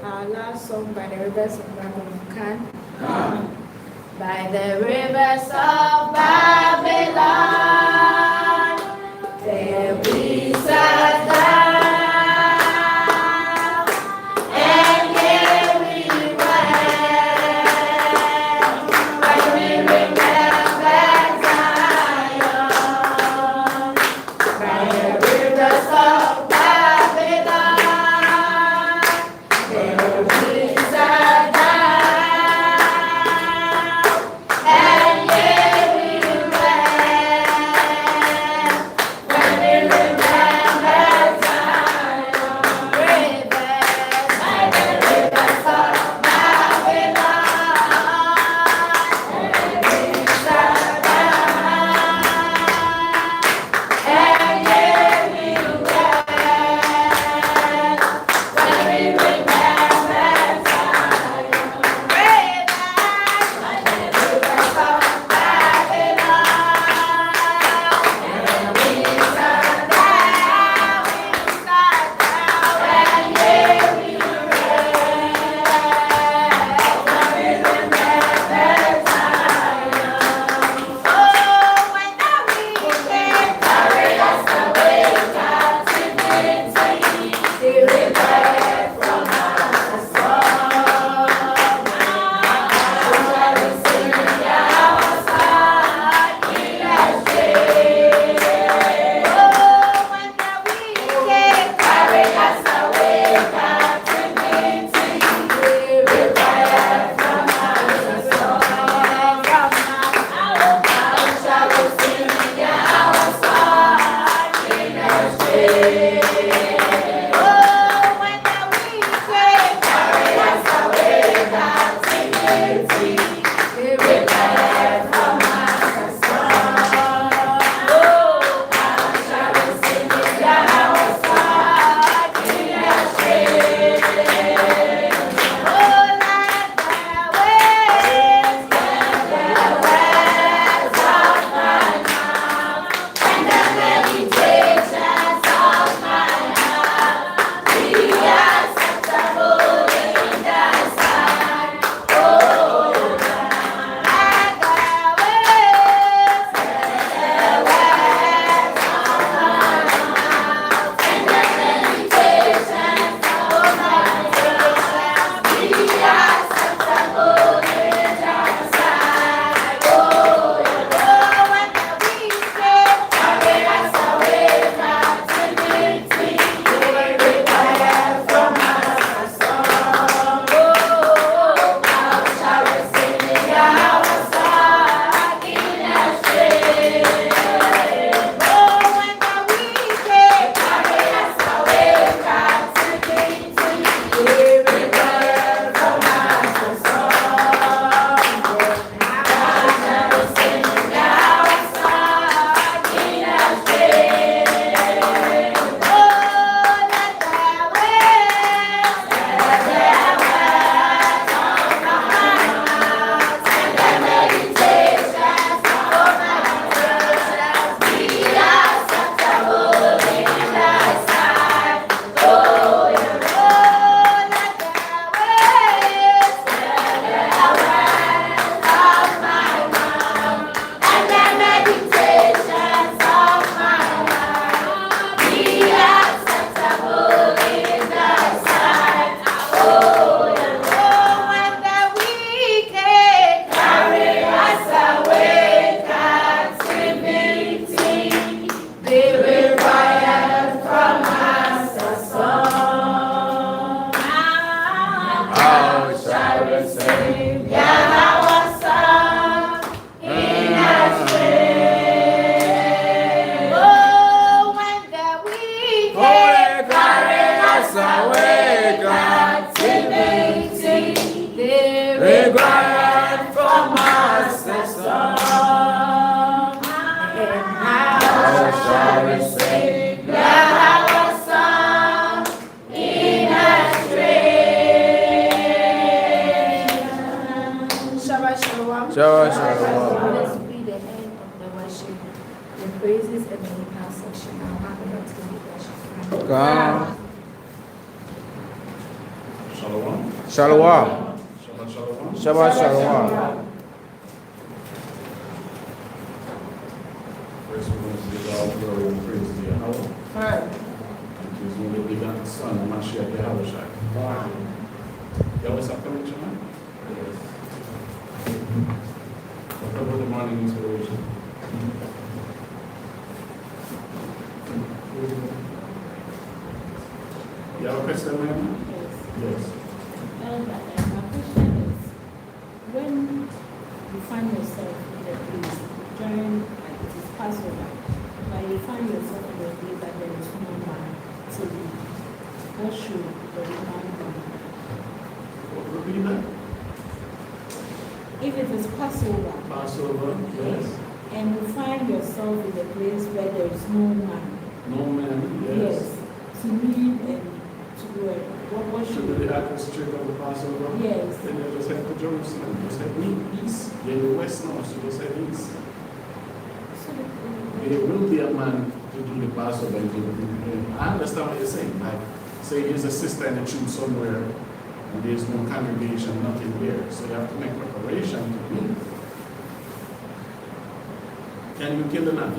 our last song by the rivers of Babylon. Come. By the rivers of Babylon, there we sat down, and here we went, when we remembered Zion. By the rivers of Babylon, there we sat down, and here we went, when we remembered Zion. Rivers, by the rivers of Babylon, there we sat down, and here we went, when we remembered Zion. Rivers, by the rivers of Babylon, and we sat down, and here we went, when we remembered Zion. Oh, when the wicked carry us away captivity, they required from us a song. Shall we sing Yahawah in our strength? Oh, when the wicked carry us away captivity, they required from us a song. How shall we sing Yahawah in our strength? Oh, when the wicked carry us away captivity, they required from us a song. Oh, how shall we sing Yahawah in our strength? Oh, let the waves of my mouth and the meditations of my heart be acceptable in thy sight. Oh, let the waves of my mouth and the meditations of my heart be acceptable in thy sight. Oh, when the wicked carry us away captivity, they require from us a song. Oh, how shall we sing Yahawah in our strength? Oh, when the wicked carry us away captivity, they require from us a song. How shall we sing Yahawah in our strength? Oh, let the waves of my mouth and the meditations of my heart be acceptable in thy sight. Oh, let the waves of my mouth and the meditations of my heart be acceptable in thy sight. Oh, when the wicked carry us away captivity, they require from us a song. How shall we sing Yahawah's song in our strength? Oh, when the wicked carry us away captivity, they require from us a song. And how shall we sing Yahawah's song in our strength? Shabbat shalom. Shabbat shalom. Let's be the end of the worship. The praises and the hymn section. I'll hand it over to the worship. Come. Shalom. Shalom. Shabbat Shalom. Shabbat Shalom. First, we're going to give all glory and praise to Yahawah. It is only begotten Son, Mashiach Yahawah. Yahweh is coming tonight? Yes. What about the morning inspiration? You have a question, ma'am? Yes. My question is, when you find yourself in a place during, like it is Passover, but you find yourself in a place that there is no man to lead, what should the man do? What would be that? If it is Passover, Passover, yes. and you find yourself in a place where there is no man, No man, yes. to lead and to do it, what Should should be the administrator of the Passover? Yes. Then you just head to Jerusalem. Just head east. You're in the west now, so just head east. There will be a man to do the Passover. I understand what you're saying. Like, say there's a sister in the truth somewhere, and there's no congregation, nothing there. So you have to make preparation to meet. Can you kill the lamb?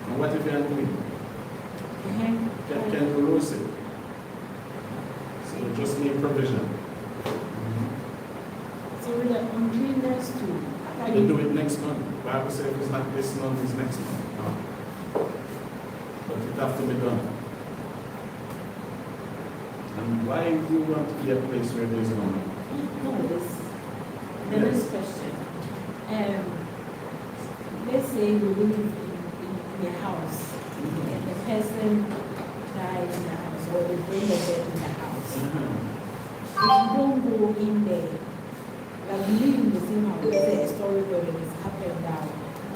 And what if you're hungry? Can you roast it? So you just need provision. So with the uncleanness too. You do it next month. Bible says it's not this month, it's next month. No. But it have to be done. And why do you want to be a place where there's no man? No, the next question. Let's say you live in a house and the person died in the house or they bring the dead in the house. If you don't go in there, like you live in the same house, let's say a story building is up and down,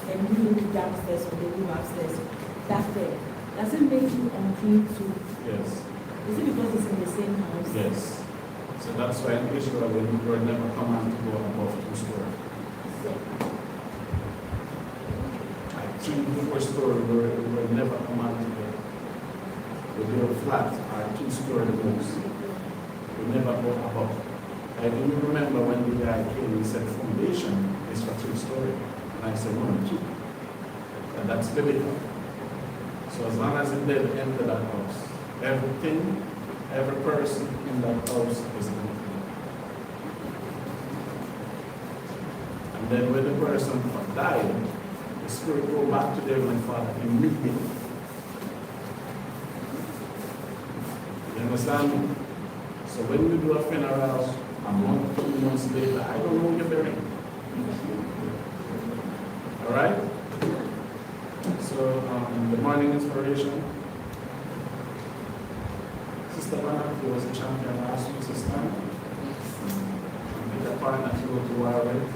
and you live downstairs or they live upstairs, that's it. Does it make you unclean too? Yes. Is it because it's in the same house? Yes. So that's why in Israel, when you were never commanded to go above 2 stories. Like 3 to 4 stories, we were never commanded to go. We build flat or 2 stories most. We never go above. I do remember when the guy came and said foundation is for 2 stories. And I said 1 or 2. And that's biblical. So as long as it didn't enter that house, everything, every person in that house is unclean. And then when the person died, the spirit go back to the Heavenly Father immediately. You understand me? So when you do a funeral, a month, 2 months later, I don't know you're burying. All right? So the morning inspiration. Sister Anna, who was a champion last week, sister. Make a partner to go to war with.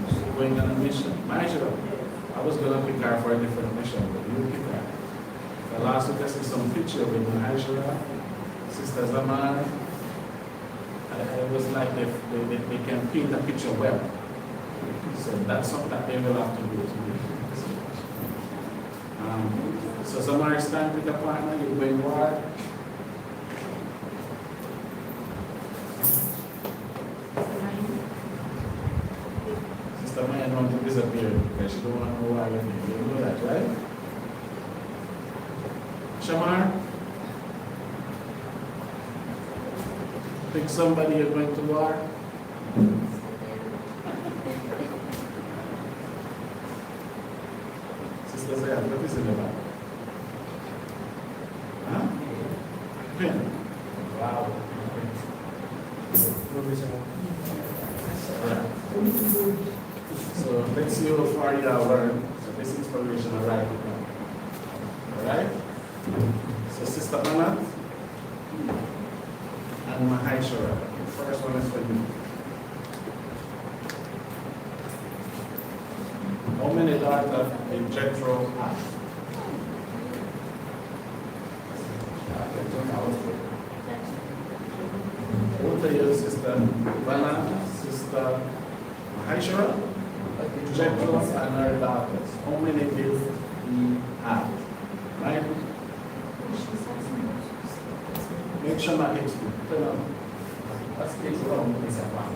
She's going on a mission. I was going to pick her for a different mission, but you pick her. The last week I see some picture with Maishara, Sister Zamar. It was like they can paint a picture well. So that's something that they will have to do to me. So Zamar is time to pick a partner, you're going war. Sister Maya don't want to disappear because she don't want to know why with me. You know that, right? Shamar? Pick somebody you're going to war. Sister Zaya, what is it about? Huh? Pen. Wow. Right. So let's see how far you have learned. So this inspiration arrived with them. Alright? So Sister Anna and Mahaishara. The first one is for you. How many daughters did Jethro have? Both of you, Sister Vanna, Sister Mahaishara, Jethro and her daughters. How many did he have? Right? Make sure my hips good. Turn on. What's the case wrong with this one?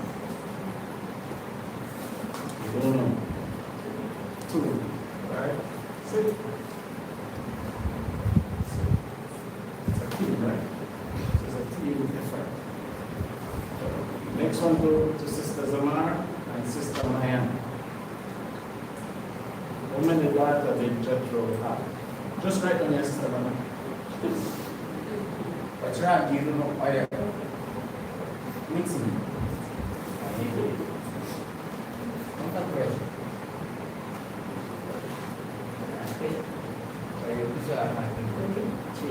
You don't know. 2. Right? Sit. It's a team, right? It's a team effort. Next one go to Sister Zamar and Sister Mayan. How many daughters did Jethro have? Just write down your Sister Zamar. But you have you don't know why mixing. Don't have pressure. Okay. So you put your hand. 2.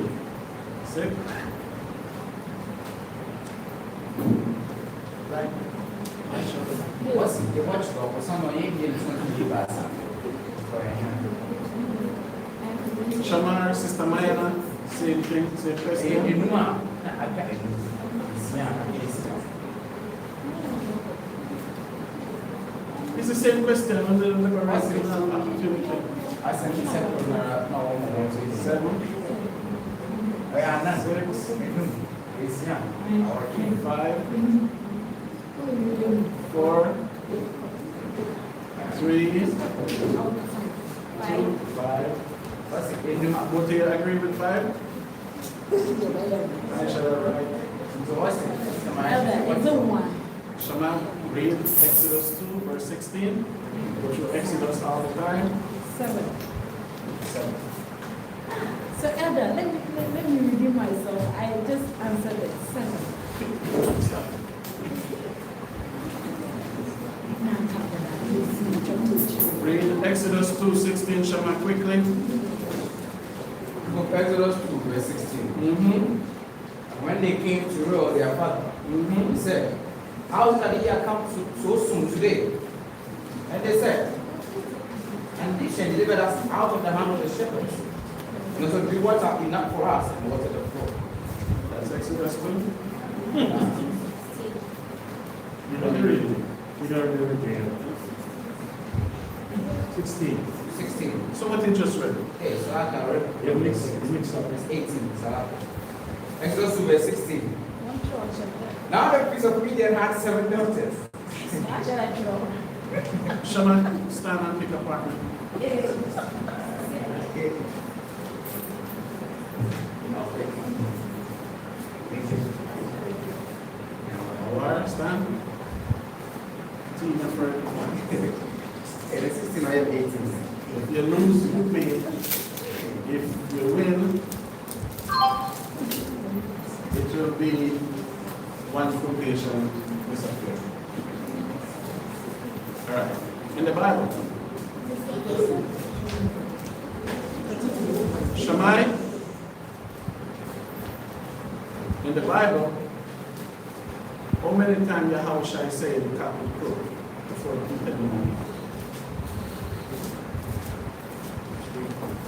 Sit. Right. What's the watch dog or someone you get to give us? Shamar, Sister Mayana, same thing, same question. It's the same question on the opportunity. I said he said no 7, I am not 6, it's young. 5, 4, 3, 2, 5. What's it? Both of you agree with 5? I shall write. So what's it? Shema, read Exodus 2, verse 16. Go through Exodus all the time. 7. 7. So, Elder, let me redeem myself. I just answered it. 7. Read Exodus 2:16, Shema, quickly. Book Exodus 2, verse 16. When they came to rule their father, he said, how is that he come so soon today? And they said, and this shall deliver us out of the hand of the shepherds. And so be water enough for us and water the floor. That's Exodus 2. You don't read it. You don't read it again. 16. 16. So what you just read? Okay, so I can read. You mix up. Verse 18. Exodus 2, verse 16. Now the priest of Midian had 7 daughters. Shema, stand and pick a partner. Okay. Alright, stand. Team effort. And the 16 I have 18. If you lose, you pay. If you win, it will be one quotation disappear. Alright. In the Bible. Shammai. In the Bible, how many times Yahawah say the cock will crow before he hit the moon?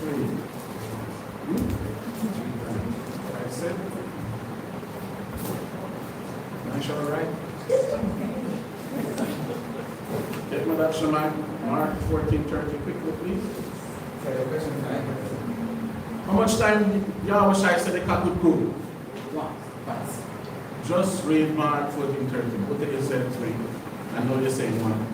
3. I said. Nice, all right? Get me that, Shammai. Mark 14:30, quickly, please. So the question is, How much time Yahawah said the cock would crow? once. Just read Mark 14:30. What did you say 3? I know you're saying 1.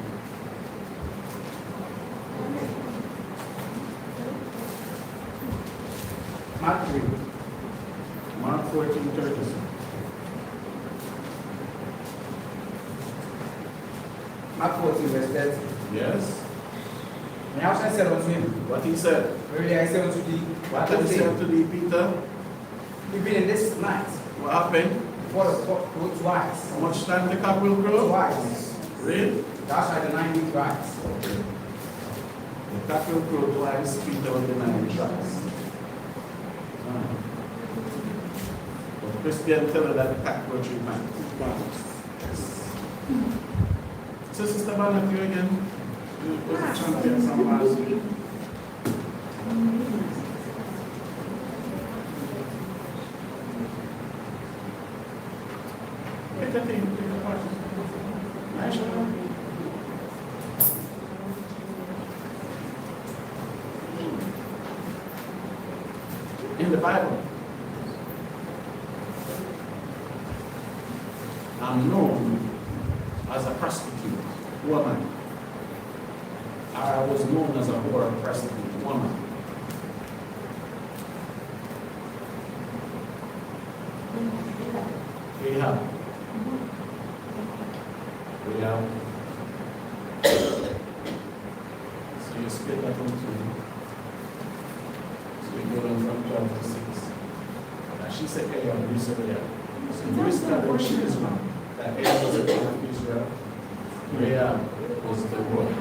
Mark 3. Mark 14:30. Mark 14, verse 30. Yes. And Yahweh said unto him, What he said. verily I say unto thee, What did he say to thee, Peter? even in this night, What happened? before the cock crow twice. How much time the cock will crow? Twice. Read. Thou shalt deny me thrice. The cock will crow twice, Peter will deny him thrice. But Christian tell her that the cock will 3 times. So Sister Barnett, you again? You was a champion from last week. Pick a thing, pick a part. Nice one. In the Bible, I'm known as a prostitute woman. I was known as a whore prostitute woman. Ahab. Ahab. So you split that into two. So you go down from 12 to 6. Now she said Ahab, you said Ahab. So you established Israel. That Ahab was the king of Israel. Ahab was the whore.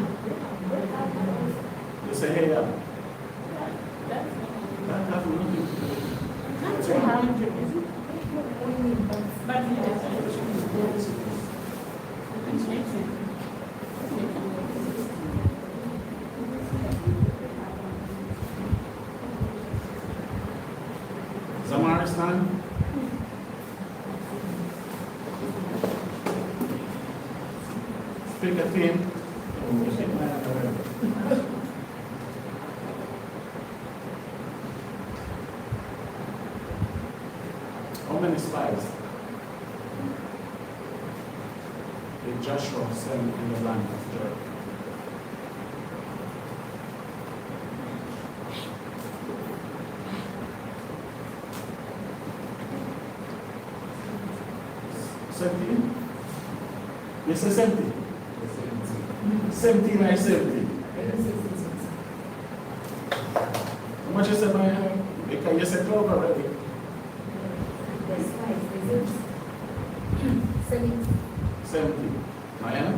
You say Ahab. That has nothing to do with it. Zamaristan? Pick a theme. How many spies did Joshua send in the land of Jordan? Seventeen? Yes, 17. 17 by 17. How much is it, man? Because you said 12 already. 17. Maya?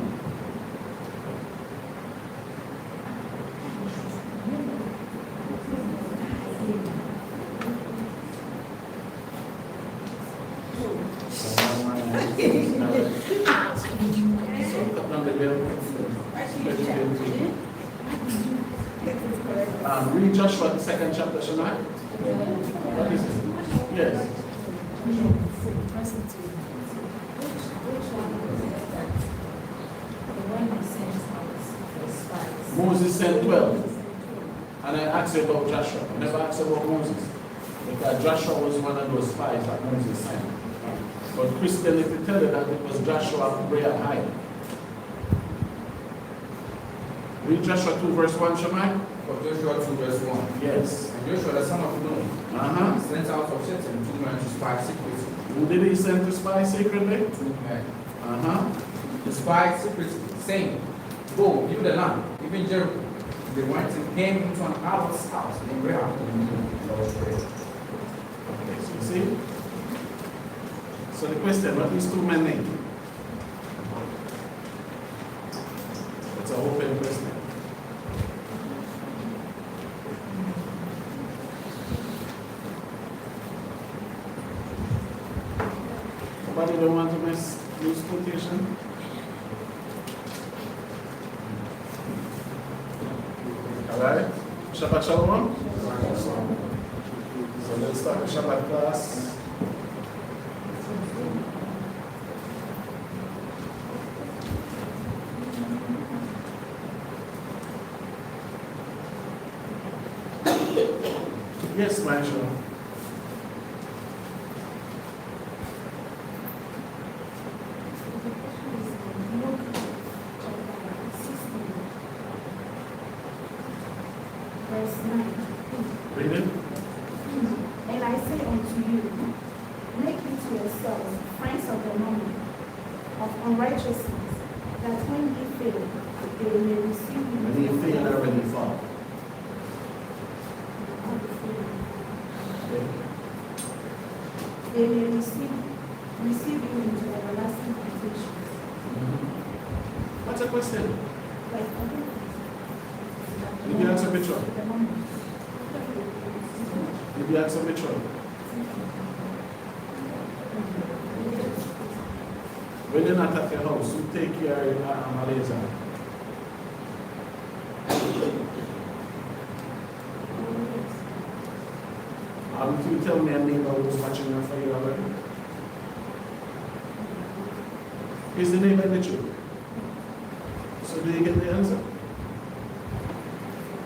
Read Joshua, the 2nd chapter, Shemai. What is it? Yes. Moses sent 12. And I asked you about Joshua. I never asked about Moses. Because Joshua was one of those spies that Moses sent. But Christianity tell you that it was Joshua real high. Read Joshua 2 verse 1, Shemai. Joshua 2 verse 1. Yes. And Joshua the son of Nun sent out of Shittim 2 men to spy secretly. Who did he send to spy secretly? 2 men. To spy secretly, saying, go, view the land, even Jericho. They went and came into an Arab's house in Rahab. Okay, so you see? So the question, what these 2 men name? It's an open question. Somebody don't want to miss use quotation? Alright? Shabbat Shalom? So let's start the Shabbat class. Yes, Maestro. Read it. And I say unto you, make it to yourselves friends of the moment of unrighteousness, that when ye fail, they may receive you. When you fail or when you fall. They may receive you into everlasting temptations. What's the question? Like Did you answer which one? Did you answer which one? When you're not at your house, you take care of your Malaysia. Can you tell me a neighbor who's watching your for you already? Is the neighbor with you? So do you get the answer?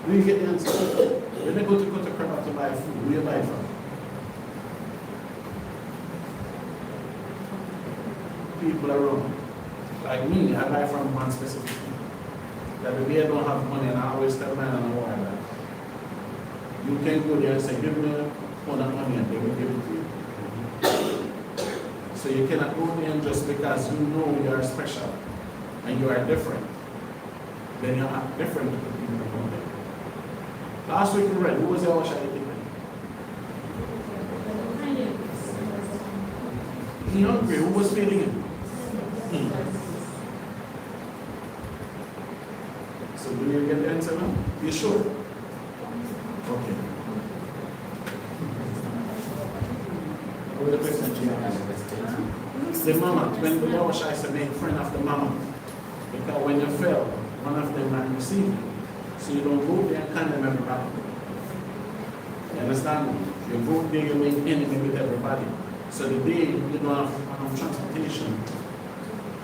Do you get the answer? When they go to cut a crab to buy food, where you buy it from? people around. Like me, I buy from one specific people. That the day I don't have money, and I always tell man and why that. You can go there and say, give me all that money, and they will give it to you. So you cannot go there just because you know you are special and you are different. Then you are different to the people around there. Last week we read, who was Yahawah and Israel? He hungry, who was feeding him? So do you get the answer now? You sure? Okay. What the question? The mama, when the Yahawah said, make friend of the mama. Because when you fell, one of them might receive you. So you don't go there and condemn everybody. You understand? You go there, you make enemy with everybody. So the day you don't have transportation,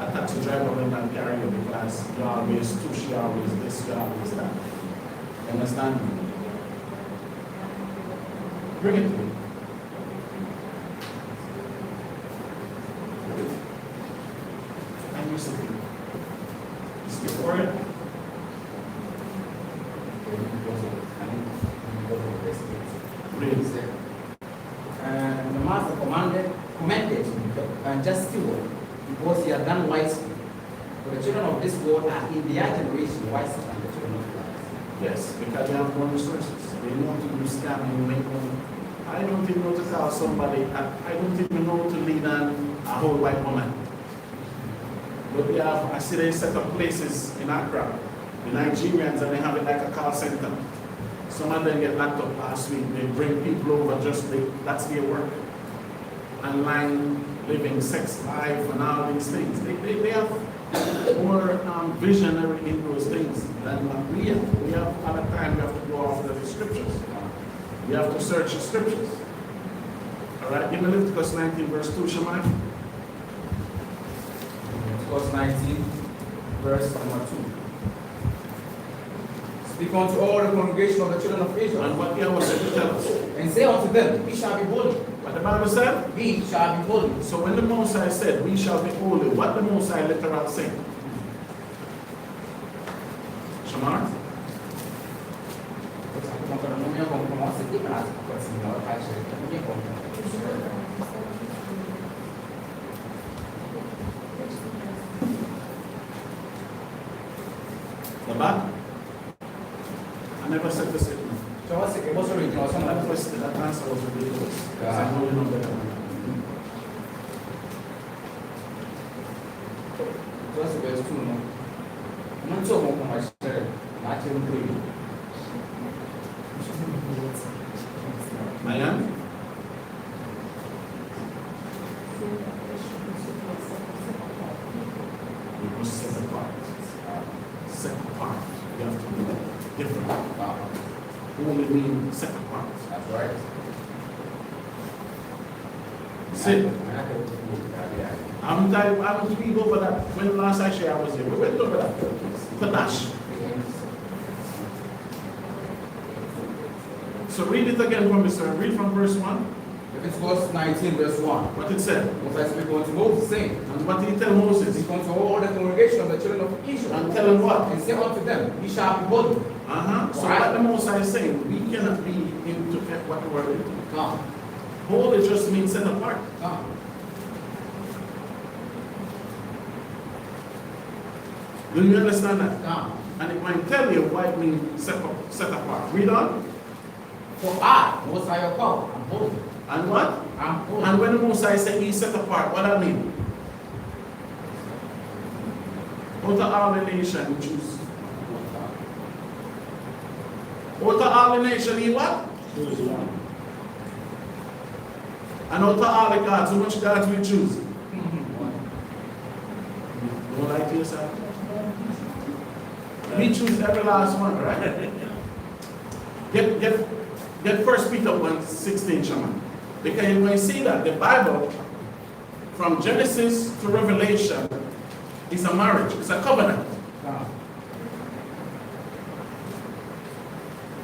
a taxi driver will not carry you because you always push, you always this, you always that. You understand? Bring it to me. And you see it. You skip for it. And the master commended and just steward, because he had done wisely. For the children of this world are in their generation wiser than the children of light. Yes, because they have more resources. They know to do scamming, make money. I don't even know to call somebody, I don't even know to lead on a whole white woman. But they have, I see they set up places in Accra, the Nigerians, and they have it like a call center. Some of them get locked up last week. They bring people over that's their work. Online living, sex life, and all these things. They have more visionary in those things than what we have. We have, at a time, we have to go after the scriptures. We have to search the scriptures. All right, give me Leviticus 19, verse 2, Shammai. Leviticus 19, verse number 2. Speak unto all the congregation of the children of Israel. And what Yahawah said to tell us. And say unto them, we shall be holy. What the Bible said? We shall be holy. So when the Mosai said, we shall be holy, what the Mosai literally saying? Shamar? The back? I never said this. So what's the original? That question, that answer was ridiculous. Because I know you know better than that. So that's the best two, no? I'm not so much better. Not even three. I am? We must set apart. Set apart. You have to be different. Only mean set apart. That's right. Sit. I'm to speak over that. When last actually I was here, we went over that. Panache. So read it again from me, sir. Read from verse 1. Leviticus 19, verse 1. What it said. Moses speak unto Moses, saying, And what did he tell Moses? speak unto all the congregation of the children of Israel. And tell him what? And say unto them, ye shall be holy. So what the Mosai is saying, we cannot be into what the word is. Come. Holy just means set apart. Come. Do you understand that? Come. And it might tell you why it means set apart. Read on. For I, Most High your power, I'm holy. And what? I'm holy. And when the Mosai said he set apart, what that mean? Out of all the nation he choose. Out of all the nation he what? Choose one. And out of all the gods, how much gods we choose? Don't lie to yourself. We choose every last one, right? Get 1 Peter 1:16, Shaman. Because when you see that, the Bible, from Genesis to Revelation, is a marriage, it's a covenant.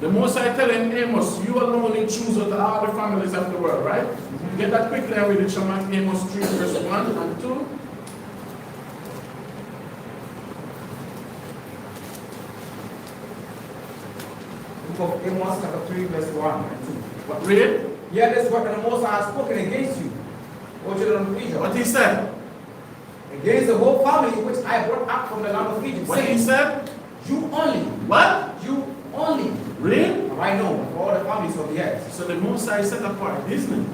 The Most High telling Amos, you alone you choose out of all the families of the world, right? Get that quickly and read it, Shaman. Amos 3, verse 1 and 2. book of Amos chapter 3 verse 1 and 2. What, read? Hear this word, and the Most High has spoken against you, O children of Israel. What he said? Against the whole family which I brought up from the land of Egypt. What he said? You only. What? You only. Read? Have I known of all the families of the earth. So the Most High set apart, isn't it?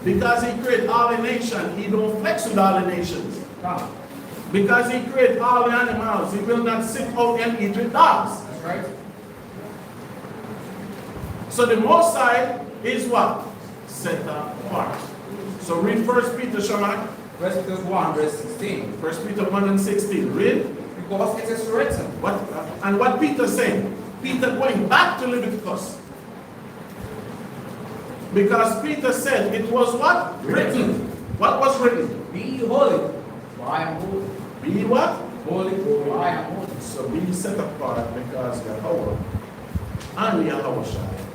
Because he created all the nations, he don't flex with all the nations. Come. Because he created all the animals, he will not sit out and eat with dogs. That's right. So the Most High is what? Set apart. So read 1 Peter, Shamak. 1 Peter 1 verse 16. 1 Peter 1 and 16. Read. Because it is written. What Peter saying? Peter going back to Leviticus. Because Peter said it was what? Written. What was written? Be holy, for I am holy. Be what? Holy, for I am holy. So be set apart because Yahawah and Yahawah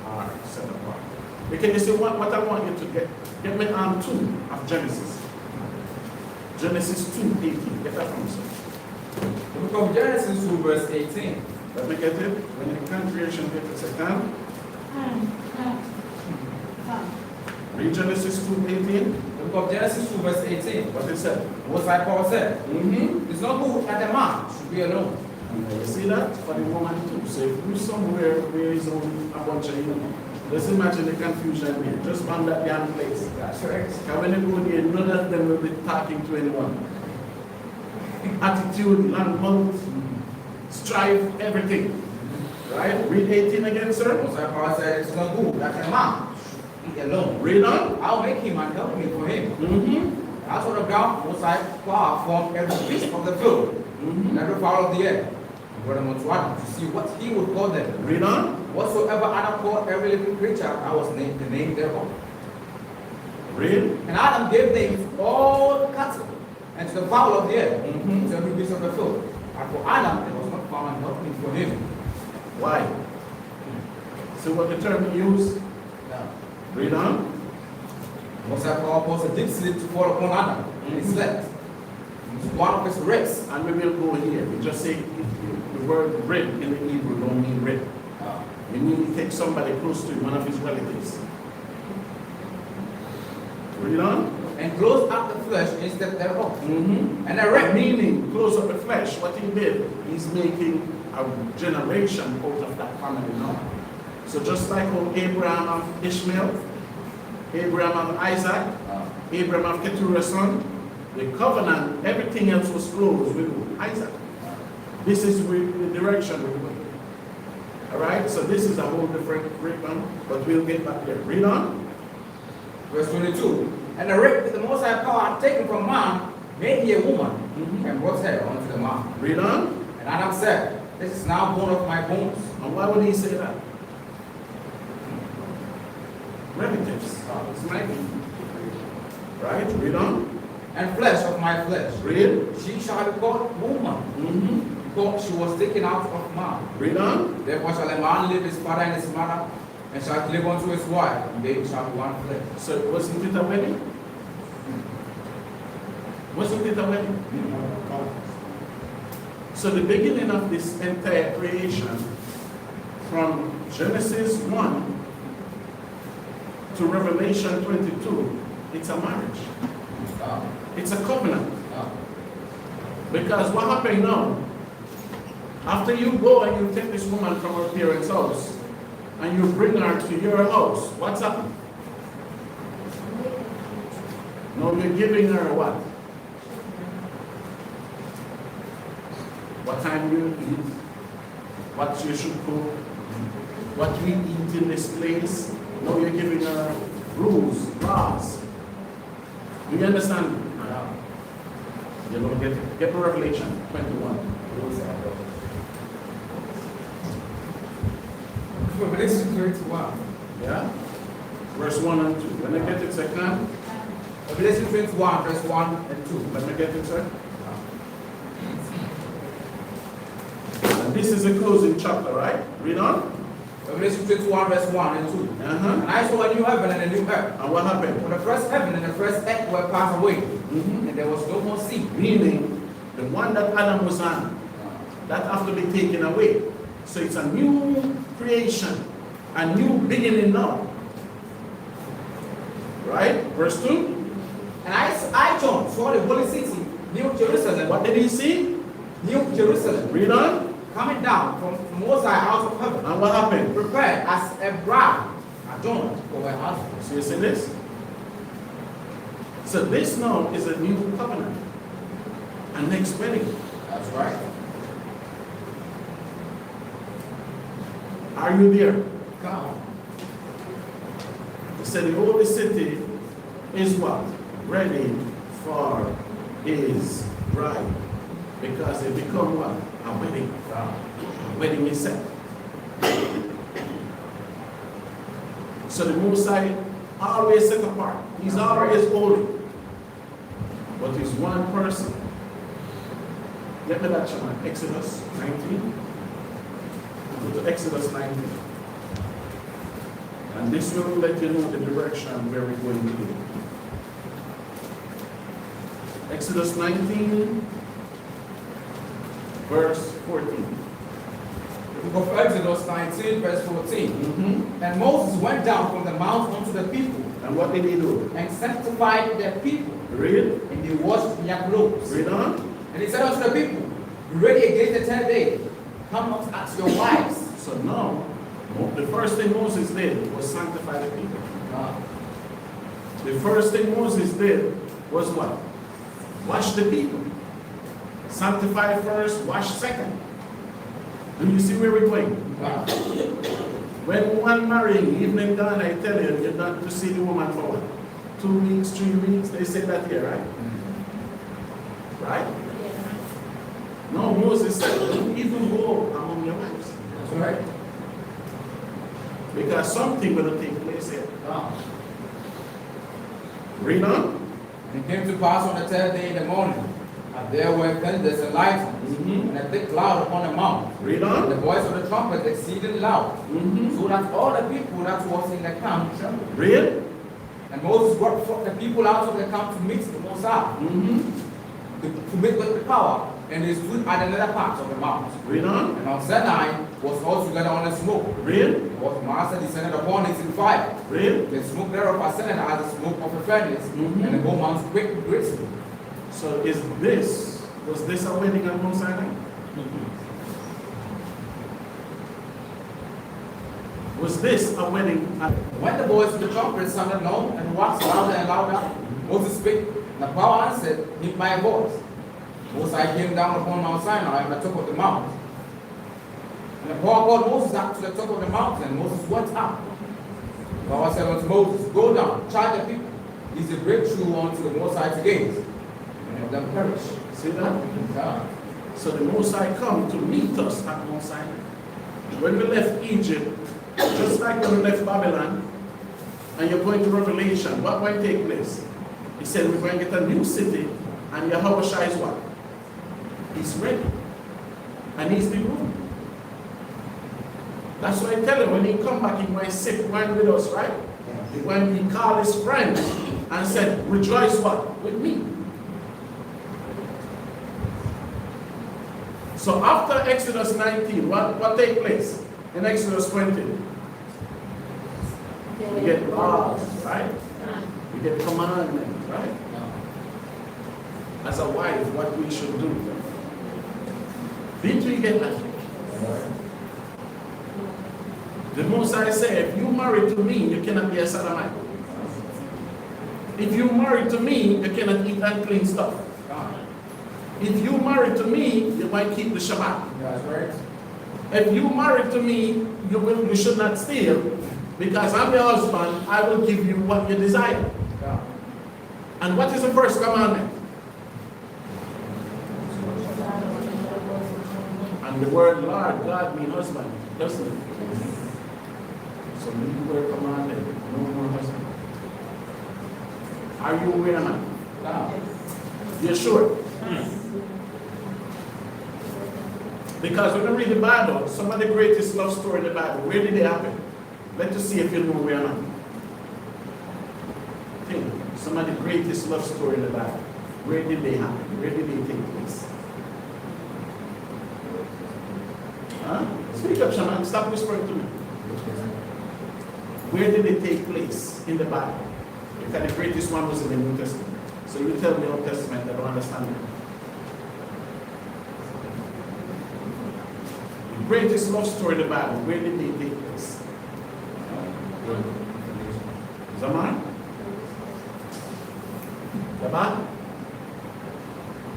are set apart. Because you see what I want you to get me on 2 of Genesis. Genesis 2:18. Get that from me. The book of Genesis 2 verse 18. Let me get it. When you can creation get a second. Read Genesis 2:18. The book of Genesis 2 verse 18. What it said? What I Paul said. It's not good that a man should be alone. You see that? For the woman too. So if you somewhere where is only a bunch of just imagine the confusion there. Just on that damn place. That's right. Because when you go there, none of them will be talking to anyone. Attitude, long mouth, strife, everything. Right? Read 18 again, sir. What I Paul said it's not good that a man should be alone. Read on. I'll make him and help me for him. As for the ground, Most High God formed every beast of the field, and every fowl of the air. And brought them unto Adam to see what he would call them. Read on. Whatsoever Adam called every living creature, I was named the name thereof. Read. And Adam gave names to all the cattle, and to the fowl of the air, to every beast of the field. And for Adam, there was not found an helping for him. Why? So what the term used? Now, Read on. Most High God caused a deep sleep to fall upon Adam, and he slept. It was one of his rest. And we will go here. We just say the word rib in the Hebrew don't mean rib. We mean to take somebody close to him, one of his relatives. Read on. And closed up the flesh instead thereof. And a rib meaning close up the flesh. What he did, he's making a generation out of that family now. So just like how Abraham of Ishmael, Abraham of Isaac, Abraham of Keturah's son, the covenant, everything else was closed with Isaac. This is the direction we're going. Alright, so this is a whole different curriculum, but we'll get back there. Read on. Verse 22. And the rib that the Most High power had taken from man made he a woman, and brought her unto the man. Read on. And Adam said, This is now bone of my bones. And why would he say that? Relatives. It's my thing. Right? Read on. And flesh of my flesh. Read. She shall be called woman, because she was taken out of man. Read on. Therefore shall a man leave his father and his mother, and shall cleave unto his wife, and they shall be one flesh. So wasn't it a wedding? Wasn't it a wedding? So the beginning of this entire creation, from Genesis 1 to Revelation 22, it's a marriage. It's a covenant. Because what happened now, after you go and you take this woman from her parents' house and you bring her to your house, what's happened? No, you're giving her what? What time you eat, what you should cook, what we eat in this place. Now you're giving her rules, laws. Do you understand? You know, get Revelation 21. Revelation 21. Yeah? Verse 1 and 2. When I get it, second. Revelation 21, verse 1 and 2. Let me get it, sir. And this is the closing chapter, right? Read on. Revelation 21, verse 1 and 2. Uh-huh. And I saw a new heaven and a new earth. And what happened? For the first heaven and the first earth were passed away, and there was no more sea. Meaning, the one that Adam was on, that have to be taken away. So it's a new creation, a new beginning now. Right? Verse 2. And I, John, saw the holy city, New Jerusalem. What did he see? New Jerusalem. Read on. Coming down from Moses out of heaven. And what happened? Prepared as a bride adorned for her husband. So you see this? So this now is a new covenant. A next wedding. That's right. Are you there? Come. He said the holy city is what? Ready for his bride. Because it become what? A wedding. A wedding is set. So the Most High always set apart. He's always holy. But he's one person. Get me that chapter, Exodus 19. Go to Exodus 19. And this will let you know the direction where we're going to go. Exodus 19, verse 14. The book of Exodus 19, verse 14. And Moses went down from the mount unto the people. And what did he do? And sanctified the people. Read. And they washed their clothes. Read on. And he said unto the people, be ready against the 10th day. Come not at your wives. So now, the first thing Moses did was sanctify the people. The first thing Moses did was what? Wash the people. Sanctify first, wash second. Do you see where we're going? When one marrying, even in Ghana, I tell you, you're not to see the woman for what? 2 weeks, 3 weeks, they say that here, right? Right? No, Moses said, don't even go among your wives. That's right. Because something will take place here. Read on. And it came to pass on the 10th day in the morning, and there were thunders and lightnings, and a thick cloud upon the mount. Read And the on. voice of the trumpet exceeding loud, so that all the people that was in the camp trembled. Read. And Moses brought forth the people out of the camp to meet the Most High, to meet with the power, and they stood at another part of the mount. Read on. And on Sinai was altogether on the smoke. Read. Was master descended upon it in fire. Read. The smoke thereof ascended as the smoke of a furnace, and the whole mount quaked with great smoke. So was this a wedding at Mount Sinai? Was this a wedding at... When the voice of the trumpet sounded loud and waxed louder and louder, Moses spake, and the power answered him by a voice. Moses came down upon Mount Sinai on the top of the mount. And the power called Moses up to the top of the mountain, and Moses went up. The power said unto Moses, go down, charge the people. This is a breakthrough unto the Most High to gaze, and of them perish. See that? So the Most High come to meet us at Mount Sinai. When we left Egypt, just like when we left Babylon, and you're going to Revelation, what will take place? He said we're going to get a new city, and Yahawah is what? He's ready. And he's the room. That's why I tell him when he come back, he might sit wine with us, right? When he called his friends and said, rejoice what? With me. So after Exodus 19, what take place? In Exodus 20, we get laws, right? We get commandments, right? As a wife, what we should do. Did we get that? The Most High said, if you marry to me, you cannot be a sodomite. If you marry to me, you cannot eat unclean stuff. If you marry to me, you might keep the Shabbat. That's right. If you marry to me, you should not steal, because I'm your husband, I will give you what you desire. And what is the first commandment? And the word Lord, God means husband, doesn't it? So we were commanded, no more husband. Are you aware, man? You're sure? Because when you read the Bible, some of the greatest love story in the Bible, where did they happen? Let us see if you know where or not. Think, some of the greatest love story in the Bible, where did they happen? Where did they take place? Huh? Speak up, Shaman. Stop whispering to me. Where did it take place in the Bible? Because the greatest one was in the New Testament. So you tell me Old Testament, I don't understand it. The greatest love story in the Bible, where did it take place? Zaman? Zaman?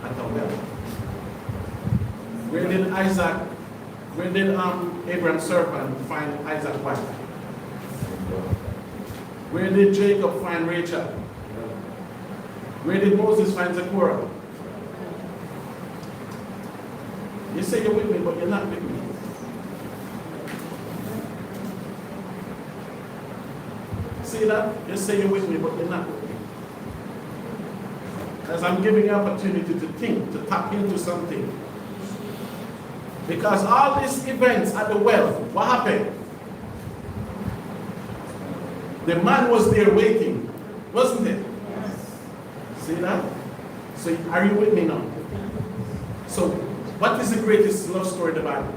I thought that. Where did Abraham's servant find Isaac's wife? Where did Jacob find Rachel? Where did Moses find Zipporah? You say you're with me, but you're not with me. See that? You say you're with me, but you're not with me. As I'm giving you opportunity to think, to tap into something. Because all these events at the well, what happened? The man was there waiting, wasn't it? Yes. See that? So are you with me now? So what is the greatest love story in the Bible?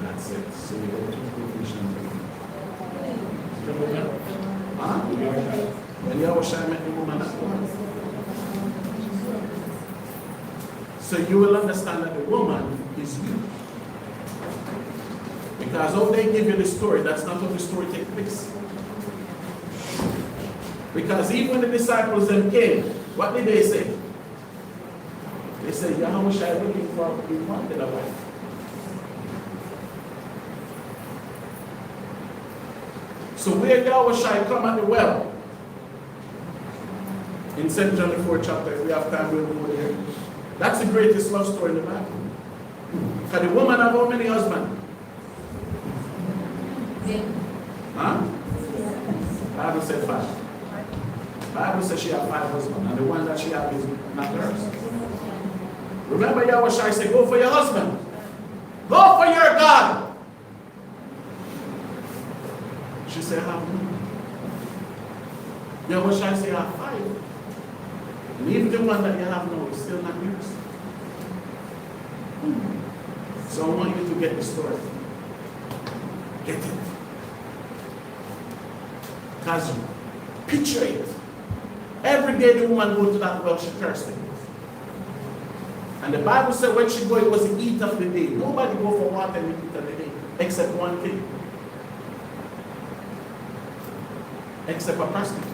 That's it. So you go to conclusion. Huh? When Yahawah met the woman at the well. So you will understand that the woman is you. Because how they give you the story, that's not how the story takes place. Because even when the disciples then came, what did they say? They said, Yahawah is looking for we wanted a wife. So where Yahawah come at the well, in St. John the 4th chapter, if we have time, we'll go there. That's the greatest love story in the Bible. Can the woman have how many husbands? Huh? Bible said 5. Bible says she had 5 husbands, and the one that she had is not hers. Remember Yahawah said, go for your husband. Go for your God. She said, how many? Yahawah said, I have 5. And even the one that you have now is still not yours. So I want you to get the story. Get it. Because picture it. Every day the woman goes to that well, she thirsty. And the Bible said when she go, it was the heat of the day. Nobody go for water in the heat of the day, except one thing. Except a prostitute.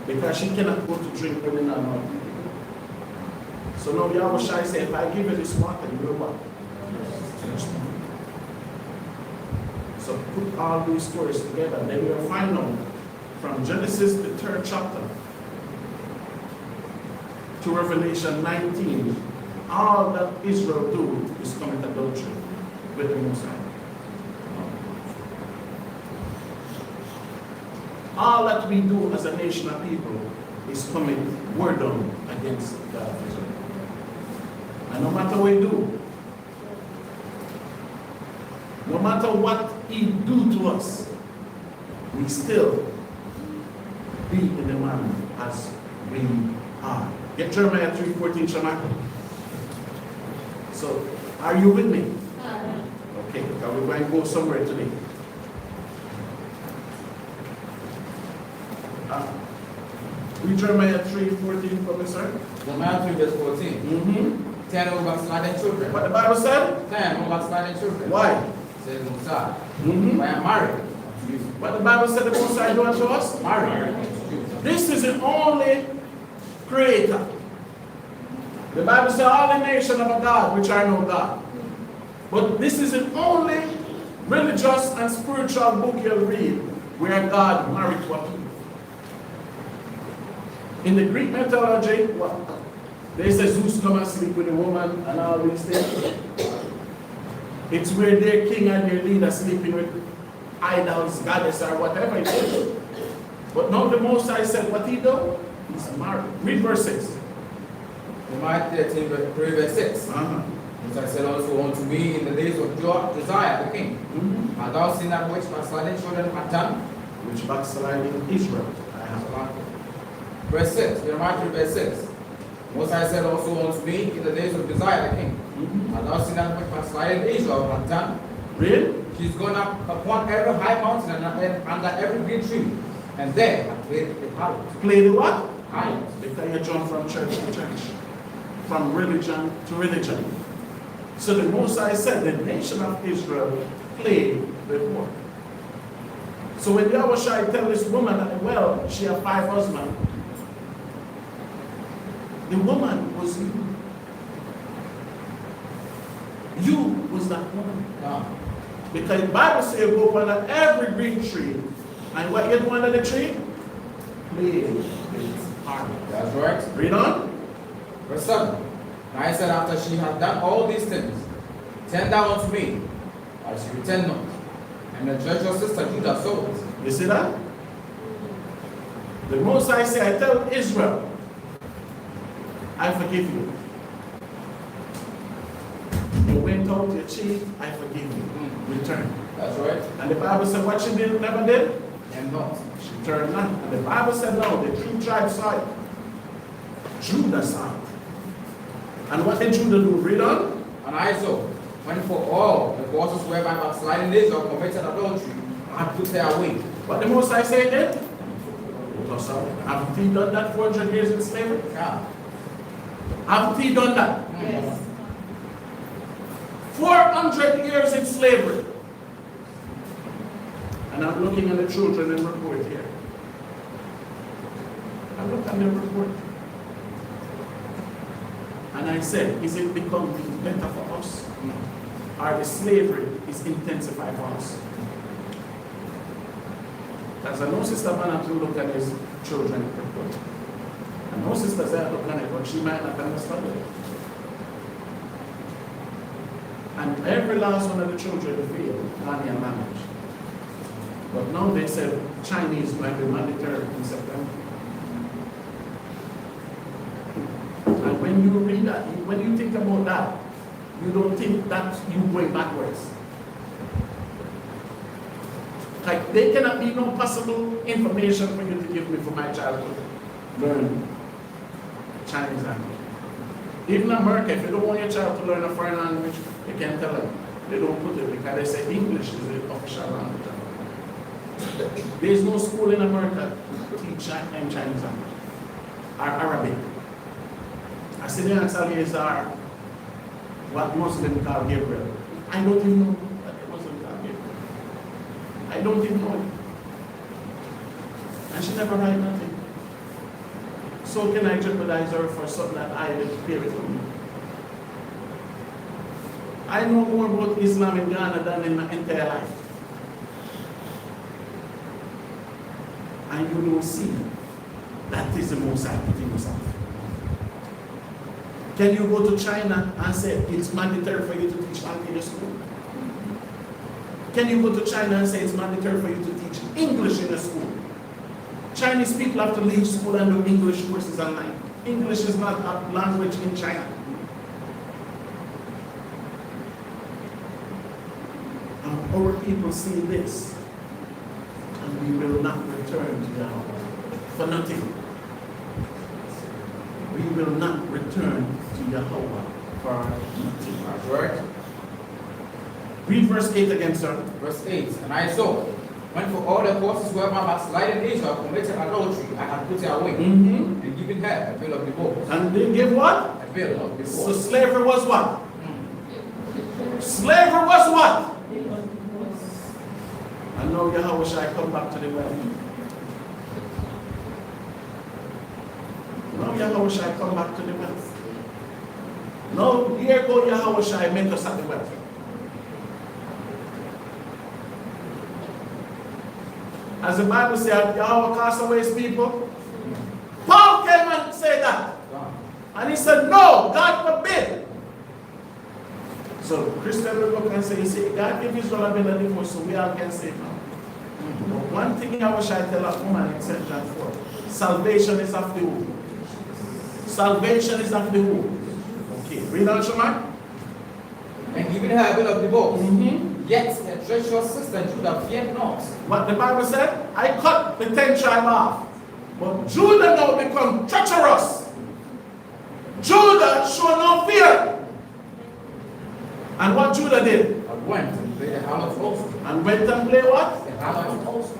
Because she cannot go to drink when they're not. So now Yahawah said, if I give you this water, you will what? So put all these stories together, then we will find out from Genesis the 3rd chapter to Revelation 19, all that Israel do is commit adultery with the Most High. All that we do as a nation of people is commit whoredom against God of Israel. And no matter what we do, no matter what He do to us, we still be in the manner as we are. Get Jeremiah 3:14, Shamaka. So, are you with me? Okay, because we're going to go somewhere today. Read Jeremiah 3:14 for me, sir. Jeremiah 3 verse 14. 10 over backsliding children. What the Bible said? 10 over backsliding children. Why? Says Musa. I am married. What the Bible said the Most High doing to us? Married. This is the only creator. The Bible says all the nations of a God which are no God. But this is the only religious and spiritual book you'll read where God married to a people. In the Greek mythology, what? They say Zeus come and sleep with a woman and all these things. It's where their king and their leader sleeping with idols, goddess, or whatever it is. But now the Most High said what he do? He's married. Read verse 6. Jeremiah 13 verse 6. As I said also unto me in the days of Josiah the king, hast thou seen that which backsliding children had done? which backsliding Israel I have. Verse 6, Jeremiah 3, verse 6. Most I said also unto me in the days of Uzziah the king, and thou seen that which backsliding Israel hath done. Read. She's gone up upon every high mountain and under every green tree, and there hath played the harlot. Play the what? Harlot. Because you jump from church to church, from religion to religion. So the Most High said the nation of Israel played with war. So when Yahawah tell this woman that, well, she had 5 husbands, the woman was you. You was that woman. Because the Bible says go up under every green tree, and what you do under the tree? Play with harlot. That's right. Read on. Verse 7. And I said, after she had done all these things, turn thou unto me, but she returned not. And the judge your sister Judah saw it. You see that? The Most High say, I tell Israel, I forgive you. You went out, you cheated, I forgive you. Return. That's right. And the Bible said, what she did, never did? And not. She turned not. And the Bible said, no, the 3 tribes saw it. Judah saw it. And what did Judah do? Read on. And I saw, when for all the causes whereby backsliding Israel committed adultery, I put her away. What the Most High say did? Haven't he done that 400 years in slavery? Yeah. Haven't he done that? Yes. 400 years in slavery. And I'm looking at the children in report here. I look at the report. And I said, is it becoming better for us? Or the slavery is intensified for us? Because I know Sister Vanna to look at his children report. I know Sister Zaya look at it, but she might not understand it. And every last one of the children failed Ghanaian language. But now they said Chinese might be mandatory in September. And when you read that, when you think about that, you don't think that you going backwards. Like there cannot be no possible information for you to give me for my child to learn Chinese language. Even in America, if you don't want your child to learn a foreign language, you can't tell them. They don't put it because they say English is the official language. There is no school in America to teach Chinese language or Arabic. Assyrian Salis are what Muslims call Gabriel. I don't even know what the Muslims call Gabriel. I don't even know it. And she never write nothing. So can I jeopardize her for something that I didn't hear it from me? I know more about Islam in Ghana than in my entire life. And you don't see that is the most I put in yourself. Can you go to China and say it's mandatory for you to teach Latin in your school? Can you go to China and say it's mandatory for you to teach English in a school? Chinese people have to leave school and do English courses online. English is not a language in China. And our people see this, and we will not return to Yahawah for nothing. We will not return to Yahawah for nothing. That's right. Read verse 8 again, sir. Verse 8. And I saw, when for all the causes whereby backsliding Israel committed adultery, I had put her away, and given her a bill of divorce. And they give what? A bill of divorce. So slavery was what? Slavery was what? And now Yahawah shall come back to the well. Now Yahawah shall come back to the well. Now here go Yahawah shall make us at the well. As the Bible says, Yahawah cast away his people. Paul came and said that. And he said, no, God forbid. So Christian will look and say, you see, God gave Israel a bill of divorce, so we all can say no. But one thing I wish I tell a woman in St. John 4, salvation is of the womb. Salvation is of the womb. Okay, read on, Shema. And given her a bill of divorce, Yet the treacherous sister Judah feared not. What the Bible said? I cut the 10 tribe off. But Judah now become treacherous. Judah show no fear. And what Judah did? And went and played the harlot also. And went and play what? The harlot also.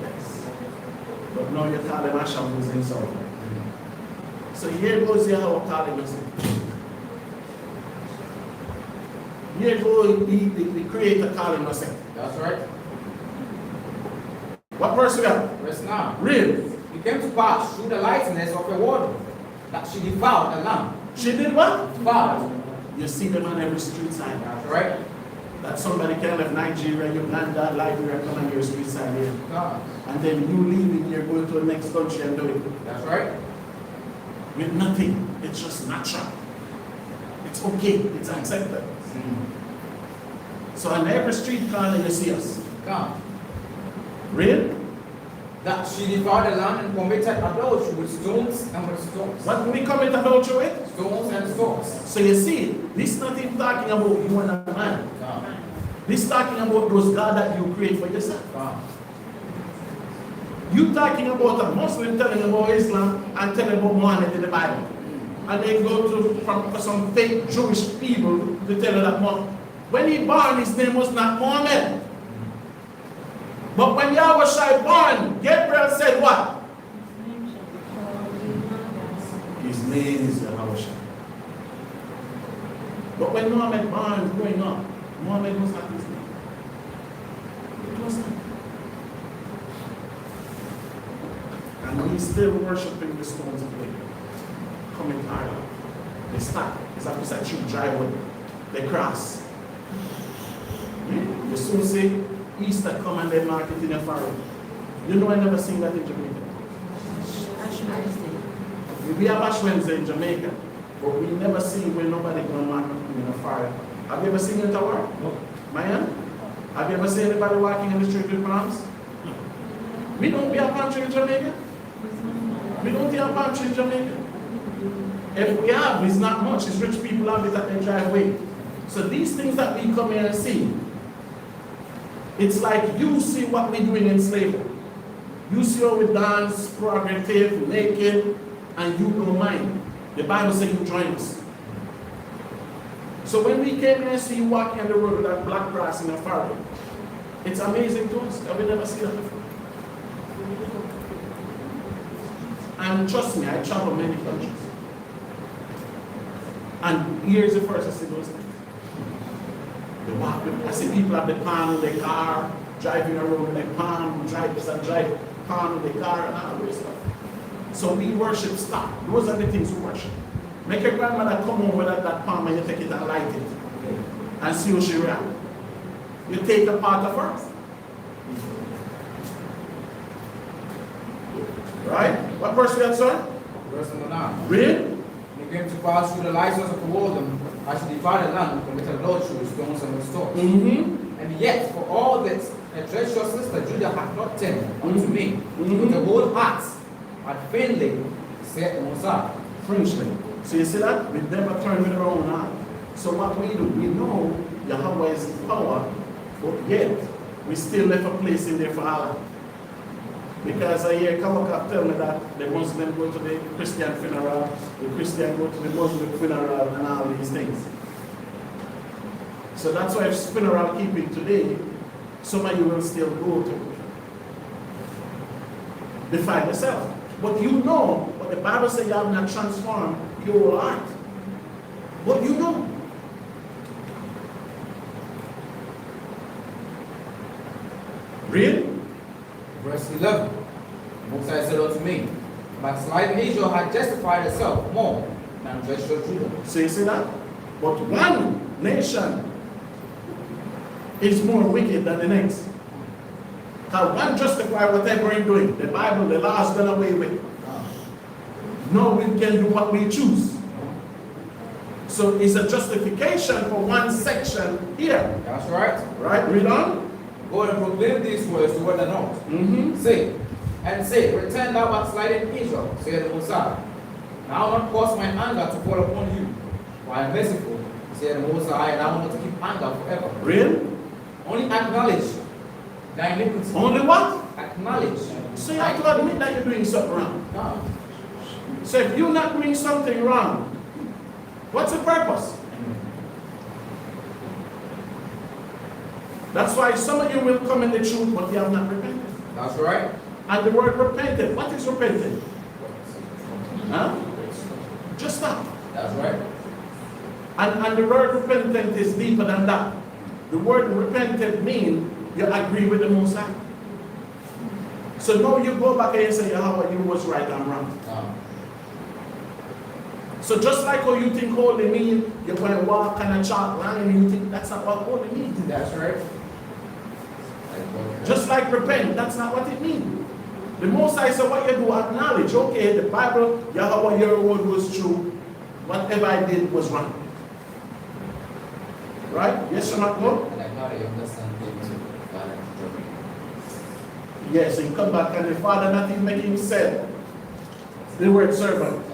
Yes. But now you call them Asham who's insult. So here goes Yahawah calling us. Here goes the Creator calling us. That's right. What verse we got? Verse 9. Read. It came to pass through the lightness of a word that she devoured the lamb. She did what? Devoured. You see them on every street sign. That's right. That somebody can leave Nigeria, Uganda, Liberia, come on your street sign here. God. And then you leaving here, going to the next country and do it. That's right. With nothing. It's just natural. It's okay. It's accepted. So on every street corner you see us. God. Read. That she devoured the land and committed adultery with stones and with stones. What do we commit adultery with? Stones and stones. So you see, this is not even talking about you and a man. God. This is talking about those God that you create for yourself. God. You talking about a Muslim telling about Islam and telling about Muhammad in the Bible. And they go to from some fake Jewish people to tell you that when he born, his name was not Muhammad. But when Yahawah born, Gabriel said what? His name is Yahawah. But when Muhammad born growing up, Muhammad was not his name. It was not. And he's still worshiping the stones of David. Coming Ireland. They stop. It's like a true driveway. They cross. You soon see Easter come and they mark it in a fire. You know I never seen that in Jamaica. We have Ash Wednesday in Jamaica, but we never see when nobody gonna mark it in a fire. Have you ever seen it tower? No. Mayan? Have you ever seen anybody walking in the street with palms? We don't have palm tree in Jamaica. We don't have palm tree in Jamaica. If we have, it's not much. It's rich people have it at their driveway. So these things that we come here and see, it's like you see what we're doing in slavery. You see how we dance, progressive, naked, and you don't mind. The Bible says you join us. So when we came here and see you walking on the road with that black grass in a furrow, it's amazing to us that we never see that before. And trust me, I travel many countries. And here's the first I see those things. They walk with, I see people have the palm in their car, driving around with their palm, drive palm in their car, and all this stuff. So we worship stock. Those are the things we worship. Make your grandmother come home with that palm and you take it and light it. And see how she reacts. You take a part of her. Right? What verse we had, sir? Verse number 9. Read. It came to pass through the license of the wilderness, I should divide the land and committed adultery with stones and with stones. And yet, for all this, a treacherous sister Judah had not turned unto me with the whole heart, but faintly said the Messiah. Frenchly. So you see that? We never turn with our own heart. So what we do, we know Yahawah is power, but yet we still left a place in there for Allah. Because I hear Kawakab tell me that the Muslim go to the Christian funeral, the Christian go to the Muslim funeral, and all these things. So that's why funeral keeping today, some of you will still go to define yourself. But you know, what the Bible says, you have not transformed your heart. What you know. Read. Verse 11. Moses said unto me, backsliding Israel had justified herself more than treacherous Judah. So you see that? But one nation is more wicked than the next. Because one justify whatever he's doing. The Bible, the law is done away with. No, we can do what we choose. So it's a justification for one section here. That's right. Right? Read on. Go and proclaim these words to what the north. Say, return thou backsliding Israel, said the Messiah. And I will not cause my anger to fall upon you. For I am merciful, said the Most High, and I will not keep anger forever. Read. Only acknowledge thy iniquity. Only what? Acknowledge. So you have to admit that you're doing something wrong. No. So if you're not doing something wrong, what's the purpose? That's why some of you will come in the truth, but you have not repented. That's right. And the word repented, what is repented? Huh? Just that. That's right. And the word repentant is deeper than that. The word repentant means you agree with the Most High. So now you go back and you say, Yahawah, you was right, I'm wrong. No. So just like how you think holy means, you're going to walk on a chalk line and you think that's not what holy means. That's right. Just like repent, that's not what it means. The Most High said what you do, acknowledge, okay, the Bible, Yahawah, your word was true. Whatever I did was wrong. Right? Yes or not, no? And I know you understand things. Yes, so you come back and the Father not even making himself the word servant.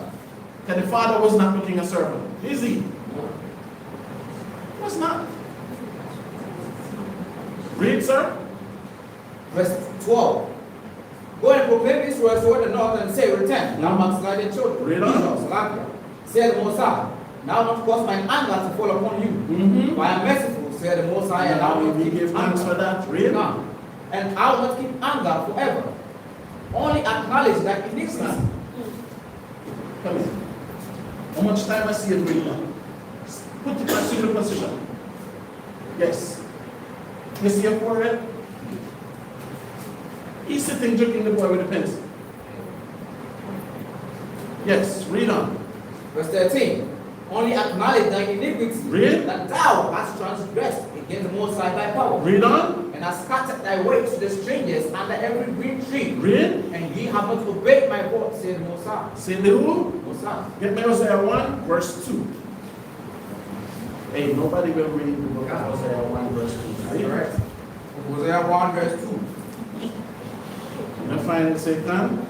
And the Father was not making a servant. Is he? Was not. Read, sir. Verse 12. Go and proclaim this word toward the north and say, return, now amongst thy children. Read on. Israel, Salakia. Said the Most High, now not cause my anger to fall upon you. Mm-hmm. For I am merciful, said the Most High, and I will not We keep give thanks for anger. that. Read. Now, and I will not keep anger forever. Only acknowledge that iniquity. Come here. How much time I see you read now? Put it back in the position. Yes. You see your forehead? He's sitting drinking the boy with a pencil. Yes, read on. Verse 13. Only acknowledge thy iniquity, Read. that thou hast transgressed against the Most High thy power, Read on. and hast scattered thy way to the strangers under every green tree. Read. And ye have not obeyed my voice, said the Most High. Say the who? Most High. Get me Hosea 1, verse 2. Hey, nobody will read the book of Hosea 1, verse 2. Are you Correct. Hosea 1 verse 2. You find it, Satan?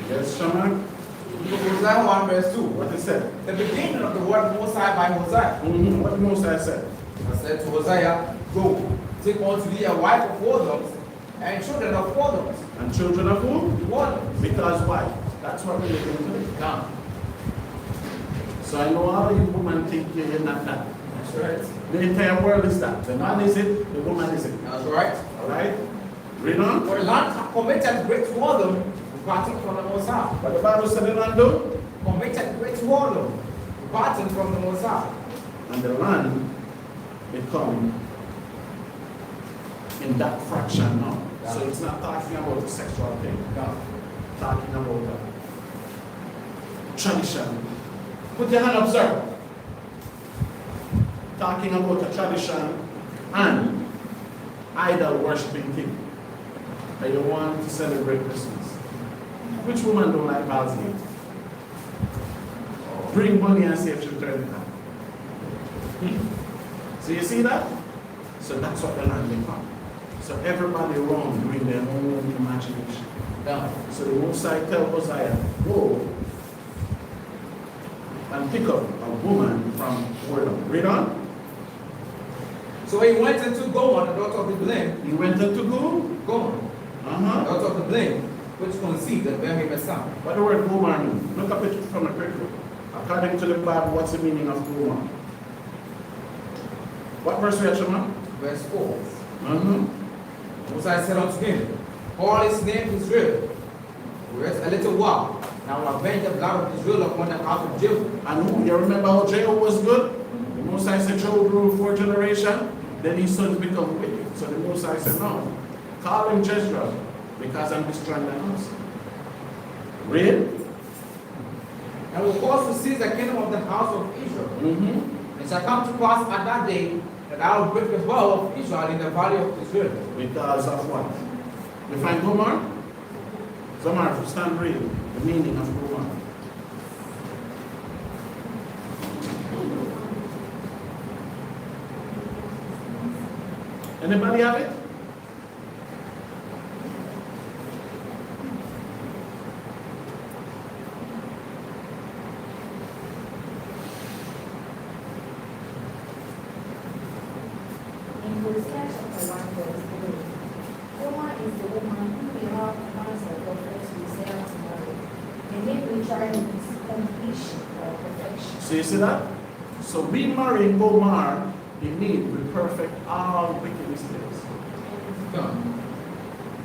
Yes, Shaman? Hosea 1 verse 2. What it said? The beginning of the word Most High by Hosea. What the Most High said? I said to Hosea, go, take unto thee a wife of whoredoms, and children of whoredoms. And children of who? Whoredoms. Because why? That's what we're looking today. Now, So I know all of you women think you're not that. that's right. The entire world is that. The man is it, the woman is it. That's right. Alright? Read on. For the land hath committed great whoredom, departing from the Most High. What the Bible said the land do? Committed great whoredom, departing from the Most High. And the land become in that fraction now. So it's not talking about the sexual thing. Now, Talking about tradition. Put your hand up, sir. Talking about a tradition and idol worshiping thing. That you want to celebrate Christmas. Which woman don't like Val's Gate? Bring money and see if she'll turn it down. So you see that? So that's what the land become. So everybody around bring their own imagination. now, So the Most High tell Hosea, go and pick up a woman from whoredom. Read on. so he went into Gomer, the daughter of the Blim, He went into who? Gomer, the daughter of the Blim, which conceived and bare him a son. What the word Gomer mean? Look up it from the quickly. According to the Bible, what's the meaning of Gomer? What verse we are showing? Verse 4. Moses said unto him, call his name Israel. Rest a little while. Now avenge the blood of Israel upon the house of Jacob. And who? You remember how Jehu was good? The Most High said Jehu ruled 4 generations. Then his sons become wicked. So the Most High said, no. Call him Jezreel, because I'm destroying the house. Read. And will cause to seize the kingdom of the house of Israel. It shall come to pass at that day that I will break the bow of Israel in the valley of Israel. Because of what? You find Gomer? Zomar, stand read the meaning of Gomer. Anybody have it? triumphs, completion or perfection. So you see that? So we marry Gomar, in need, we perfect all wickedness things.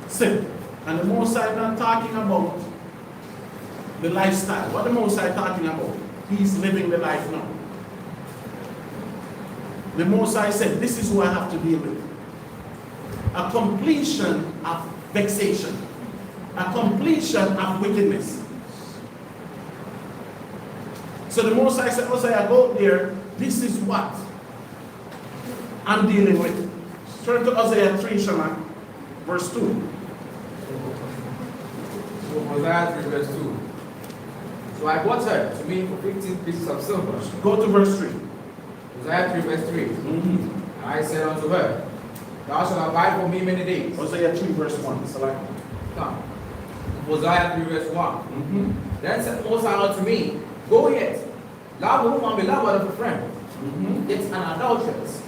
Sin. And the Most High not talking about the lifestyle. What the Most High talking about? He's living the life now. The Most High said, this is who I have to deal with. A completion of vexation. A completion of wickedness. So the Most High said, Hosea, go there. This is what I'm dealing with. Turn to Hosea 3, Shema, verse 2. So Hosea 3 verse 2. So I bought her to me for 15 pieces of silver. Go to verse 3. Hosea 3 verse 3. And I said unto her, thou shalt abide for me many days. Hosea 3 verse 1. Select. Come. Hosea 3 verse 1. Then said Most High unto me, go yet, love the woman beloved of a friend. It's an adulteress.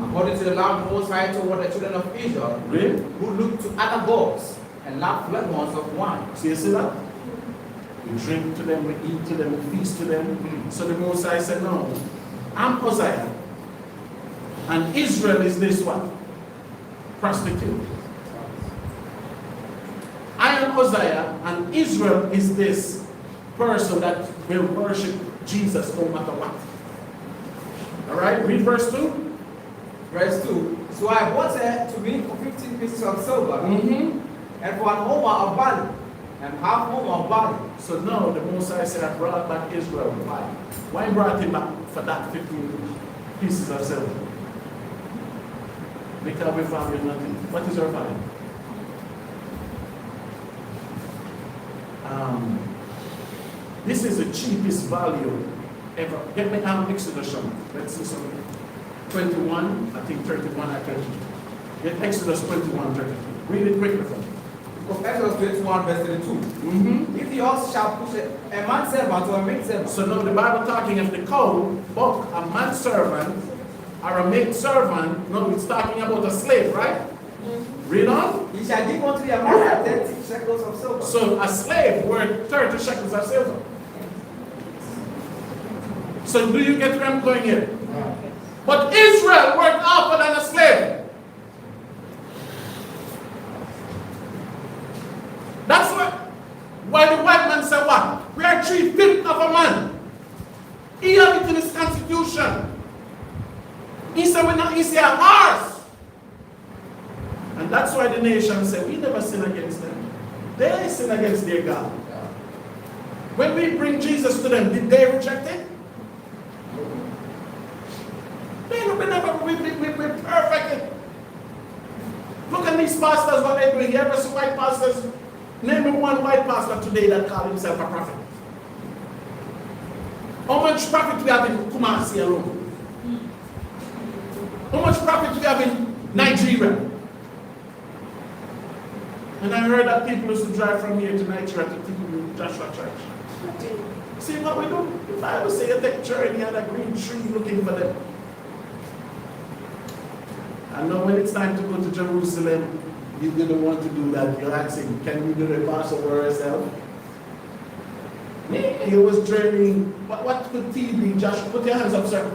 According to the law of the Most High toward the children of Israel, Really? who look to other gods and love flagons of wine. So you see that? We drink to them, we eat to them, we feast to them. So the Most High said, no, I'm Hosea. And Israel is this what? Prostitute. I am Hosea, and Israel is this person that will worship Jesus no matter what. Alright, read verse 2. Verse 2. So I bought her to me for 15 pieces of silver, and for an homer of barley, and half homer of barley. So now the Most High said, I brought back Israel. Why? Why brought him back for that 15 pieces of silver? Because we value nothing. What is our value? This is the cheapest value ever. Get me Exodus. Let's see something. 21, I think 31, I can. Get Exodus 21, 32. Read it quickly for me. Exodus 21 verse 32. If the ox shall push a manservant or a maidservant. So now the Bible talking of the cow, both a manservant or a maidservant. No, it's talking about a slave, right? Read on. He shall give unto their master 30 shekels of silver. So a slave worth 30 shekels of silver. So do you get where I'm going here? But Israel worked harder than a slave. That's why the white man said what? We are 3/5 of a man. He had it in his constitution. He said we're not easy a horse. And that's why the nation said we never sin against them. They sin against their God. When we bring Jesus to them, did they reject it? We're perfect. Look at these pastors, what they're doing. You ever see white pastors? Name me one white pastor today that called himself a prophet. How much prophet we have in Kumasi alone? How much prophet we have in Nigeria? And I heard that people used to drive from here to Nigeria to Joshua Church. See what we do? The Bible says you take journey and a green tree looking for them. And now when it's time to go to Jerusalem, you didn't want to do that. You're asking, can we do the Passover ourselves? He was dreaming, what could he be? Josh, put your hands up, sir.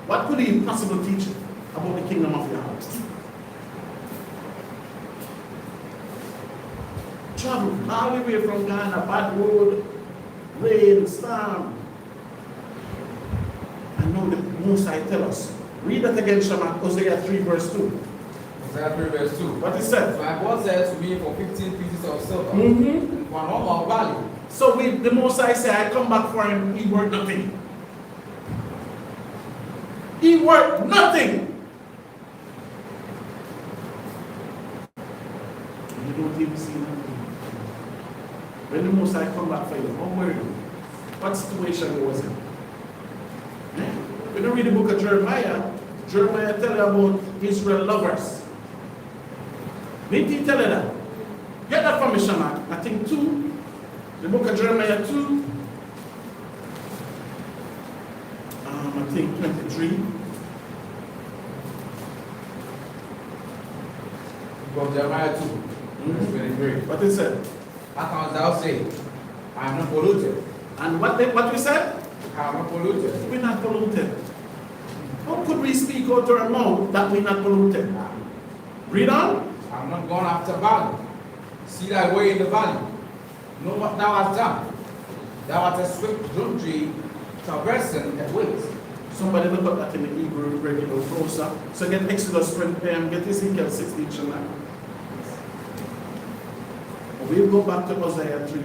What could he possibly teach about the kingdom of Yahawah? Travel all the way from Ghana, bad road, rain, storm. And now the Most High tell us. Read that again, Shema, Hosea 3 verse 2. Hosea 3 verse 2. What is that? So I bought her to me for 15 pieces of silver, and for an homer of barley. So the Most High say, I come back for him, he worked nothing. He worked nothing. You don't even see nothing. When the Most High come back for you, how were you? What situation was it? When you read the book of Jeremiah, Jeremiah tell you about Israel lovers. Did he tell you that? Get that from me, Shema. I think 2. The book of Jeremiah 2. I think 23. Book of Jeremiah 2. Verse 23. What is it? How canst thou say, I am not polluted, And what we said? I'm not polluted. We're not polluted. How could we speak out our mouth that we're not polluted? Read on. I'm not gone after valley. See thy way in the valley. Know what thou hast done. Thou art a swift drudgery traversing the ways. Somebody look up that in the Hebrew, break it a little closer. So get Exodus 20, get Ezekiel 16 tonight. We'll go back to Hosea 3.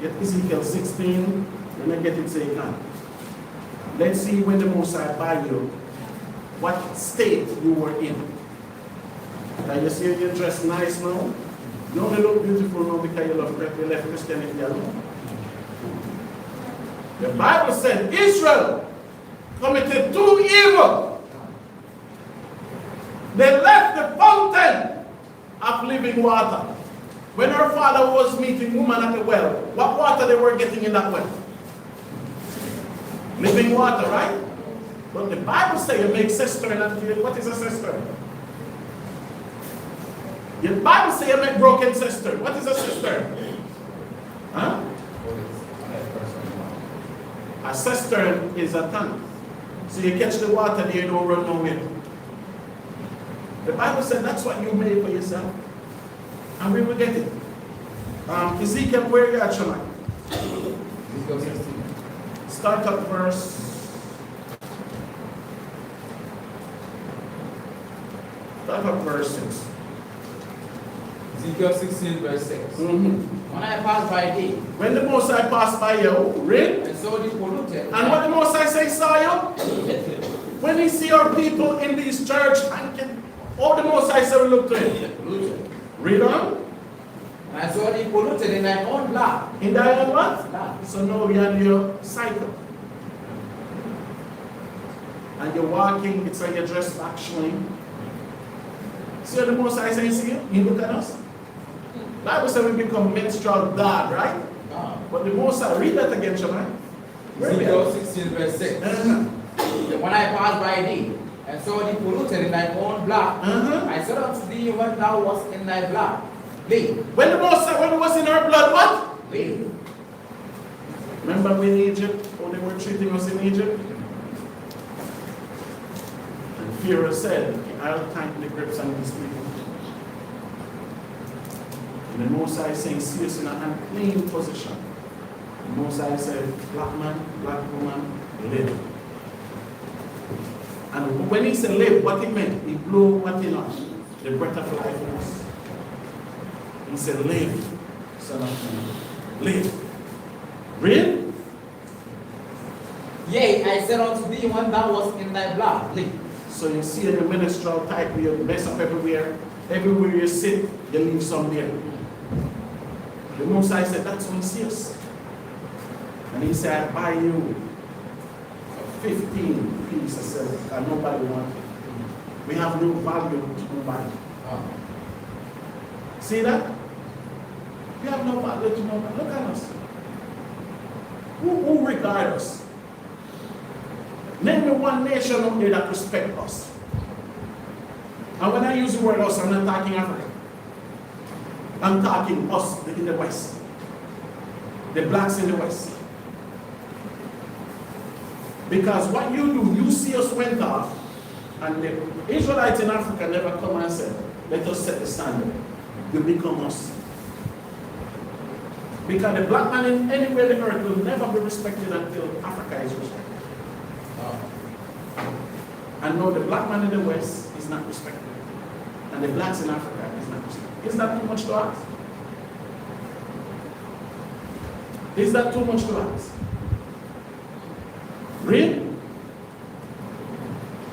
Get Ezekiel 16, when I get it say again. Let's see when the Most High by you, what state you were in. Now you see you're dressed nice now. You only look beautiful now because you left Christianity alone. The Bible said Israel committed two evil. They left the fountain of living water. When her father was meeting woman at the well, what water they were getting in that well? Living water, right? But the Bible says you make cistern. What is a cistern? The Bible says you make broken cistern. What is a cistern? Huh? A cistern is a tank. So you catch the water there, you don't run nowhere. The Bible said that's what you made for yourself. And we will get it. Ezekiel, where you at tonight? Ezekiel 16. Start at verse. Start at verse 6. Ezekiel 16, verse 6. Mm-hmm. When I pass by thee. When the Most High passed by you, read. And saw thee polluted. And what the Most High say saw you? When he see our people in this church, all the Most High say we look to him. Read on. And I saw thee polluted in thy own blood. In thy own what? Blood. So now we have your cycle. And you're walking, it's like you're dressed actually. See what the Most High say, see you? You look at us. Bible says we become menstrual blood, right? But the Most High, read that again, Shaman. Ezekiel 16, verse 6. When I passed by thee, and saw thee polluted in thy own blood, I said unto thee when thou wast in thy blood, leave. When the Most High, when it was in our blood, what? Leave. Remember in Egypt, how they were treating us in Egypt? And Pharaoh said, I'll tighten the grips on these people. And the Most High saying, see us in an unclean position. The Most High said, black man, black woman, live. And when he said live, what he meant, he blew what in us? The breath of life in us. He said, live, son of man, live. Read? Yea, I said unto thee when thou wast in thy blood, live. So you see in the ministerial type, you mess up everywhere. Everywhere you sit, you leave some there. The Most High said, that's when he sees us. And he said, I buy you 15 pieces of silver, and nobody wants it. We have no value to nobody. See that? We have no value to nobody. Look at us. Who regard us? Name me one nation out there that respect us. And when I use the word us, I'm not talking Africa. I'm talking us in the West. The blacks in the West. Because what you do, you see us went off, and the Israelites in Africa never come and said, let us set the standard. You become us. Because the black man in anywhere on the earth will never be respected until Africa is respected. And no, the black man in the West is not respected. And the blacks in Africa is not respected. Is that too much to ask? Is that too much to ask? Read.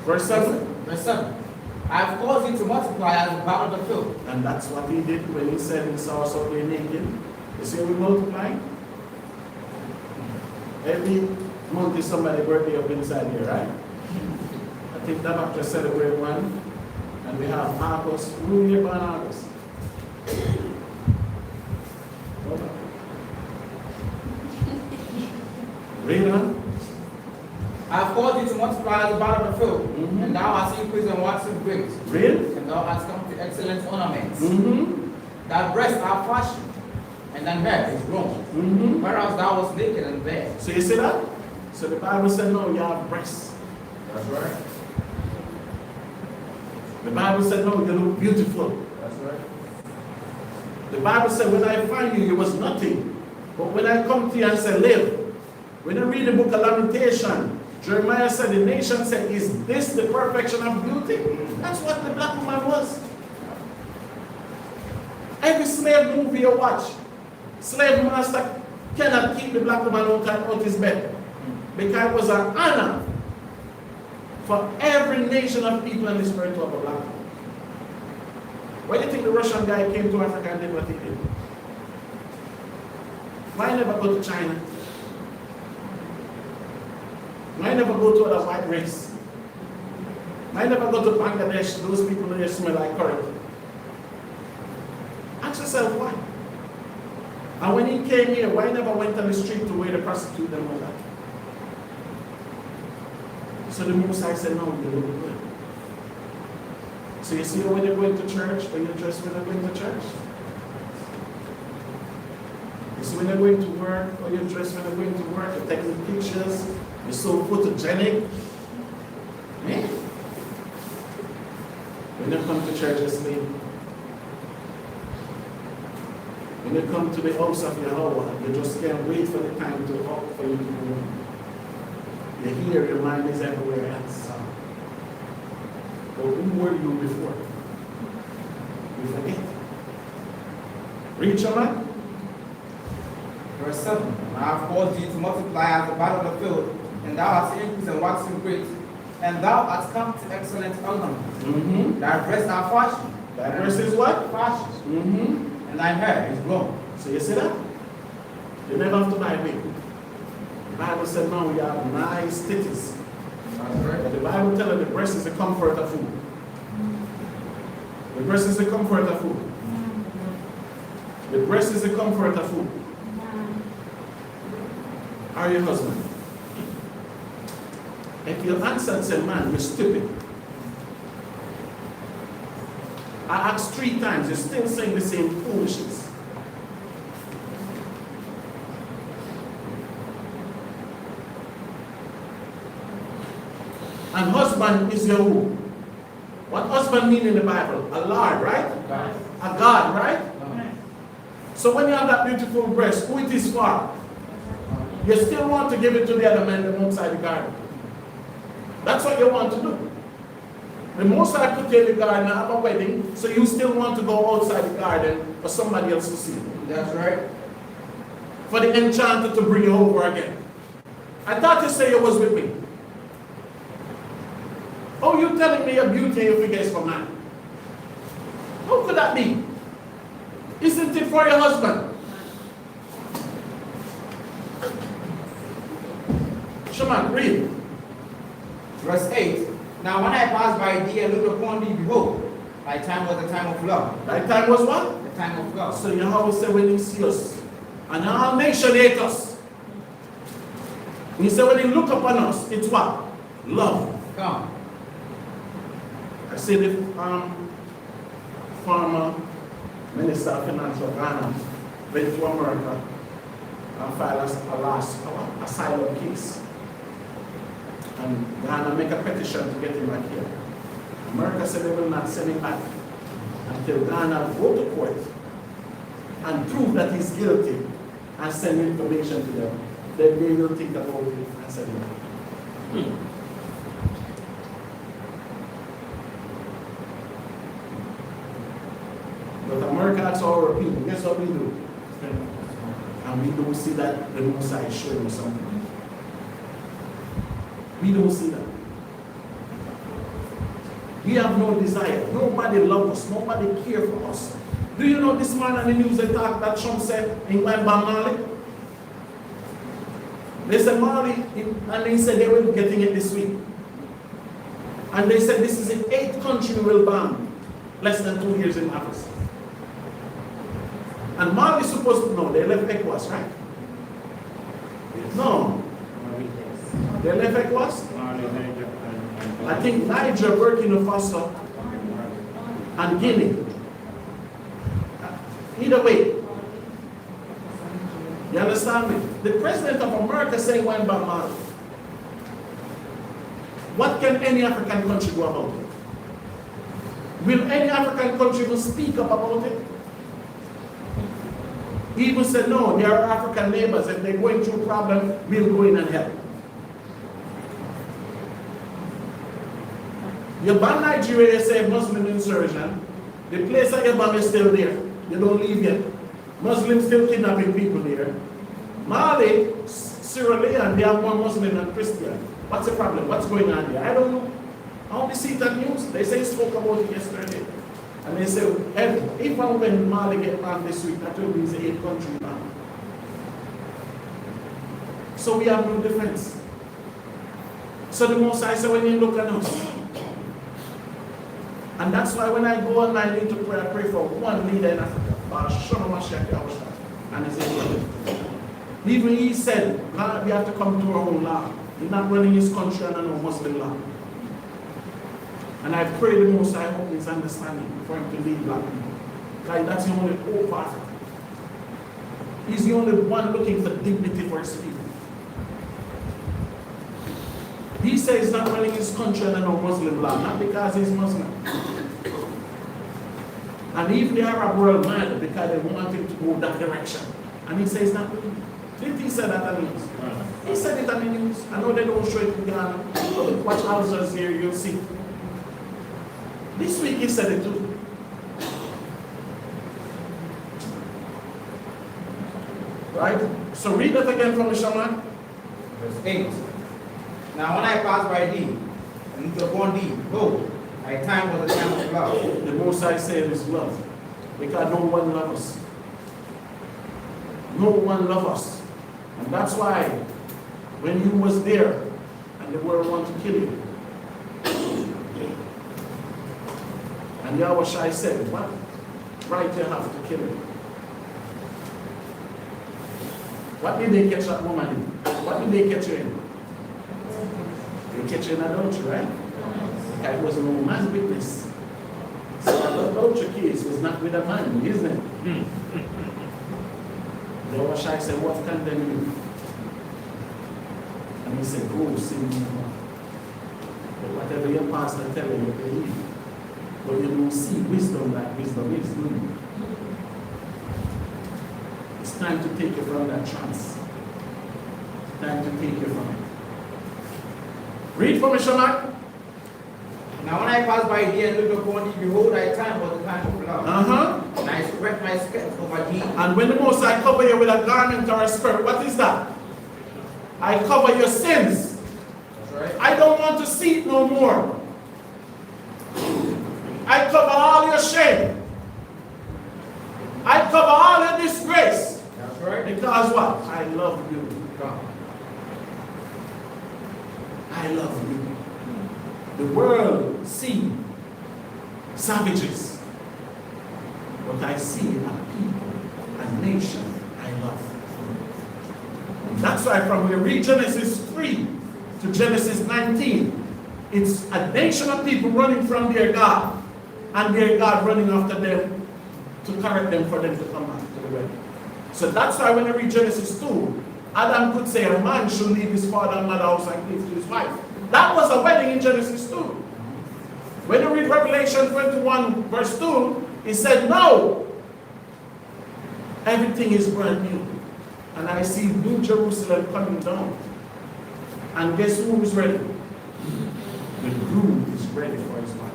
Verse 7. Verse 7. I have caused you to multiply as the barn of the field. And that's what he did when he said he saw us out there naked. You see, we multiply. Every month is somebody's birthday up inside here, right? I think that after celebrate one. And we have August. Who are you born August? Read on. I have caused you to multiply as the barn of the field, and thou hast increased in waxen grapes. Read. And thou hast come to excellent ornaments. Mm-hmm. Thy breasts are fashioned and thine hair is grown. Whereas thou was naked and bare. So you see that? So the Bible said, no, you have breasts. That's right. The Bible said, no, you look beautiful. That's right. The Bible said, when I find you, you was nothing. But when I come to you and say, live. When you read the book of Lamentation, Jeremiah said, the nation said, is this the perfection of beauty? That's what the black woman was. Every slave movie you watch, slave master cannot keep the black woman out his bed. Because it was an honor for every nation of people in this world to have a black woman. Why do you think the Russian guy came to Africa and did what he did? Why never go to China? Why never go to other white race? Why never go to Bangladesh? Those people there smell like curry. Ask yourself why. And when he came here, why never went on the street to where the prostitute them was at? So the Most High said, no, you look good. So you see when you're going to church, when you're dressed when you're going to church? You see when you're going to work, or you're dressed when you're going to work, you're taking pictures, you're so photogenic. Man. When you come to church, just leave. When you come to the house of Yahawah, you just can't wait for the time to up for you to go. You hear, your mind is everywhere else. But who were you before? You forget. Read your man. Verse 7. And I have caused thee to multiply as the bud of the field, and thou hast increased and waxen great, and thou hast come to excellent ornament. Thy breasts are fashioned. Thy breast is what? Fashioned. And thy hair is grown. So you see that? You never have to buy wig. The Bible said, no, you have nice titties. That's right. But the Bible tells us the breast is the comfort of food. The breast is the comfort of food. The breast is the comfort of food. Are your husband? If you answer and say, man, you're stupid. I asked 3 times, you're still saying the same foolishness. And husband is your who? What husband mean in the Bible? A Lord, right? God. A God, right? So when you have that beautiful breast, who it is for? You still want to give it to the other man outside the garden. That's what you want to do. The Most High put you in the garden and have a wedding, so you still want to go outside the garden for somebody else to see. That's right. For the enchanter to bring you over again. I thought you said you was with me. Oh, you telling me your beauty and your figure is for man? How could that be? Isn't it for your husband? Shaman, read. Verse 8. Now when I passed by thee and looked upon thee, behold, thy time was the time of love. Thy time was what? The time of love. So Yahawah said when he see us, and all nations hate us. He said when he look upon us, it's what? Love. Come. I said the former Minister of Finance of Ghana went to America and filed a last asylum case. And Ghana make a petition to get him back here. America said they will not send him back until Ghana go to court and prove that he's guilty and send information to them. Then they will think about it and send him back. But America asks our people, guess what we do? And we don't see that the Most High is showing us something. We don't see that. We have no desire. Nobody loves us. Nobody cares for us. Do you know this man on the news they talk that Trump said in Mali? They said Mali, and they said they were getting it this week. And they said this is the 8th country we will ban less than 2 years in office. And Mali is supposed to know, they left ECOWAS, right? No. They left ECOWAS? I think Niger, Burkina Faso, and Guinea. Either way, You understand me? The president of America said he went back Mali. What can any African country do about it? Will any African country even speak up about it? He even said, no, they are African neighbors. If they're going through a problem, we'll go in and help. You ban Nigeria, you say Muslim insurgent. The place that you ban is still there. You don't leave yet. Muslims still kidnapping people there. Mali, Sierra Leone, they are more Muslim than Christian. What's the problem? What's going on there? I don't know. I only see that news. They say spoke about it yesterday. And they say, if and when Mali get banned this week, that will be the 8th country now. So we have no defense. So the most I say when you look at us. And that's why when I go online into prayer, I pray for one leader in Africa. And he said, even he said, we have to come to our own law. He's not running his country under no Muslim law. And I pray the most I hope his understanding for him to lead black people. Like that's the only hope for Africa. He's the only one looking for dignity for his people. He says he's not running his country under no Muslim law, not because he's Muslim. And even the Arab world mad because they want him to go that direction. And he says not doing it. Didn't he say that on the news? He said it on the news. I know they don't show it in Ghana. Watch houses here, you'll see. This week he said it too. Right? So read that again from the Shaman. Verse 8. Now when I passed by thee, and looked upon thee, go, thy time was a time of love. The most I said is love. Because no one loves us. No one loves us. And that's why when you was there and the world wanted to kill you, and Yahawah said, what right you have to kill him? What did they catch that woman in? What did they catch her in? They catch her in adultery, right? Because it was a man's witness. So the adultery case was not with a man, isn't it? Yahawah said, what condemn you? And he said, go sin no more. But whatever your pastor tell you, you believe. But you don't see wisdom like wisdom is. It's time to take you from that trance. It's time to take you from it. Read for me, Shamak. Now when I passed by thee and looked upon thee, behold, thy time was the time of love. And I spread my skirts over thee. And when the Most I cover you with a garment or a skirt, what is that? I cover your sins. That's right. I don't want to see it no more. I cover all your shame. I cover all your disgrace. That's right. Because what? I love you. I love you. The world see savages, but I see a people, a nation I love. And that's why from we read Genesis 3 to Genesis 19, it's a nation of people running from their God, and their God running after them to correct them for them to come back to the way. So that's why when I read Genesis 2, Adam could say a man should leave his father and mother house and cleave to his wife. That was a wedding in Genesis 2. When you read Revelation 21 verse 2, it said, no, everything is brand new. And I see New Jerusalem coming down. And guess who is ready? The groom is ready for his wife.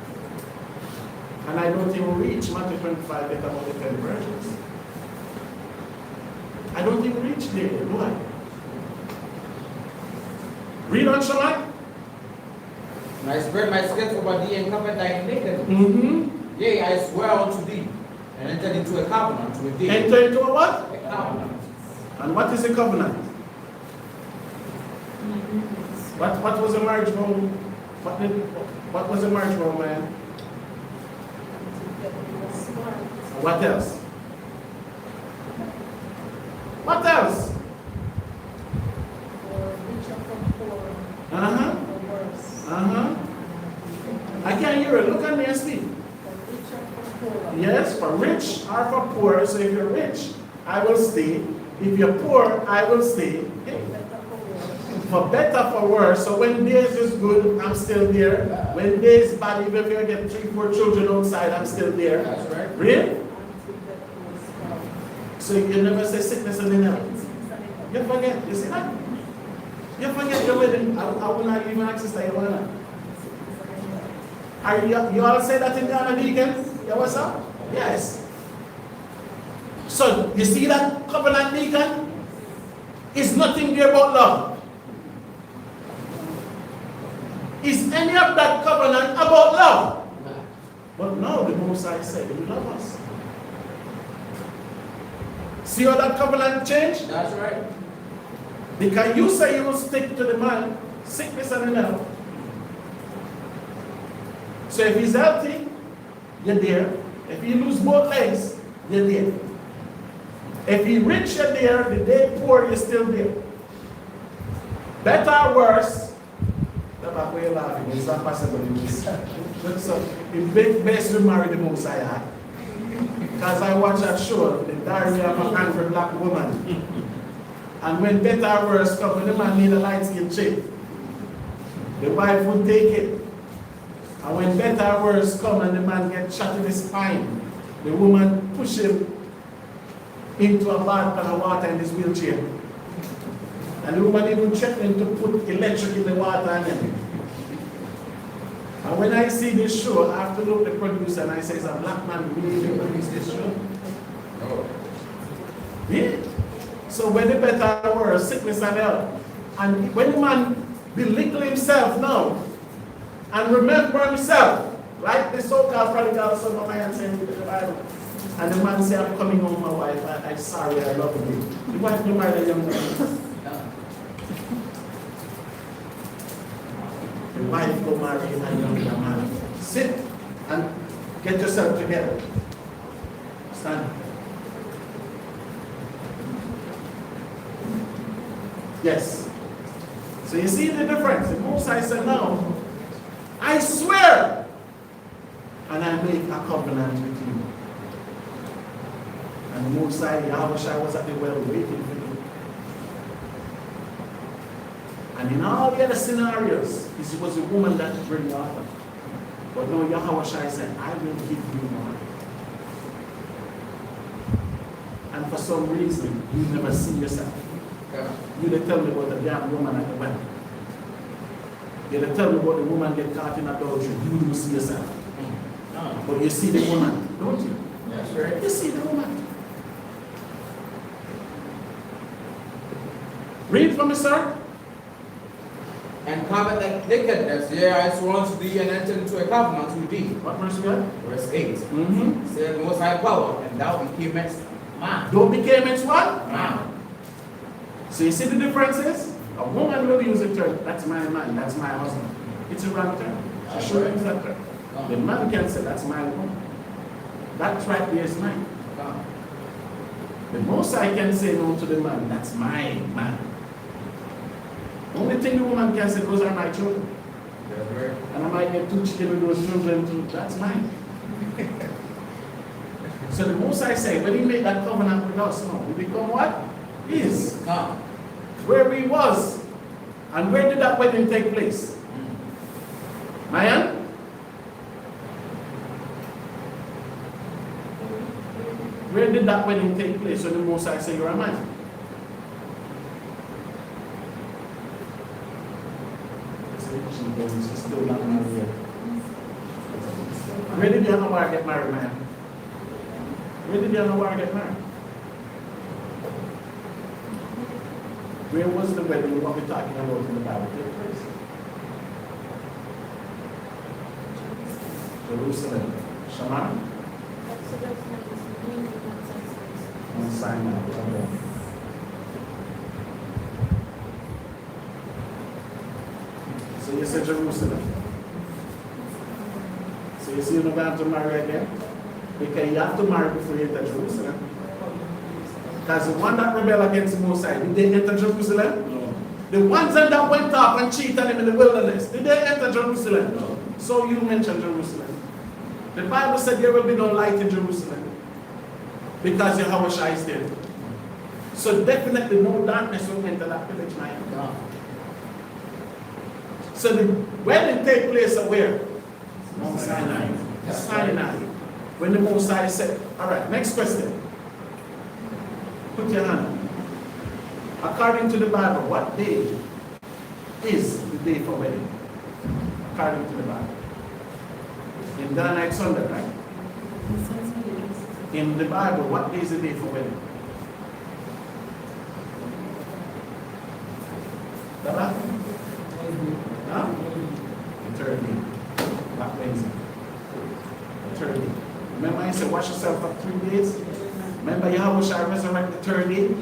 And I don't even reach Matthew 25 get about the 10 virgins. I don't even reach there, do I? Read on, Shaman. And I spread my skirts over thee and covered thy nakedness. Yea, I swear unto thee, and entered into a covenant with thee. Enter into a what? A covenant. And what is a covenant? What was a marriage vow? What was a marriage vow, man? What else? What else? I can't hear it. Look at me and speak. Yes, for rich or for poor. So if you're rich, I will stay. If you're poor, I will stay. For better, for worse. So when days is good, I'm still there. When days bad, even if you get 3-4 children outside, I'm still there. That's right. Really? So you never say sickness and then health. You forget. You see that? You forget your wedding. I will not even access that. You all say that in Ghana, deacon? Yeah, what's up? Yes. So you see that covenant, deacon? Is nothing there about love. Is any of that covenant about love? But no, the Most High said He loves us. See how that covenant changed? That's right. Because you say you will stick to the man, sickness and health. So if he's healthy, you're there. If he lose both legs, you're there. If he rich, you're there. The day poor, you're still there. Better or worse, that's why you're laughing. It's not possible. So it's best to marry the Most High. Because I watch that show, the diary of an angry black woman. And when better or worse come, when the man need a light-skinned chick, the wife would take it. And when better or worse come and the man gets shot in his spine, the woman push him into a bath of water in his wheelchair. And the woman even threatened to put electric in the water and everything. And when I see this show, I have to look at the producer and I say, is a black man really produce this show? Oh. Yeah. So when the better or worse, sickness and health. And when the man belittle himself now, and remember himself, like the so-called prodigal son of man saying in the Bible. And the man say, I'm coming home, my wife, I'm sorry, I love you. The wife don't marry a young man. The wife go marry a young man. Sit and get yourself together. Stand. Yes. So you see the difference. The Most High said, now, I swear, and I make a covenant with you. And the Most High, Yahawah was at the well waiting for you. And in all the other scenarios, it was a woman that bring you up. But no, Yahawah said, I will give you more. And for some reason, you never see yourself. You didn't tell me about the young woman at the well. You didn't tell me about the woman get caught in adultery. You don't see yourself. But you see the woman, don't you? That's right. You see the woman. Read for me, sir. And covenant nakedness, I sworn to thee and entered into a covenant with thee. What verse you got? Verse 8. Mm-hmm. Said the Most High power, and thou becamest man. Don't became its what? Man. So you see the differences? A woman will use a term, that's my man, that's my husband. It's a wrong term. She should use that term. The man can say, that's my woman. That right there is mine. The Most High can say no to the man, that's my man. Only thing the woman can say, those are my children. That's right. And I might get 2 children with those children too, that's mine. So the Most High say, when He made that covenant with us, no, we become what? His. Where we was. And where did that wedding take place? Mayan? Where did that wedding take place? So the Most High say, you're a man. She's still not married yet. Where did Yahawah get married, man? Where did Yahawah get married? Where was the wedding, what we're talking about in the Bible take place? Jerusalem. Shaman? And Sinai. Okay. So you say Jerusalem. So you see you're not going to marry again? Because you have to marry before you enter Jerusalem. Because the one that rebelled against the Most High, did they enter Jerusalem? No. The ones that went off and cheated him in the wilderness, did they enter Jerusalem? No. So you mentioned Jerusalem. The Bible said there will be no light in Jerusalem because Yahawah is there. So definitely no darkness will enter that village, man. God. So the wedding take place at where? Mount Sinai. Sinai. When the Mosai said, all right, next question. Put your hand up. According to the Bible, what day is the day for wedding? According to the Bible. In Ghana, it's Sunday, right? In the Bible, what day is the day for wedding? Baba? Huh? The third day. Black Wednesday. The third day. Remember I said wash yourself for 3 days? Remember Yahawah shall resurrect the third day?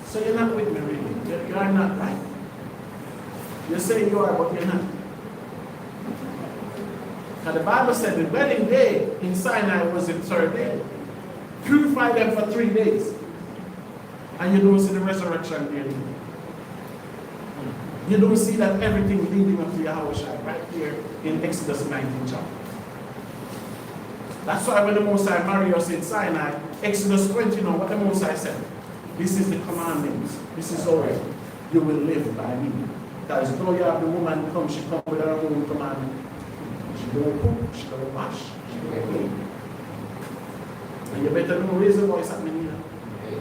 So you're not with me really. You are not, right? You say you are, but you're not. Now the Bible said the wedding day in Sinai was the third day. Purify them for 3 days. And you don't see the resurrection there. You don't see that everything leading up to Yahawah right here in Exodus 19 chapter. That's why when the Mosai married us in Sinai, Exodus 20, you know what the Mosai said? This is the commandments. This is all right. You will live by me. Because though you have the woman come, she come with her own commandment. She don't cook, she don't wash, she don't clean. And you better know the reason why it's happening here.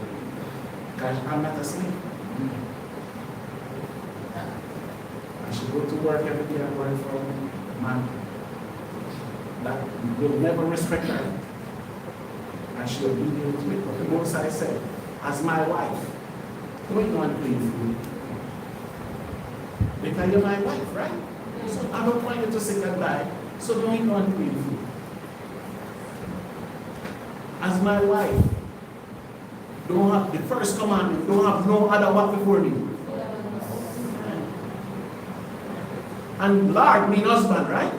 Because I'm not a slave. I should go to work every day and work for a man that will never respect her. And she'll be obedient to it. But the Mosai said, as my wife, don't want to clean food. Because you're my wife, right? So I don't want you to say goodbye. So don't want to clean food. As my wife, don't have the first commandment, don't have no other wife before me. And Lord mean husband, right?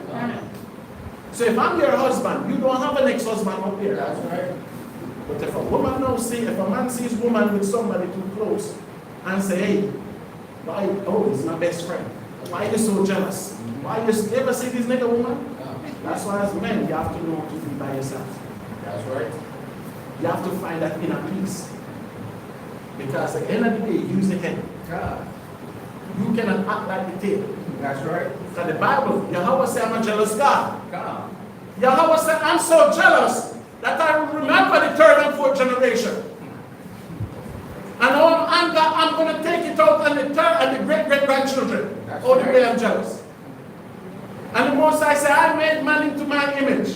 So if I'm your husband, you don't have an ex-husband up there. That's right. But if a woman now if a man sees woman with somebody too close and say, hey, why, oh, he's my best friend. Why are you so jealous? Why you ever see this nigga woman? That's why as men, you have to know to be by yourself. That's right. You have to find that inner peace. Because at the end of the day, use the head. God. You cannot act like the tail. That's right. Because the Bible, Yahawah said, I'm a jealous God. God. Yahawah said, I'm so jealous that I remember the third and fourth generation. And all anger, I'm going to take it out on the third and the great-great-grandchildren. All the way I'm jealous. And the Mosai said, I made man into my image.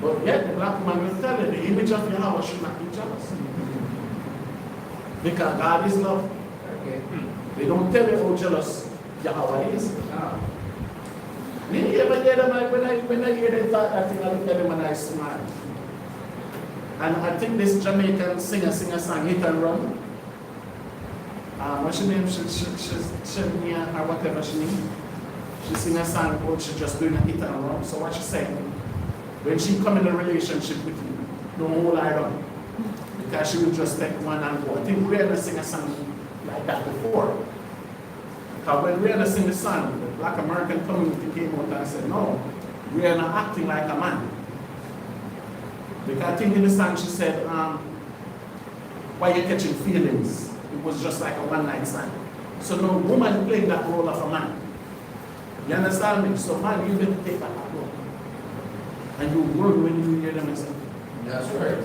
But yet the black man will tell you, the image of Yahawah should not be jealous. Because God is love. Okay. They don't tell you how jealous Yahawah is. Ah. Me ever hear them, when I hear them talk, I think I look at them and I smile. And I think this Jamaican singer sing a song, Hit and Run. What's her name? Shania, or whatever she name. She sing a song about she just doing a hit and run. So what she saying? When she come in a relationship with you, don't hold her on. Because she will just take one and go. I think Rihanna sing a song like that before. Because when Rihanna sing the song, the Black American community came out and said, no, Rihanna acting like a man. Because I think in the song she said, why you catching feelings? It was just like a one-night stand. So no woman playing that role of a man. You understand me? So man, you better take that role. And you run when you hear them and say, That's right.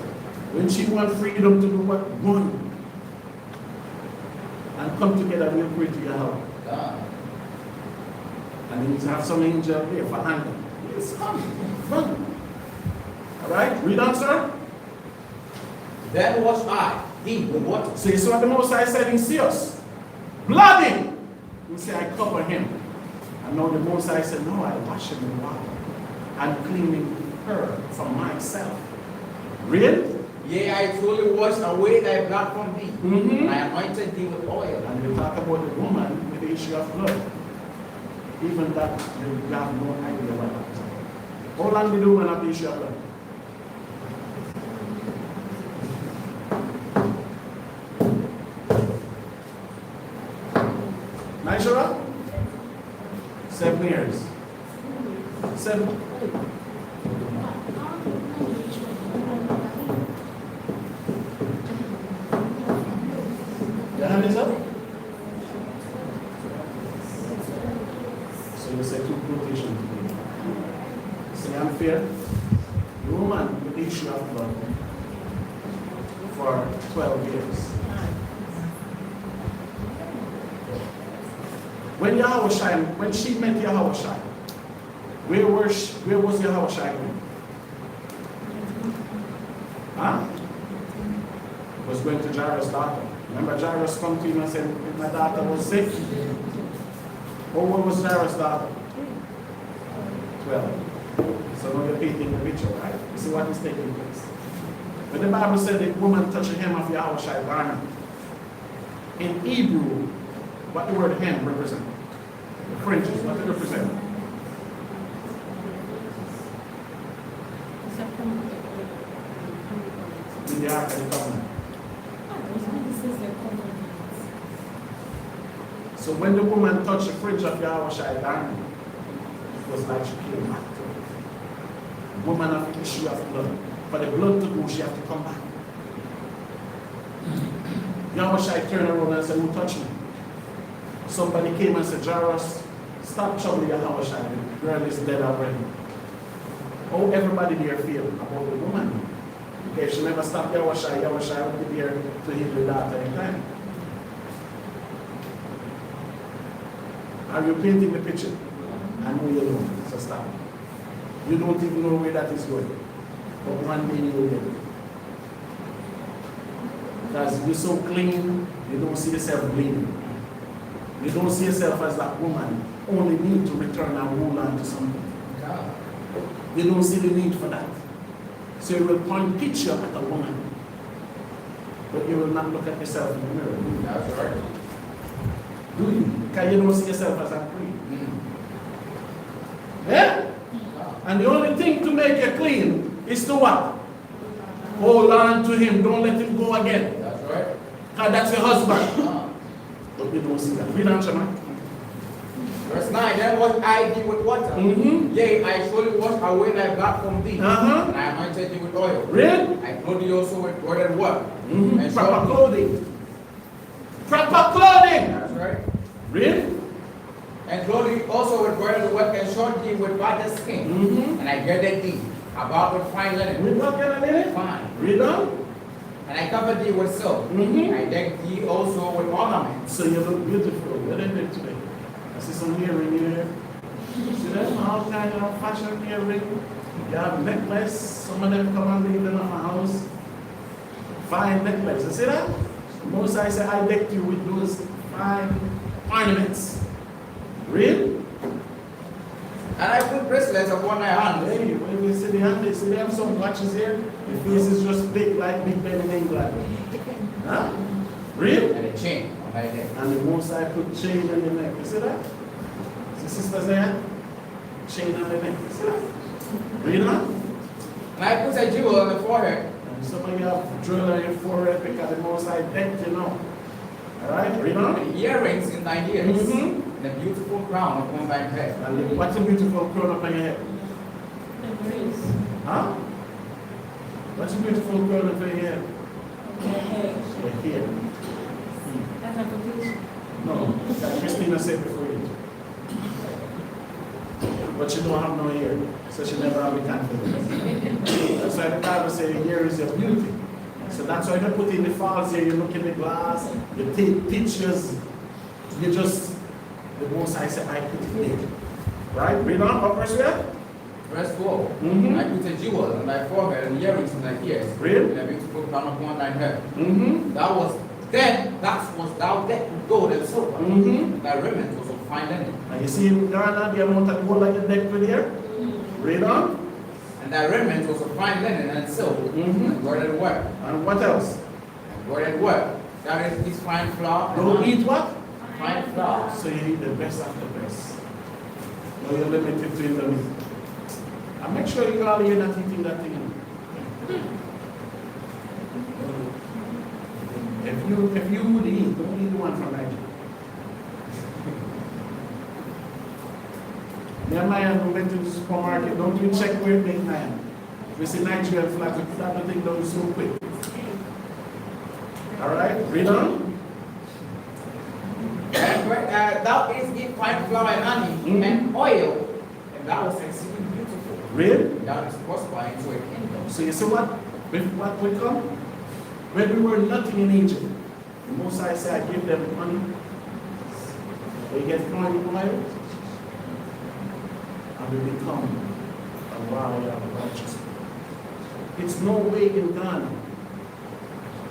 when she want freedom to do what? Run. And come together, we'll pray to Yahawah. God. And then you have some angel there for anger. Yes, come. Run. Alright? Read on, sir. Then was I, he with water. So you see what the Mosai said, he see us. Bloody! You say, I cover him. And now the Mosai said, no, I wash him in water. I'm cleaning her from myself. Really? Yea, I truly washed away thy blood from thee. Mm-hmm. I anointed thee with oil. And we talk about the woman with the issue of blood. Even that, you have no idea what happens. How long did the woman have the issue of blood? Nigel? 7 years. 7. hand is up? So you say two quotation today. Say unfair. The woman with the issue of blood for 12 years. When she met Yahawah, where was Yahawah going? Huh? Was going to Jairus' daughter. Remember Jairus come to him and said, my daughter was sick. Or what was Jairus' daughter? 12. So now you're painting the picture, right? You see what is taking place. When the Bible said the woman touched the hem of Yahawah's garment, in Hebrew, what the word hem represents? The fringes, what it represents? In the Ark of the Covenant. So when the woman touched the fringe of Yahawah's garment, it was like she came back to her. Woman of the issue of blood. For the blood to go, she have to come back. Yahawah turned around and said, who touched me? Somebody came and said, Jairus, stop troubling Yahawah. The girl is dead already. Oh, everybody there feel about the woman. If she never stopped Yahawah would be there to heal the daughter anytime. Are you painting the picture? I know you don't, so stop. You don't even know where that is going. But one day you will get it. Because you're so clean, you don't see yourself bleeding. You don't see yourself as that woman only need to return and hold on to something. You don't see the need for that. So you will point picture at a woman, but you will not look at yourself in the mirror. That's right. Do you? Because you don't see yourself as a queen. Yeah? And the only thing to make you clean is to what? Hold on to him. Don't let him go again. That's right. Because that's your husband. But you don't see that. Read on, Shema. Verse 9, then what I did with water. Yea, I surely washed away thy blood from thee. And I anointed thee with oil. Read. I clothed thee also with water and work. And Proper clothing. Proper clothing. That's right. Read. And clothed thee also with water and work, and shod thee with fatted skin. And I girded thee about with fine linen. Read what kind of linen? Fine. Read on. And I covered thee with silk. I decked thee also with ornaments. So you look beautiful. What did they do today? I see some earring here. See them? All kind of fashion earring. You have necklace. Some of them come and leave them in my house. Fine necklace. You see that? Most I say, I decked you with those fine ornaments. Read. And I put bracelets upon thy hands. Hey, when you see the hand, you see them some watches here? The face is just big like Big Ben in England. Huh? Read. And a chain on thy neck. And the most I put chain on the neck. You see that? See sisters there? Chain on the neck. You see that? Read on. And I put a jewel on the forehead. And some of you have jewel on your forehead because the most I decked, you know. Alright, read on. And earrings in thine ears. And a beautiful crown upon thy head. And what's a beautiful crown upon your head? Huh? What's a beautiful crown upon your head? Your hair. No, that Christina said before you. But she don't have no hair, so she never have the confidence. That's why the Bible says hair is your beauty. So that's why you put in the falls here, you look in the glass, you take pictures, you just, the most I say, I put it there. Right? Read on, what verse we at? Verse 12. And I put a jewel on thy forehead and earrings in thy ears. Read. And a beautiful crown upon thy head. That was thou decked with gold and silver. Thy raiment was of fine linen. And you see in Ghana the amount of gold like you decked with here? Read on. And thy raiment was of fine linen and silk, and broidered work. And what else? And broidered work. That is fine flour. Don't eat what? Fine flour. So you eat the best of the best. No, you're limited to the meat. And make sure you all you're not eating that thing. If you would eat, don't eat the one from Nigeria. Nehemiah who went to the supermarket, don't you check where it made man. We see Nigerian flag, we put that thing down so quick. Alright, read on. that thou is give fine flour and honey and oil, and that was exceeding beautiful. Really? That is prosper into a kingdom. So you see what we come? When we were nothing in Egypt, the Most High said, I give them money. They get fine oil, and we become a warrior of righteousness. It's no way in Ghana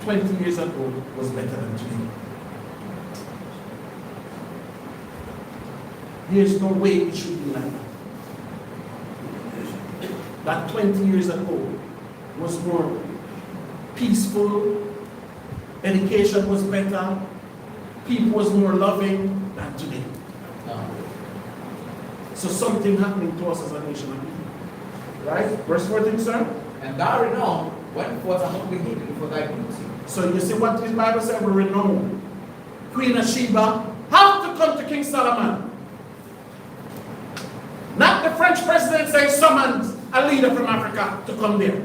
20 years ago was better than today. There's no way it should be like that. That 20 years ago was more peaceful, education was better, people was more loving than today. No. So something happening to us as a nation of people. Right? Verse 14, sir? And thou renown went forth among the heathen for thy beauty. So you see what this Bible said, we renown. Queen of Sheba have to come to King Solomon. Not the French president say summons a leader from Africa to come there.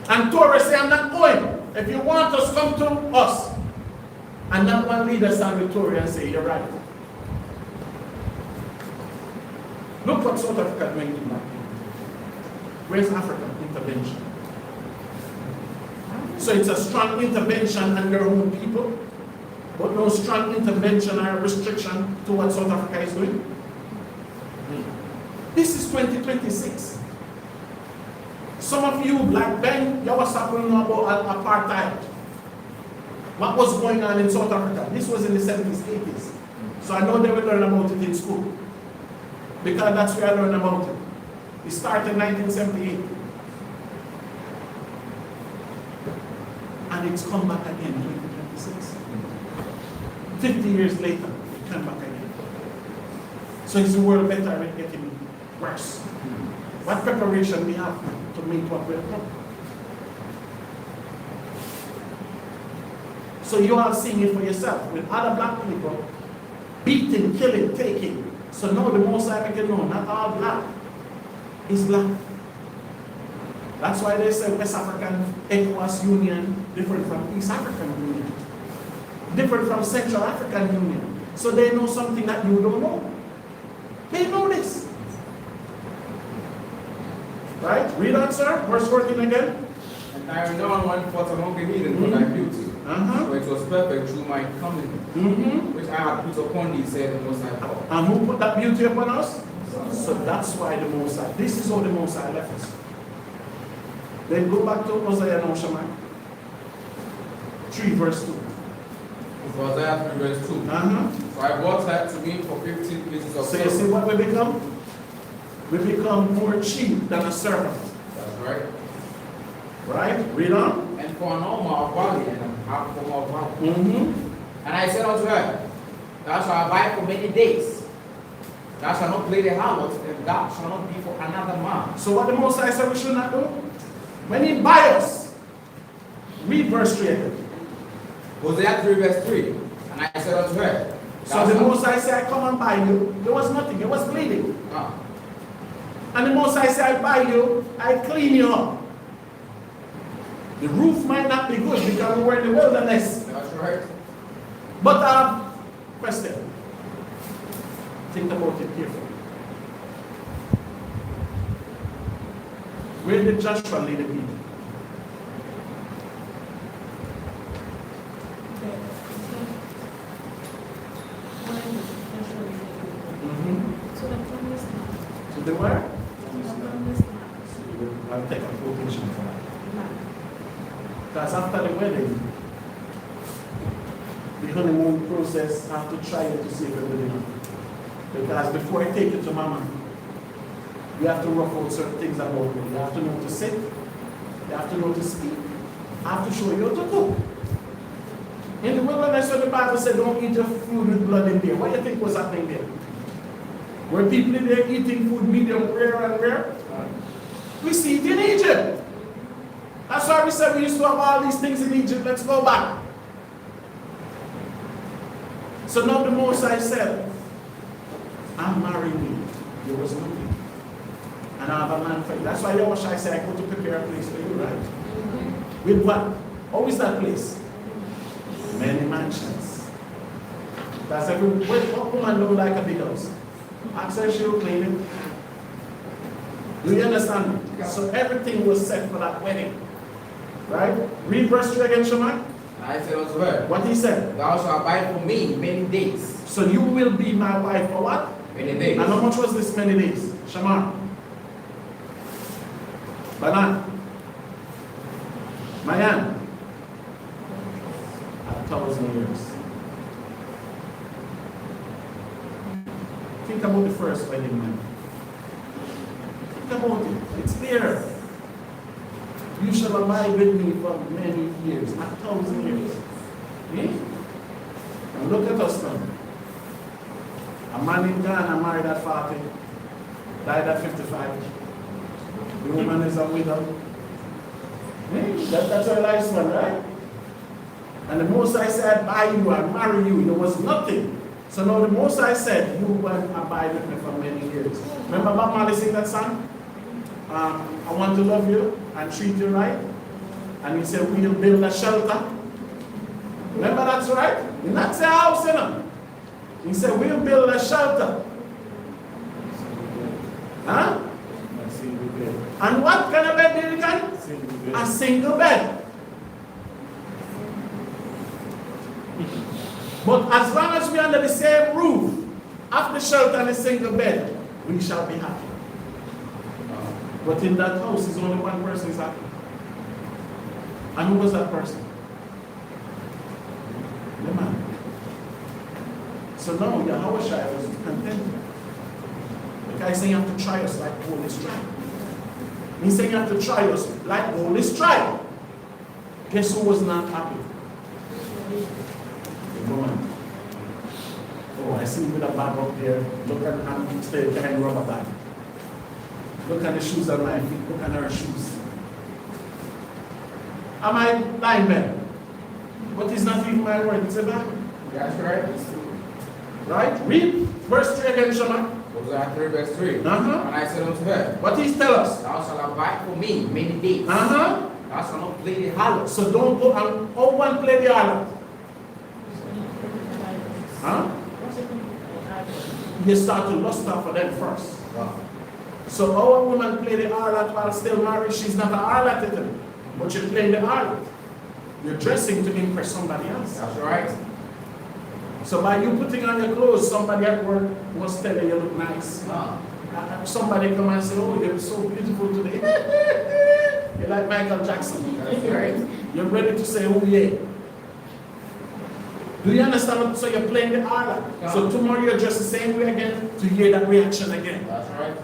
And Torah say, I'm not going. If you want us, come to us. And not one leader stand with Torah and say, you're right. Look what South Africa is doing back. Where's Africa? Intervention. So it's a strong intervention on your own people, but no strong intervention or restriction to what South Africa is doing. This is 2026. Some of you, like Ben, you were suffering about apartheid. What was going on in South Africa? This was in the 70s, 80s. So I know they will learn about it in school. Because that's where I learned about it. It started in 1978. And it's come back again in 2026. 50 years later, it came back again. So is the world better or getting worse? What preparation we have to meet what will come? So you are seeing it for yourself with other black people beating, killing, taking. So now the most I can know, not all black is black. That's why they say West African ECOWAS Union different from East African Union, different from Central African Union. So they know something that you don't know. They know this. Right? Read on, sir. Verse 14 again. And thy renown went forth among the heathen for thy beauty. For it was perfect through my coming, which I had put upon thee, said the Most High God. And who put that beauty upon us? So that's why the Most High. This is how the Most High left us. Then go back to Hosea now, Shaman. 3 verse 2. Hosea 3 verse 2. So I brought her to me for 15 pieces of silver. So you see what we become? We become more cheap than a servant. That's right. Right? Read on. And for an armor of barley and a half form of wine. And I said unto her, thou shalt abide for many days. Thou shalt not play the harlot, and thou shalt not be for another man. So what the Most High said we should not do? When he buy us, read verse 3 again. Hosea 3 verse 3. And I said unto her, so the Most High said, I come and buy you. There was nothing, it was bleeding. And the Most High said, I buy you, I clean you up. The roof might not be good because we were in the wilderness. That's right. But question. Think about it carefully. Where did Joshua lead the people? So the promised land. To the where? The promised land. I'll take a quotation for that. Because after the wedding, the honeymoon process, I have to try it to see if everything happens. Because before I take it to mama, you have to rough out certain things about me. You have to know to sit. You have to know to speak. I have to show you how to cook. In the wilderness, when the Bible said, don't eat your food with blood in there. What do you think was happening there? Were people in there eating food medium rare and rare? We see it in Egypt. That's why we said we used to have all these things in Egypt. Let's go back. So now the Most High said, I'm marrying you. There was nothing. And I have a man for you. That's why Yahawah said, I go to prepare a place for you, right? With what? How is that place? Many mansions. That's what woman don't like a big house? Ask her, she'll clean it. Do you understand? So everything was set for that wedding. Right? Read verse 3 again, Shaman. I said unto her, What he said? thou shalt abide for me many days. So you will be my wife for what? Many days. And how much was this many days? Shaman. Banan. Mayan. 1,000 years. Think about the first wedding, man. Think about it. It's there. You shall abide with me for many years, 1,000 years. Eh? And look at us now. A man in Ghana married at 40, died at 55. The woman is a widow. Eh? That's her lifespan, right? And the Most High said, buy you and marry you. There was nothing. So now the Most High said, you will abide with me for many years. Remember Bob Marley sing that song? I want to love you and treat you right. And he said, we'll build a shelter. Remember that's right? He not say house, you know. He said, we'll build a shelter. Huh? And what kind of bed did he get? A single bed. But as long as we're under the same roof, of the shelter and a single bed, we shall be happy. But in that house, is only one person is happy. And who was that person? The man. So now Yahawah was content. The guy saying you have to try us like gold is tried. He's saying you have to try us like gold is tried. Guess who was not happy? The woman. Oh, I see you with a bag up there. Look at I'm still carrying rubber bag. Look at the shoes on my feet. Look at her shoes. Am I lying, man? But it's not even my word. It's a Bible. That's right. Right? Read verse 3 again, Shama. Hosea 3 verse 3. Uh-huh. And I said unto her, What he tell us? thou shalt abide for me many days. Uh-huh. Thou shalt not play the harlot. So don't go and oh one play the harlot. Huh? You start to lust after them first. Wow. So our woman play the harlot while still married. She's not a harlot at them, but you're playing the harlot. You're dressing to impress somebody else. That's right. So by you putting on your clothes, somebody at work must tell you look nice. Somebody come and say, oh, you're so beautiful today. You're like Michael Jackson. That's right. You're ready to say, oh yeah. Do you understand? So you're playing the harlot. Yeah. So tomorrow you're dressed the same way again to hear that reaction again. That's right.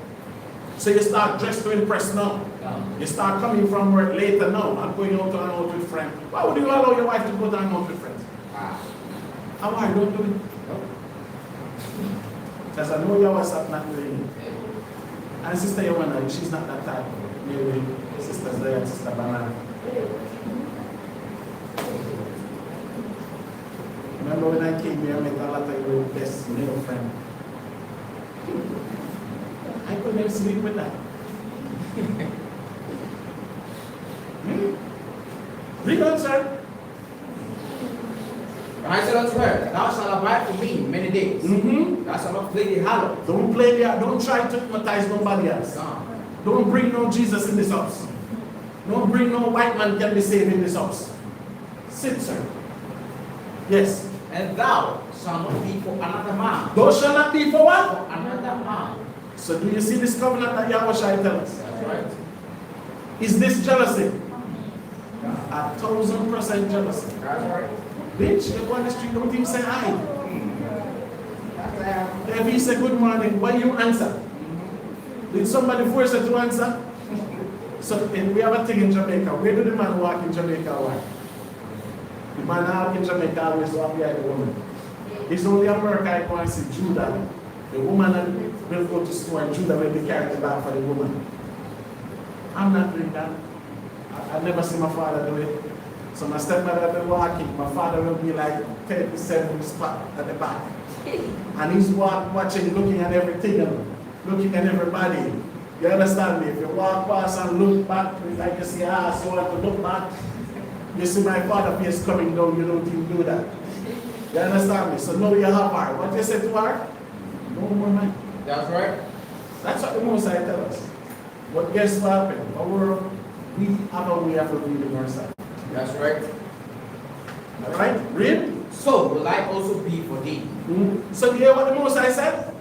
So you start dressed to impress now. Yeah. You start coming from work later now and going out to hang out with friends. Why would you allow your wife to go to hang out with friends? How I don't do it? Because I know your wife not doing it. And Sister Yahawah, she's not that type. Maybe Sister Zaya and Sister Banana. Remember when I came here, I met a lot of your best male friend. I couldn't sleep with that. Read on, sir. And I said unto her, thou shalt abide for me many days. Thou shalt not play the harlot. Don't try to hypnotize nobody else. No. Don't bring no Jesus in this house. Don't bring no white man can be saved in this house. Sit, sir. Yes. And thou shalt not be for another man. Thou shalt not be for what? For another man. So do you see this covenant that Yahawah shall tell us? That's right. Is this jealousy? 1,000% jealousy. That's right. Bitch, you go on the street, don't even say hi. That's right. If he say good morning, why you answer? Did somebody force you to answer? So we have a thing in Jamaica. Where do the man walk in Jamaica? Why? The man walk in Jamaica always walk behind the woman. It's only America I go and see Judah. The woman will go to store and Judah will be carrying the bag for the woman. I'm not doing that. I've never seen my father do it. So my stepmother will be walking. My father will be like 37 spot at the back. And he's watching, looking at everything, looking at everybody. You understand me? If you walk past and look back, like you see, so I have to look back. You see my father face coming down, you don't even do that. You understand me? So now you have her. What you say to her? No more man. That's right. That's what the Most High tell us. But guess what happened? We have a way of revealing ourselves. That's right. Alright? Read. So will I also be for thee. So you hear what the Most High said?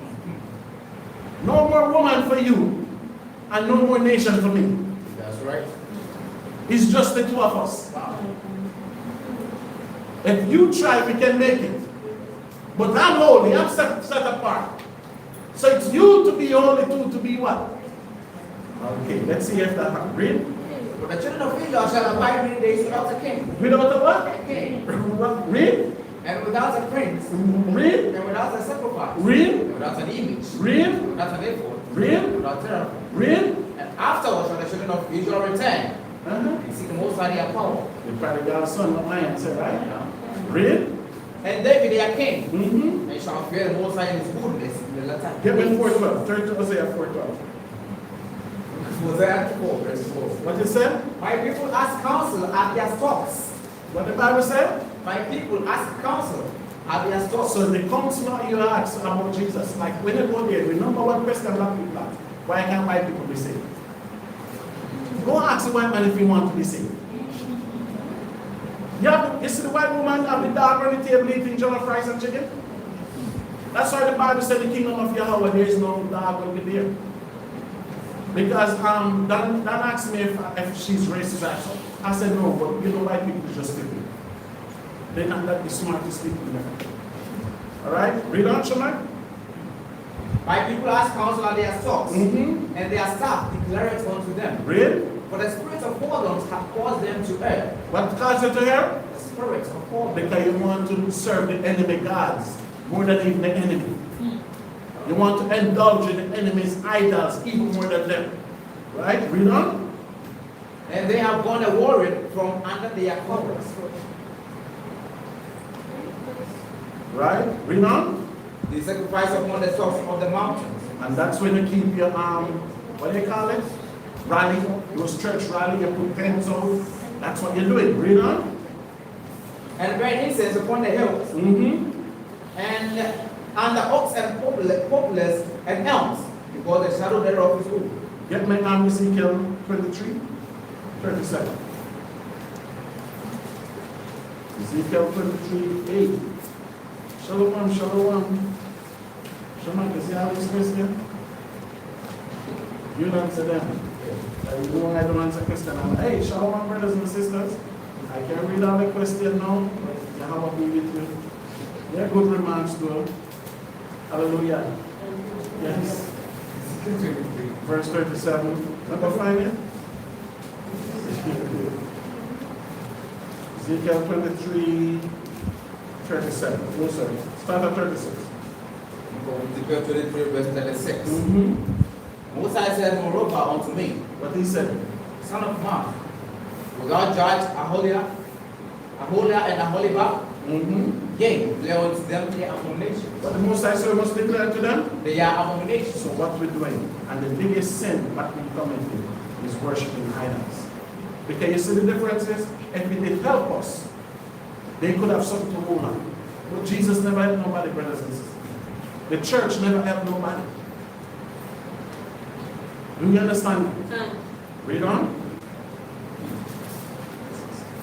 No more woman for you, and no more nation for me. That's right. It's just the two of us. If you try, we can make it. But I'm holy, I'm set apart. So it's you to be holy, too, to be what? Okay, let's see if that happens. Read. For the children of Israel shall abide many days without a king. Without a what? A king. Read. And without a prince. Read. And without a sacrifice. Read. And without an image. Read. Without an ephod. Read. Without terror. Read. And afterwards shall the children of Israel return. And see the Most High their power. The prodigal son of lion said, right? Read. And David their king. Mm-hmm. And shall fear the Most High in his goodness in the latter. Give me 4:12. Turn to Hosea 4:12. Hosea 4, verse 4. What you said? My people ask counsel at their stocks. What the Bible said? My people ask counsel at their stocks. So the counselor you ask about Jesus, like when you go there, the number one question black people ask, why can't white people be saved? Go ask the white man if he wants to be saved. You see the white woman have the dog on the table eating jollof rice and chicken? That's why the Bible said the kingdom of Yahawah, there is no dog will be there. Because Dan asked me if she's racist also. I said no, but you know white people just speaking. They're not that the smartest people in there. Alright? Read on, Shema. My people ask counsel at their stocks, Mm-hmm. and their staff declare it unto them. Read. For the spirit of whoredoms have caused them to err. What caused you to hear? The spirit of whoredoms. Because you want to serve the enemy gods more than even the enemy. You want to indulge in the enemy's idols even more than them. Right? Read on. And they have gone a warring from under their covers. Right? Read on. They sacrifice upon the tops of the mountains. And that's when you keep your what do you call it? Rally. Those church rally, you put tents out. That's what you're doing. Read on. And burn incense upon the hills. Mm-hmm. And the oaks and poplars and elms, because the shadow thereof is good. Get my Ezekiel 23, 37. Ezekiel 23, 8. Shalom, shalom. Shema, does he have this question? You answer them. You know I don't answer question. I'm like, hey, shalom, brothers and sisters. I can't read all the question now, but Yahawah be with you. Yeah, good remarks, though. Hallelujah. Yes. Verse 37. Let me find it. Ezekiel 23, 37. No, sorry. Start at 36. Ezekiel 23, verse 36. Mm-hmm. Moses said, moreover, unto me, What he said? Son of man, wilt thou judge Aholiah and Aholibah? Mm-hmm. Yea, declare unto them their abomination. But the Most High said must declare to them. Their abomination. So what we're doing, and the biggest sin what we come into is worshiping idols. Because you see the difference is, if it did help us, they could have something to hold on. But Jesus never helped nobody, brothers and sisters. The church never helped nobody. Do you understand? Read on.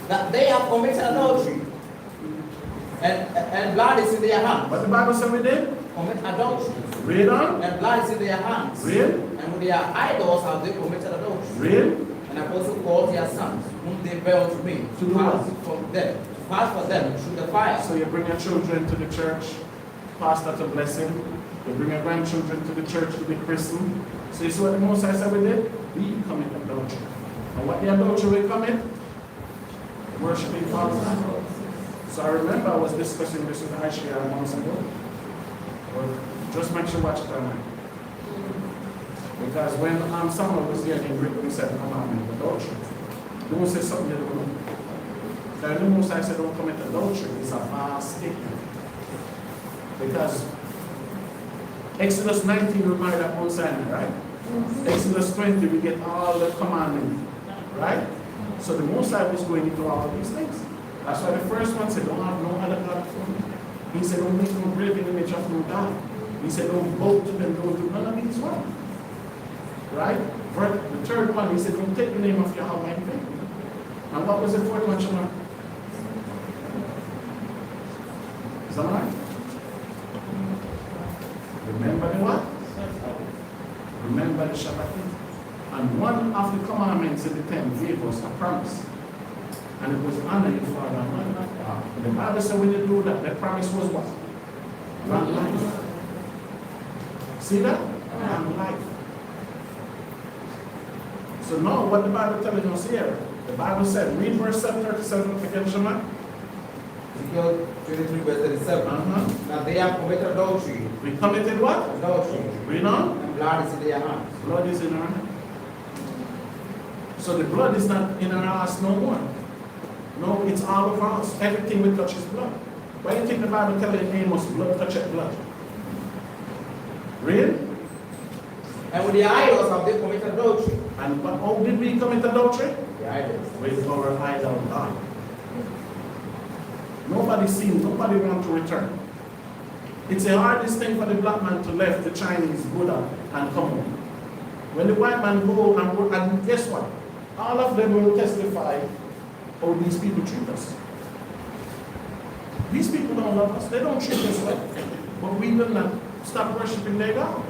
That they have committed adultery. And blood is in their hands. What the Bible said we did? Commit adultery. Read on. And blood is in their hands. Read. And with their idols have they committed adultery. Read. And I've also called their sons, whom they bear unto me, To do pass what? from them, to pass for them through the fire. So you bring your children to the church, pastor to bless him. You bring your grandchildren to the church to be christened. So you see what the Most High said we did? We commit adultery. And what the adultery we commit? Worshipping false idols. So I remember I was discussing this with Aisha months ago. Well, just make sure you watch it online. Because when Samuel was here in Greek, we said, commandment adultery. Don't say something you don't know. The Most High said, don't commit adultery. It's a vast statement. Because Exodus 19, we married at Mount Sinai, right? Exodus 20, we get all the commandments, right? So the Most High was going into all of these things. That's why the first one said, don't have no other God before me. He said, don't make no graven image of no God. He said, don't bow to them, don't do none of these ones. Right? The third one, he said, don't take the name of Yahawah in vain. And what was the fourth one, Shema? Is that right? Remember the what? Remember the Shabbat. And one of the commandments in the 10 gave us a promise. And it was honor your father and mother. The Bible said when you do that, the promise was what? Long life. See that? Long life. So now what the Bible telling us here, the Bible said, read verse 37 again, Shema. Ezekiel 23 verse 37. Now they have committed adultery. We committed what? Adultery. Read on. And blood is in their hands. Blood is in our hands. So the blood is not in our hands no more. No, it's all over us. Everything we touch is blood. Why do you think the Bible telling Amos, blood toucheth blood? Read. And with the idols have they committed adultery. And how did we commit adultery? The idols. With our idol God. Nobody seen, nobody want to return. It's the hardest thing for the black man to leave the Chinese Buddha and come home. When the white man go and guess what? All of them will testify how these people treat us. These people don't love us. They don't treat us well. But we will not stop worshiping their God.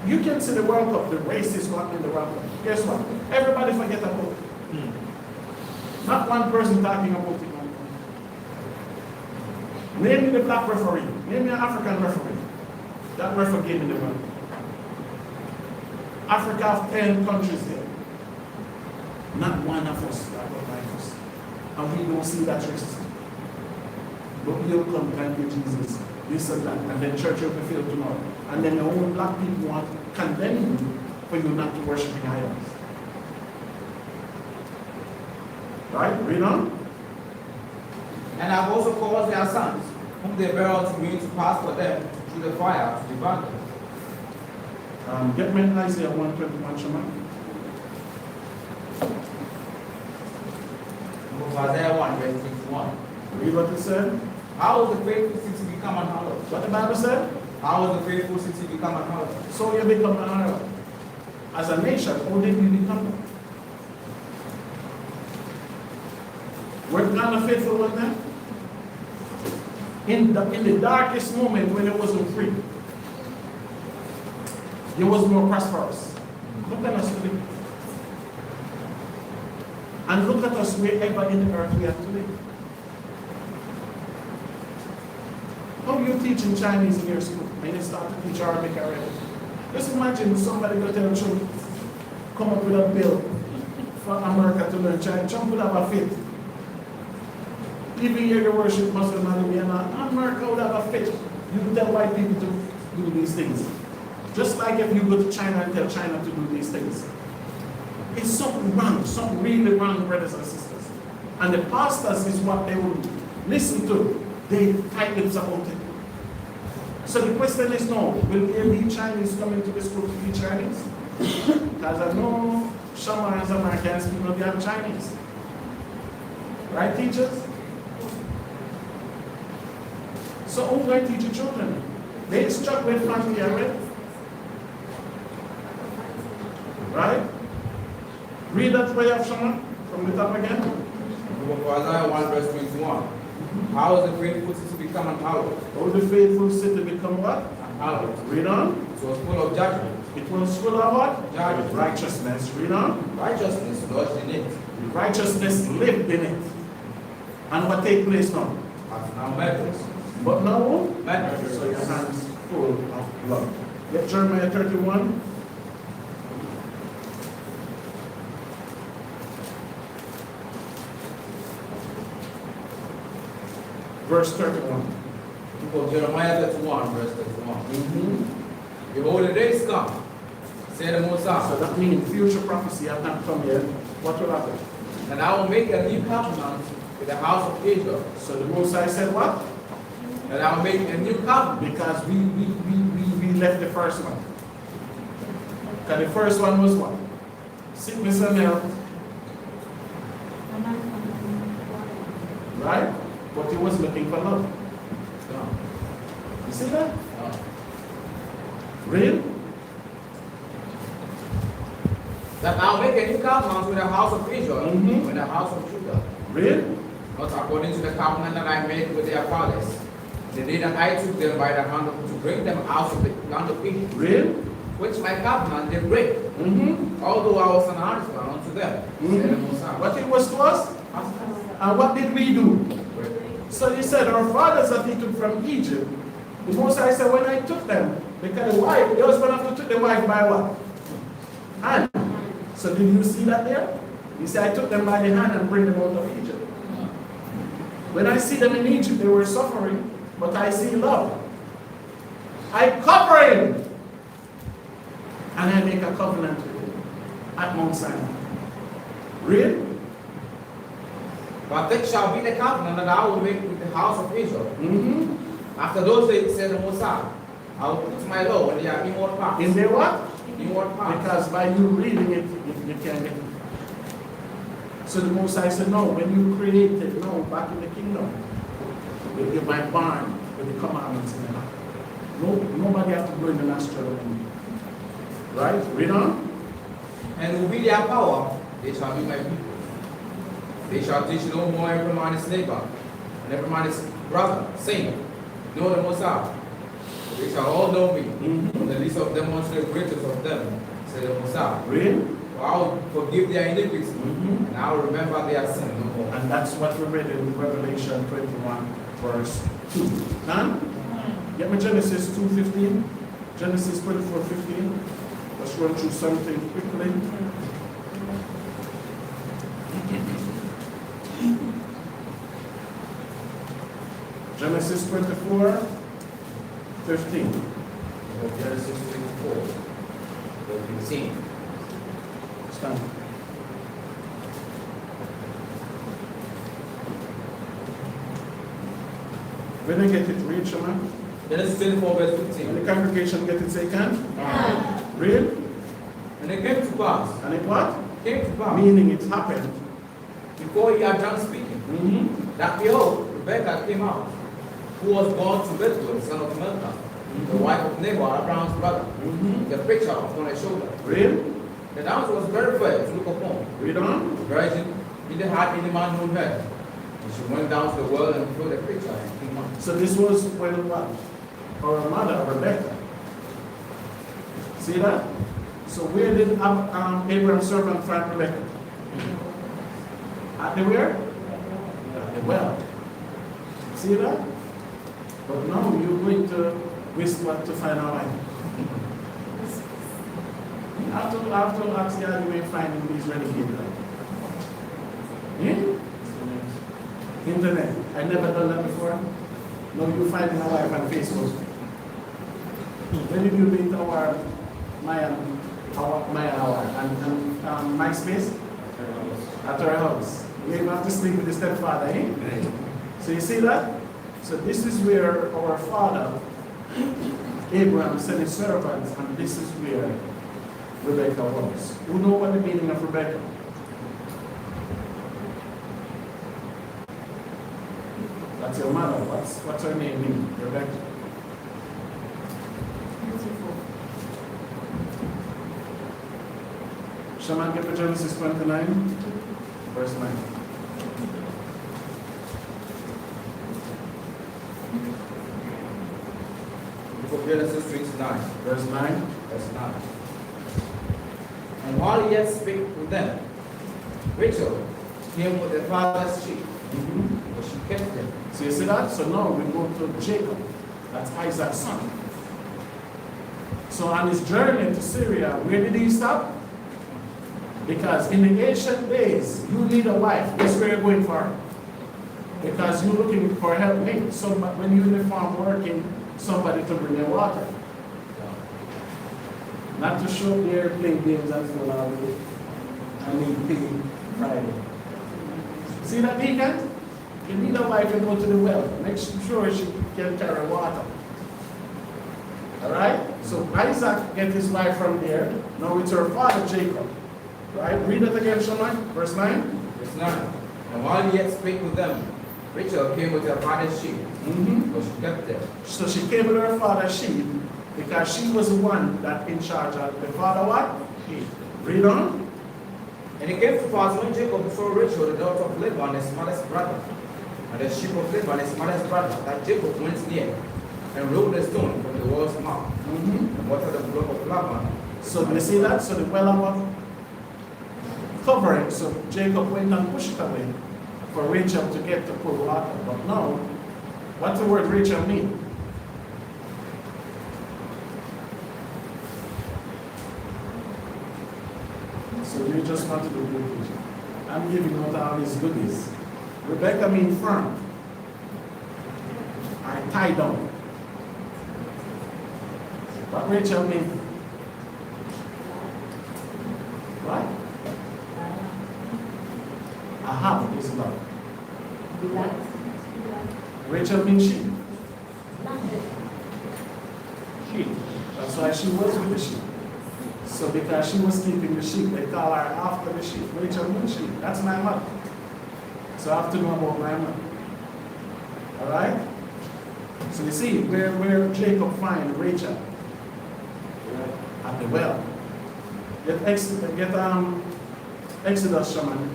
You can see the World Cup, the racists got in the World Cup. Guess what? Everybody forget about it. Not one person talking about it. Name me the black referee. Name me an African referee. That referee gave me the World Cup. Africa have 10 countries there. Not one of us that will like us. And we don't see that racism. But we'll come, thank you, Jesus, this and that, and then church will be filled tomorrow. And then your own black people want to condemn you for you not to worship idols. Right? Read on. And I've also caused their sons, whom they bear unto me, to pass for them through the fire to devour them. Get me Isaiah 121, Shema. Isaiah 1 verse 61. Read what it said. How will the faithful city become unhallowed? What the Bible said? How will the faithful city become unhallowed? So you become an Arab. As a nation, how did we become that? We're kind of faithful one then? In the darkest moment when it wasn't free, it was more prosperous. Look at us today. And look at us wherever in the earth we are today. How you teach in Chinese in your school and you start to teach Arabic already? Just imagine somebody go tell you, come up with a bill for America to learn Chinese. Trump would have a fit. Even here you worship Muslim and America would have a fit. You could tell white people to do these things. Just like if you go to China and tell China to do these things. It's something wrong, something really wrong, brothers and sisters. And the pastors is what they will listen to. They fight with about it. So the question is no, will there be Chinese coming to the school to teach Chinese? Because I know shamans and Americans people they are Chinese. Right, teachers? So who's going to teach your children? They instruct with family already. Right? Read that prayer of Shema from the top again. Isaiah 1 verse 21. How is the faithful city become unhallowed? How the faithful city become what? Unhallowed. Read on. It was full of judgment. It was full of what? Judgment. Righteousness. Read on. Righteousness lodged in it. Righteousness lived in it. And what take place now? Has now murderers. But now, Murderers. so your hands full of blood. Get Jeremiah 31. Verse 31. Book of Jeremiah 31 verse 31. Behold, the days come, say the Most So High, that means future prophecy has not come yet. What will happen? and I will make a new covenant with the house of Israel. So the Most High said what? And I will make a new covenant. Because we left the first one. Because the first one was what? Sickness and health. Right? But he was looking for love. No. You see that? No. Real? That I'll make a new covenant with the house of Israel, Mhm. with the house of Judah. Real? Not according to the covenant that I made with their fathers. The day that I took them by the hand to bring them out of the land of Egypt. Real? Which my covenant they break, Mm-hmm. although I was an husband unto them. Said the Most High. What it was to us? And what did we do? So he said, our fathers that he took from Egypt. The Most High said, when I took them, because the wife, the husband have to take the wife by what? Hand. So did you see that there? He said, I took them by the hand and bring them out of Egypt. When I see them in Egypt, they were suffering, but I see love. I cover him. And I make a covenant with him at Mount Sinai. Real? But that shall be the covenant that I will make with the house of Israel. Mm-hmm. After those days, said the Most High, I will put my law in their inward parts. In their what? Inward parts. Because by you reading it, you can't get it. So the Most High said, no, when you created, no, back in the kingdom, you give my barn with the commandments in it. No, nobody have to go in the nostril of me. Right? Read on. And will be their power, they shall be my people. They shall teach no more every man his neighbor, and every man his brother, saying, know the Most High. They shall all know me, from the least of them unto the greatest of them, said the Most High. Read. For I will forgive their iniquity, Mm-hmm. and I will remember their sin no more. And that's what we read in Revelation 21, verse 2. Huh? Get me Genesis 2:15. Genesis 24:15. Let's run through something quickly. Genesis 24:15. Genesis 24, verse 15. Stand. When they get it, read, Shema. Genesis 24, verse When 15. the congregation get it, say can. Read. And it came to pass, And it what? came to pass, Meaning it happened. before he had done speaking, Mm-hmm. that behold, Rebekah came out, who was born to Bethuel, son of Milcah, the wife of Nahor, Abraham's brother, Mm-hmm. the preacher upon her shoulder. Read. The damsel was very fair to look upon, Read on. virgin, neither had any man known her. And she went down to the well and filled the preacher and came out. So this was when what? Our mother, Rebecca. See that? So where did Abraham's servant find Rebecca? At the where? At the well. See that? But now you're going to waste what to find our wife. After ask God, you may find him these renegades. Yeah? Internet. I never done that before. No, you find my wife on Facebook. When did you meet our and MySpace? At our house. You even have to sleep with the stepfather, eh? So you see that? So this is where our father, Abraham, sent his servants, and this is where Rebecca was. Who know what the meaning of Rebecca? That's your mother. What's her name mean? Rebecca. Shaman, get to Genesis 29, verse 9. Book of Genesis 29, Verse 9. verse 9. And while he yet spake with them, Rachel came with her father's sheep, but she kept them. So you see that? So now we go to Jacob. That's Isaac's son. So on his journey to Syria, where did he stop? Because in the ancient days, you need a wife. Guess where you're going for? Because you're looking for helpmate. So when you're in the farm working, somebody to bring you water. Not to show up there playing games and fool all day. I mean, piggy Friday. See that, Deacon? You need a wife to go to the well. Make sure she can carry water. Alright? So Isaac get his wife from there. Now it's her father Jacob. Right? Read it again, Shaman. Verse 9. Verse 9. And while he yet spake with them, Rachel came with her father's sheep, but she kept them. So she came with her father's sheep because she was the one that in charge of the father what? Sheep. Read on. And it came to pass when Jacob saw Rachel, the daughter of Laban, his mother's brother, and the sheep of Laban, his mother's brother, that Jacob went near and rolled a stone from the well's mouth and watered the flock of Laban. So you see that? So the well was covering. So Jacob went and pushed it away for Rachel to get to pour water. But now, what the word Rachel mean? So you just want to do good. I'm giving out all these goodies. Rebecca means firm. I tie down. What Rachel mean? What? Ahab is love. Rachel means sheep. Sheep. That's why she was with the sheep. So because she was keeping the sheep, they call her after the sheep. Rachel means sheep. That's my mother. So I have to know about my mother. Alright? So you see, where Jacob find Rachel? At the well. Get Exodus, Shaman.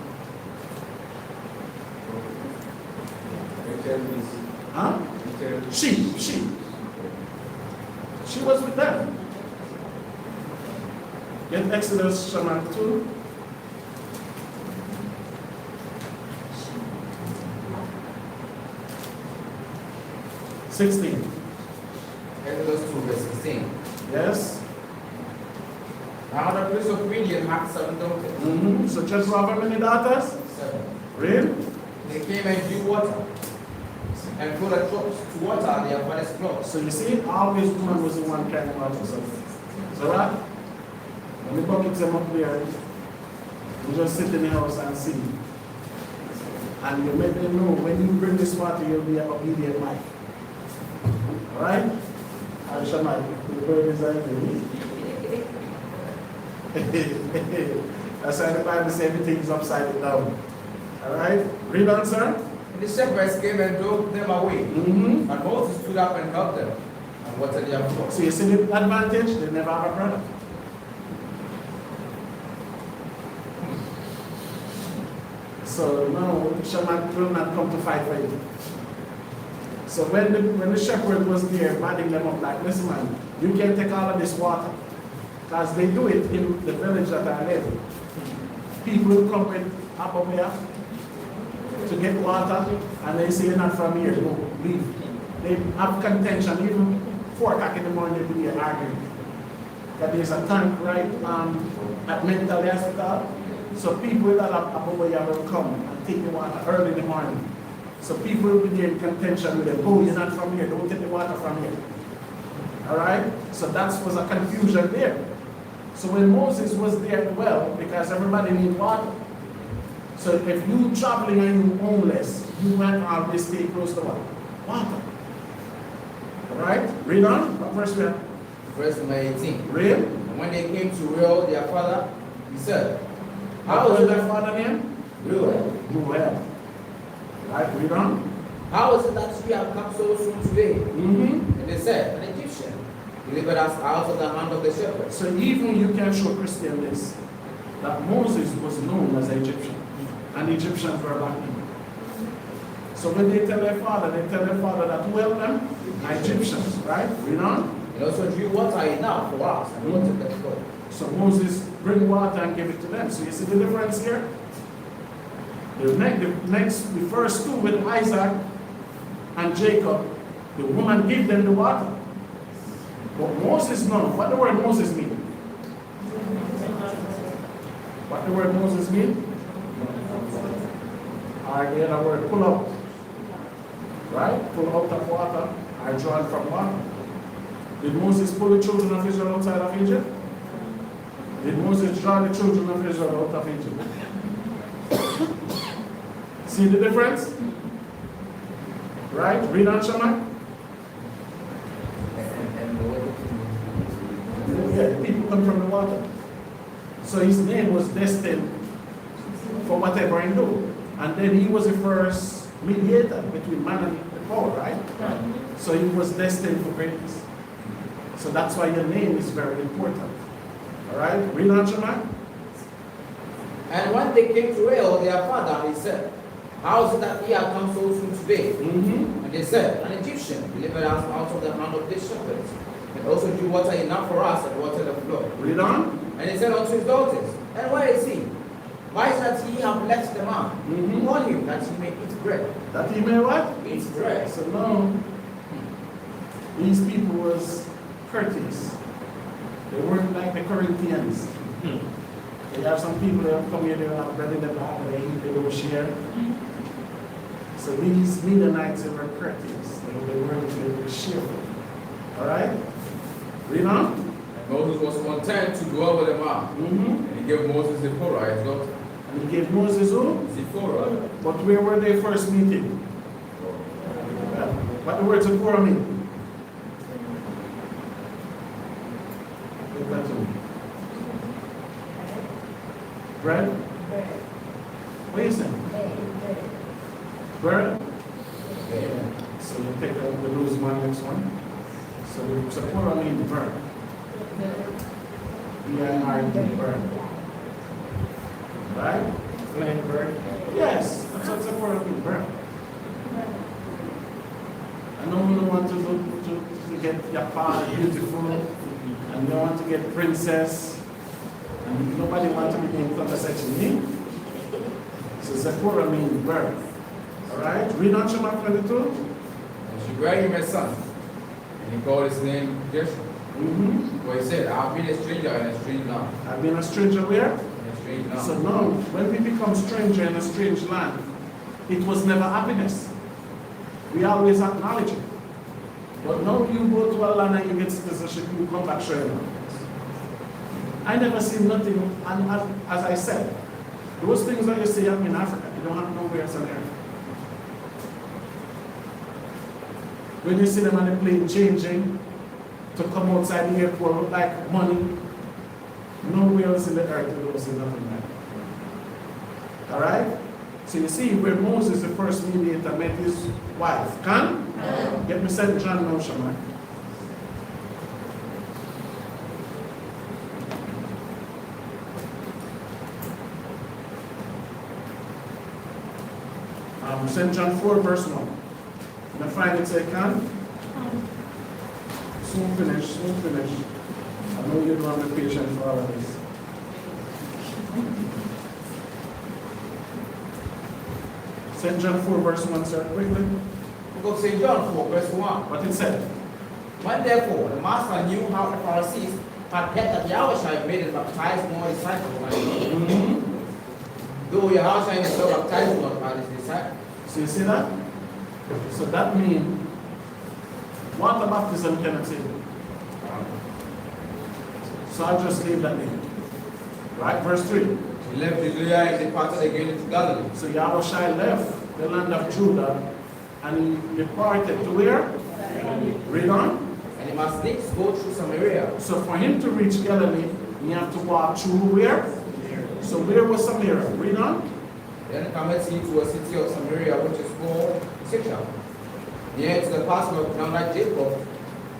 Huh? Sheep. She was with them. Get Exodus, Shaman 2. Exodus 2, verse 16. Yes. Now the prince of Midian had 7 daughters. So just how many daughters? 7. Read. They came and drew water and put a drops to water their father's clothes. So you see, always woman was the one carrying water. So right? When the buckets them up there, you just sit in the house and see. And you make them know when you bring this water, you'll be an obedient wife. Alright? And Shammai, the bird is like That's why the Bible says everything is upside down. Alright? Read on, sir. And the shepherds came and drove them away. And Moses stood up and helped them and watered their flocks. So you see the advantage? They never have a brother. So now Shammai will not come to fight for you. So when the shepherd was there, banding them up like, listen man, you can take all of this water. Because they do it in the village that I live. People will come with apple here to get water, and they say you're not from here, no, leave. They have contention, even 4 o'clock in the morning they'll be here arguing. That there's a tank right at mental hospital. So people that have apple here will come and take the water early in the morning. So people will be there in contention with them. Oh, you're not from here, don't take the water from here. Alright? So that was a confusion there. So when Moses was there at the well, because everybody needs water. So if you traveling and you're homeless, you might always stay close to what? Water. Alright? Read on. What verse we have? Verse number 18. Read. And when they came to Reuel, their father, he said, How was their father name? Reuel. Reuel. Right, read on. How is it that we have come so soon today? And they said, an Egyptian delivered us out of the hand of the shepherd. So even you can show Christian this, that Moses was known as an Egyptian, and Egyptians were black people. So when they tell their father that who helped them? Egyptians, right? Read on. And also drew water enough for us and watered the flock. So Moses bring water and give it to them. So you see the difference here? The first two with Isaac and Jacob, the woman gave them the water. But Moses, no. What the word Moses mean? What the word Moses mean? Or the other word, pull out. Right? Pull out of water, or drawn from water. Did Moses pull the children of Israel outside of Egypt? Did Moses draw the children of Israel out of Egypt? See the difference? Right? Read on, Shammai. Yeah, the people come from the water. So his name was destined for whatever he do. And then he was the first mediator between man and the power, right? So he was destined for greatness. So that's why your name is very important. All right? Read on, Shema. And when they came to Rael, their father, he said, how is it that ye are come so soon today? Mm-hmm. And they said, an Egyptian delivered us out of the hand of these shepherds, and also drew water enough for us and watered the floor. Read on. And he said unto his daughters, and where is he? Why is that ye have left the man? Mm-hmm. Warn him that he may eat bread. That he may what? Eat bread. So now, these people was courteous. They weren't like the Corinthians. They have some people that come here, they have bread in the bag, they eat, they don't share. So these Midianites, they were courteous. They were cheerful. All right? Read on. And Moses was content to dwell with the man. Mm-hmm. And he gave Moses Zipporah, his daughter. And he gave Moses who? Zipporah. But where were they first meeting? What the word Zipporah mean? Look that to me. Bread? What are you saying? Bread? So you take the loose one, next one. So the Zipporah means bread. B-I-R-D, bread. Right? Plain bread. Yes, that's what Zipporah means, bread. I know you don't want to get Yahawah beautiful, and you want to get princess, and nobody wants to be in conversation me. So Zipporah means birth. Alright? Read on Shema 22. And she bare him a son. And he called his name Gershom. Mm-hmm. For he said, I have been a stranger in a strange land. I've been a stranger where? In a strange land. So now, when we become stranger in a strange land, it was never happiness. We always acknowledge it. But now you go to a land and you get citizenship, you come back showing. I never seen nothing, and as I said, those things that you see up in Africa, you don't have nowhere else on earth. When you see them on the plane changing to come outside the airport look like money, nowhere else in the earth you don't see nothing like that. Alright? So you see where Moses, the first mediator, met his wife. Can? Get me St. John now, Shaman. St. John 4, verse 1. Now find it, say, can? Soon finish, soon finish. I know you don't have the patience for all of this. St. John 4, verse 1, sir, quickly. Book of St. John 4, verse 1. What it said? When therefore the master knew how the Pharisees had heard that Yahawah had made and baptized more disciples than him, Mm-hmm. though Yahawah himself baptized not by his disciples. So you see that? So that means water baptism cannot save you. So I'll just leave that in. Right? Verse 3. He left Judea and departed again into Galilee. So Yahawah left the land of Judah and he departed to where? Read on. And he must needs go through Samaria. So for him to reach Galilee, he have to walk through where? So where was Samaria? Read on. Then cometh he to a city of Samaria, which is called Sychar, near to the pass of ground that Jacob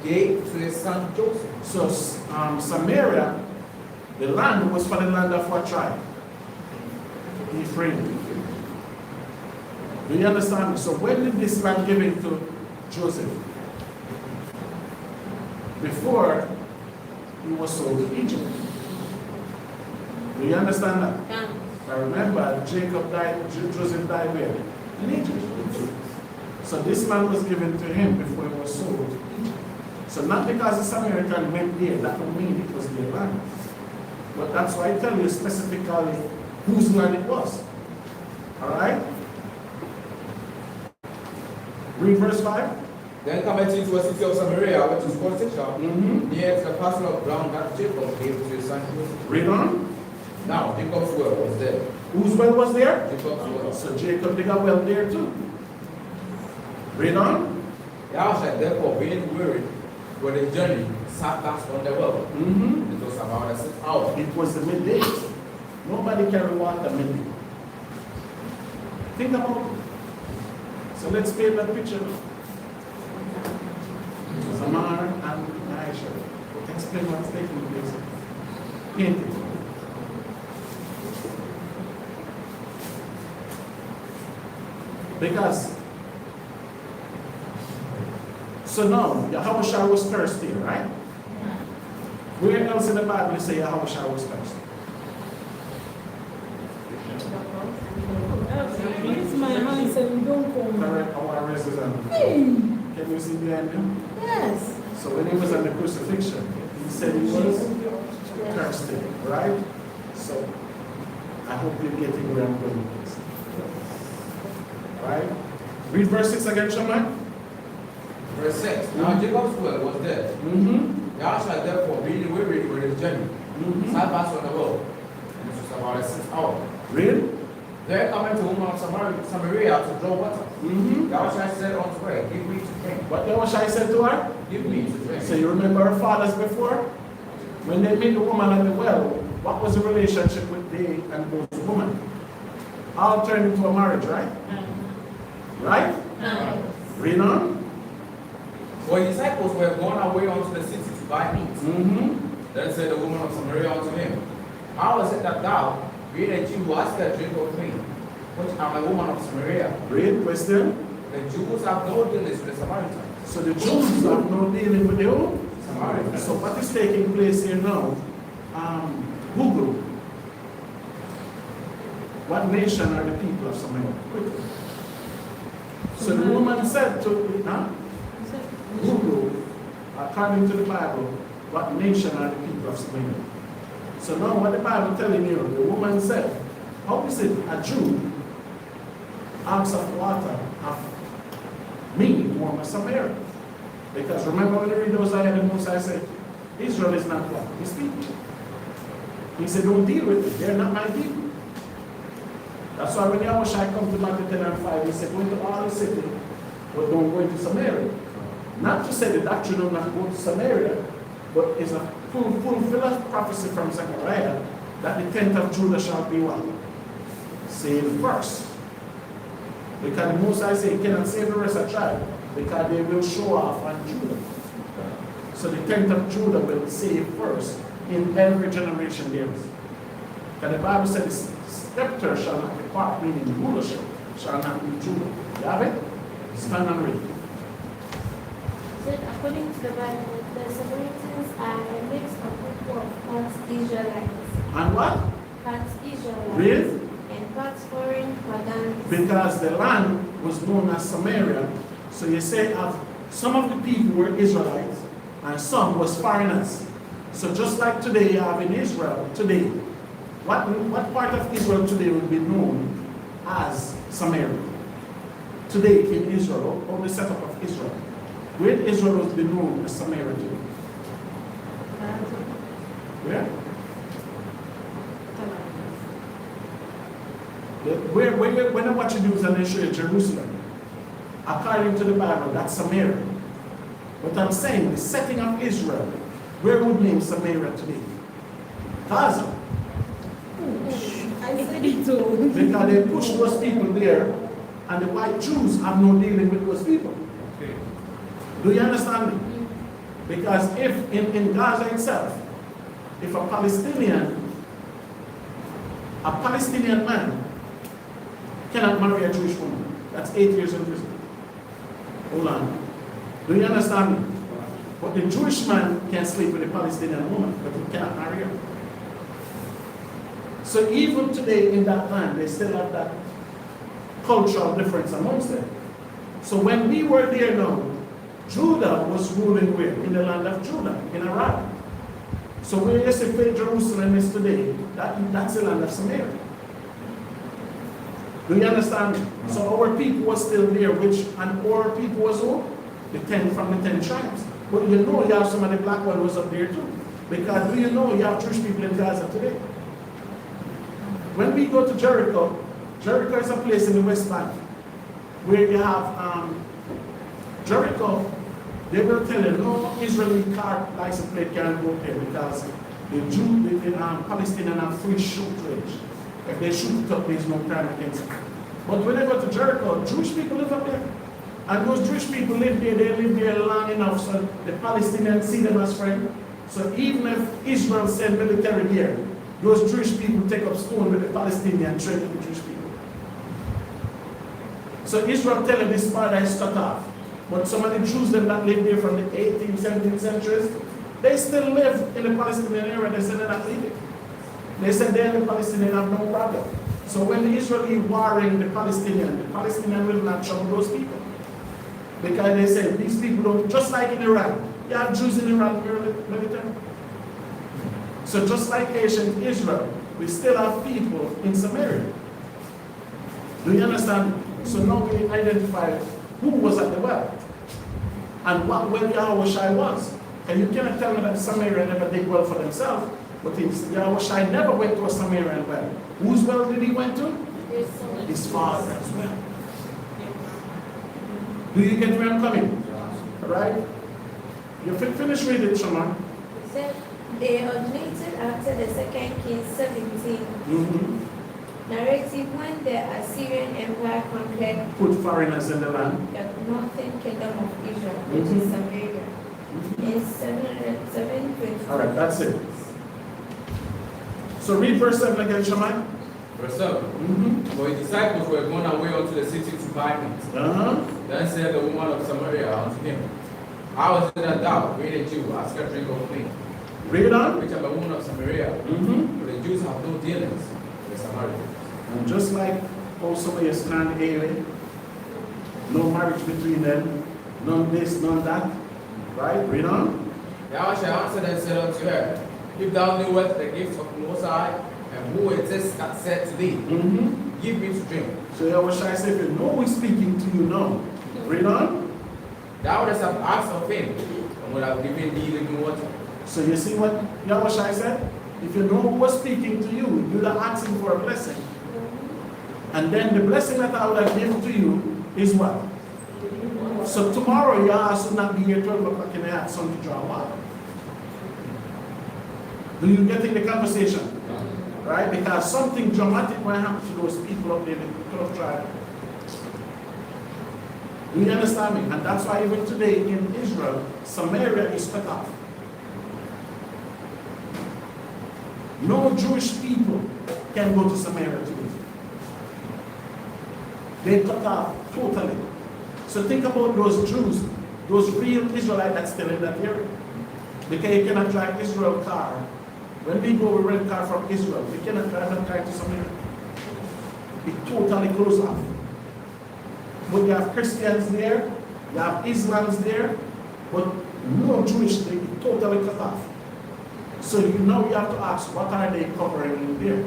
gave to his son Joseph. So Samaria, the land was for the land of what tribe? Ephraim. Do you understand? So when did this land given to Joseph? Before he was sold to Egypt. Do you understand that? Yeah. I remember Jacob died, Joseph died where? In Egypt. So this land was given to him before he was sold to Egypt. So not because the Samaritan went there, that would mean it was their land. But that's why I tell you specifically whose land it was. Alright? Read verse 5. Then cometh he to a city of Samaria, which is called Sychar, Mm-hmm. near to the parcel of ground that Jacob gave to his son Joseph. Read on. Now Jacob's well was there. Whose well was there? Jacob's well. So Jacob did a well there too. Read on. Yahawah therefore being weary with the journey, sat down on the well. Mm-hmm. It was about a 6 hour. It was the midday. Nobody carry water midday. Think about it. So let's paint that picture. Samar and Aisha. Explain what's taking place. Paint it. Because, so now, Yahawah was thirsty, right? Where else in the Bible say Yahawah was thirsty? It's my hands and don't come. Correct, our resident. Can you see behind him? Yes. So when he was on the crucifixion, he said he was thirsty, right? So I hope you're getting where I'm going with this. Right? Read verse 6 again, Shaman. Verse 6. Now Jacob's well was dead. Yahshua therefore reading with his journey. Sat passed on the road. And this was about a 6 hour. Read. There coming to a woman of Samaria to draw water. Yahshua said unto her, give me to drink. What Yahshua said to her? Give me to drink. So you remember our fathers before? When they met the woman at the well, what was the relationship with they and those women? All turned into a marriage, right? Right? Read on. For his disciples were gone away unto the city to buy meat. Then said the woman of Samaria unto him, how is it that thou, being a Jew, askest a drink of me, which am a woman of Samaria? Read, question. The Jews have no dealings with the Samaritans. So the Jews have no dealing with the who? Samaritans. So what is taking place here now? Google. What nation are the people of Samaria? Quickly. So the woman said to Google, according to the Bible, what nation are the people of Samaria? So now what the Bible telling you, the woman said, how is it a Jew asks of water of me, warm of Samaria? Because remember when you read those ayahs, the Moses said, Israel is not what? His people. He said, don't deal with it, they're not my people. That's why when Yahweh come to Matthew 10 and 5, he said, go into all the city, but don't go into Samaria. Not to say the doctrine of not go to Samaria, but it's a full of prophecy from Zechariah that the 10th of Judah shall be what? Saved first. Because the Most High say he cannot save the rest of the tribe, because they will show off on Judah. So the 10th of Judah will be saved first in every generation there is. Because the Bible says, scepter shall not depart, meaning rulership shall not be Judah. You have it? Stand and read. Said according to the Bible, the Samaritans are a mix of people of parts Israelites, And what? parts Israelites, Read. and parts foreign pagans. Because the land was known as Samaria, so you say some of the people were Israelites and some was foreigners. So just like today you have in Israel, today, what part of Israel today would be known as Samaria? Today in Israel, or the setup of Israel, where Israel would be known as Samaria today? Where? When I watch the news and they show you Jerusalem, according to the Bible, that's Samaria. But I'm saying the setting of Israel, where would name Samaria today? Gaza. I said it too. Because they push those people there, and the white Jews have no dealing with those people. Okay. Do you understand me? Because if in Gaza itself, if a Palestinian man cannot marry a Jewish woman, that's 8 years in prison. Hold on. Do you understand me? But the Jewish man can sleep with a Palestinian woman, but he cannot marry her. So even today in that land, they still have that cultural difference amongst them. So when we were there now, Judah was ruling where? In the land of Judah, in Iraq. So where you say Jerusalem is today, that's the land of Samaria. Do you understand? So our people was still there, and our people was who? The 10 from the 10 tribes. But you know you have some of the black one was up there too. Because do you know you have Jewish people in Gaza today? When we go to Jericho, Jericho is a place in the West Bank where you have Jericho. They will tell you no Israeli car license plate can't go there because the Palestinians have free shoot range. If they shoot it up, there's no crime against them. But when they go to Jericho, Jewish people live up there. And those Jewish people live there, they live there long enough so the Palestinians see them as friends. So even if Israel send military there, those Jewish people take up stone with the Palestinians, trade with the Jewish people. So Israel tell them this part is cut off. But some of the Jews that live there from the 18th, 17th centuries, they still live in the Palestinian area. They said they're not leaving. They said they and the Palestinians have no problem. So when the Israeli warring the Palestinian will not trouble those people. Because they say these people don't, just like in Iran, you have Jews in Iran military. So just like ancient Israel, we still have people in Samaria. Do you understand? So now we identify who was at the well and what well Yahawah was. And you cannot tell me that Samaria never did well for themselves, but Yahawah never went to a Samaritan well. Whose well did he went to? His father as well. Do you get where I'm coming? Right? You finish reading, Shema. He said, they originated after the second Kings 17. Narrative when the Assyrian Empire conquered Put foreigners in the land. the northern kingdom of Israel, which is Samaria, in 720. All right, that's it. So read verse 7 again, Shema. Verse 7. For his disciples were gone away unto the city to buy meat. Then said the woman of Samaria unto him, how is it that thou, being a Jew, ask a drink of me? Read on. Which am a woman of Samaria. For the Jews have no dealings with the Samaritans. And just like also you stand alien, no marriage between them, none this, none that. Right? Read on. Yahawah answered and said unto her, if thou knewest the gift of the Most High, and who it is that said to thee, give me to drink. So Yahawah said, if you know who's speaking to you now, read on. Thou wouldst have asked of him, and would have given thee living water. So you see what Yahawah said? If you know who was speaking to you, you're asking for a blessing. And then the blessing that I would have given to you is what? So tomorrow Yah should not be here 12 o'clock in the afternoon to draw water. Do you get in the conversation? Right? Because something dramatic will happen to those people up there in the 12th tribe. Do you understand me? And that's why even today in Israel, Samaria is cut off. No Jewish people can go to Samaria today. They cut off totally. So think about those Jews, those real Israelites that's still in that area. Because you cannot drive Israel car. When we go, we rent car from Israel. We cannot drive that car to Samaria. It totally closed off. But you have Christians there, you have Islams there, but no Jewish, they totally cut off. So now you have to ask, what are they covering in there?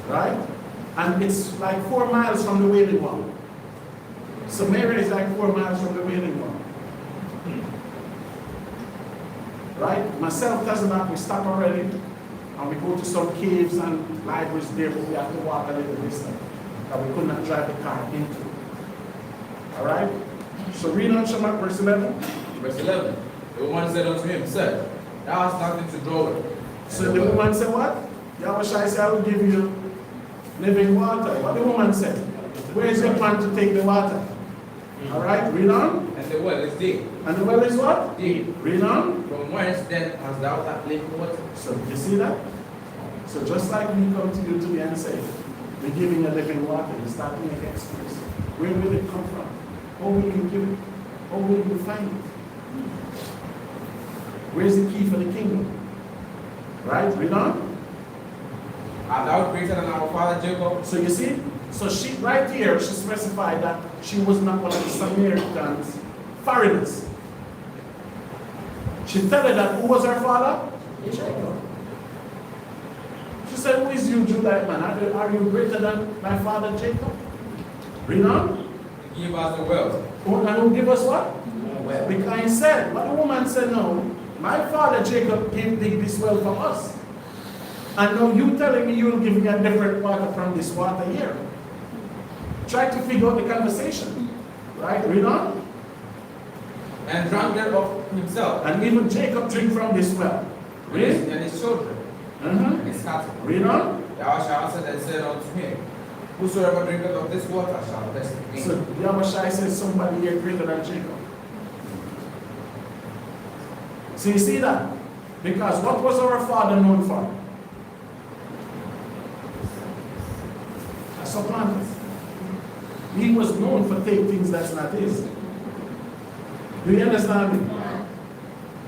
Right? And it's like 4 miles from the Wailing Wall. Samaria is like 4 miles from the Wailing Wall. Right? Myself, Tazanak, we stop already, and we go to some caves and libraries there, but we have to walk a little distance, that we could not drive the car into. All right? So read on Shema, verse 11. Verse 11. The woman said unto him, Sir, thou hast nothing to draw with. So the woman said what? Yahawah said, I will give you living water. What the woman said? Where is your plan to take the water? All right, read on. And the well is deep. And the well is what? Deep. Read on. From whence then hast thou that living water? So you see that? So just like we come to you today and say, we're giving you living water, you start to make excuse. Where will it come from? How will you give it? How will you find it? Where's the key for the kingdom? Right? Read on. Art thou greater than our father Jacob? So you see? So she, right here, she specified that she was not one of the Samaritans, foreigners. She told her that who was her father? Jacob. She said, who is you, Judite man? Are you greater than my father Jacob? Read on. Give us the wealth. And who give us what? Well. Because he said, but the woman said, no, my father Jacob gave this well for us. And now you telling me you will give me a different water from this water here. Try to figure out the conversation. Right? Read on. And drank thereof himself. And even Jacob drink from this well. Read. And his children. And water. Read on. Yahawah answered and said unto him, whosoever drinketh of this water shall thirst again. So Yahawah says somebody here greater than Jacob. So you see that? Because what was our father known for? A supplanter. He was known for taking things that's not his. Do you understand me?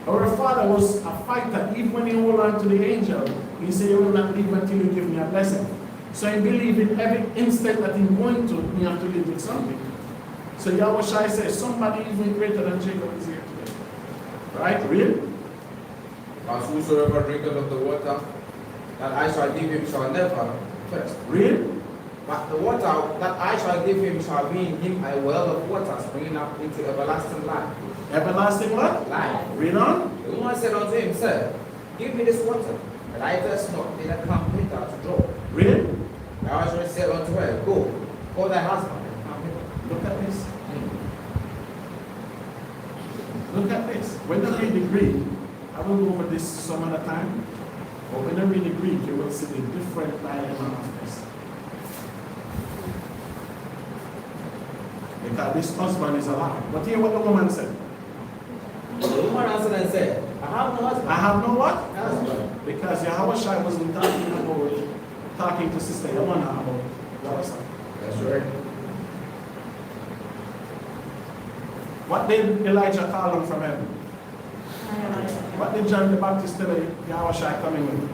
Our father was a fighter. Even when he hold on to the angel, he said, you will not leave until you give me a blessing. So I believe in every instant that he's going to, we have to live with something. So Yahawah says, somebody even greater than Jacob is here today. Right? Real? Because whosoever drinketh of the water that I shall give him shall never thirst. Real? But the water that I shall give him shall be in him a well of water springing up into everlasting life. Everlasting what? Life. Read on. The woman said unto him, Sir, give me this water, that I thirst not, neither come hither to draw. Read. Yahawah said unto her, Go, call thy husband, and come hither. Look at this. Look at this. When you read the Greek, I will go over this some other time, but when you read the Greek, you will see the different dilemma of this. Because this husband is alive. But hear what the woman said. The woman answered and said, I have no husband. I have no what? Husband. Because Yahawah wasn't talking to Sister Yahawah about Yahawah. That's right. What did Elijah call him from heaven? What did John the Baptist tell Yahawah coming with?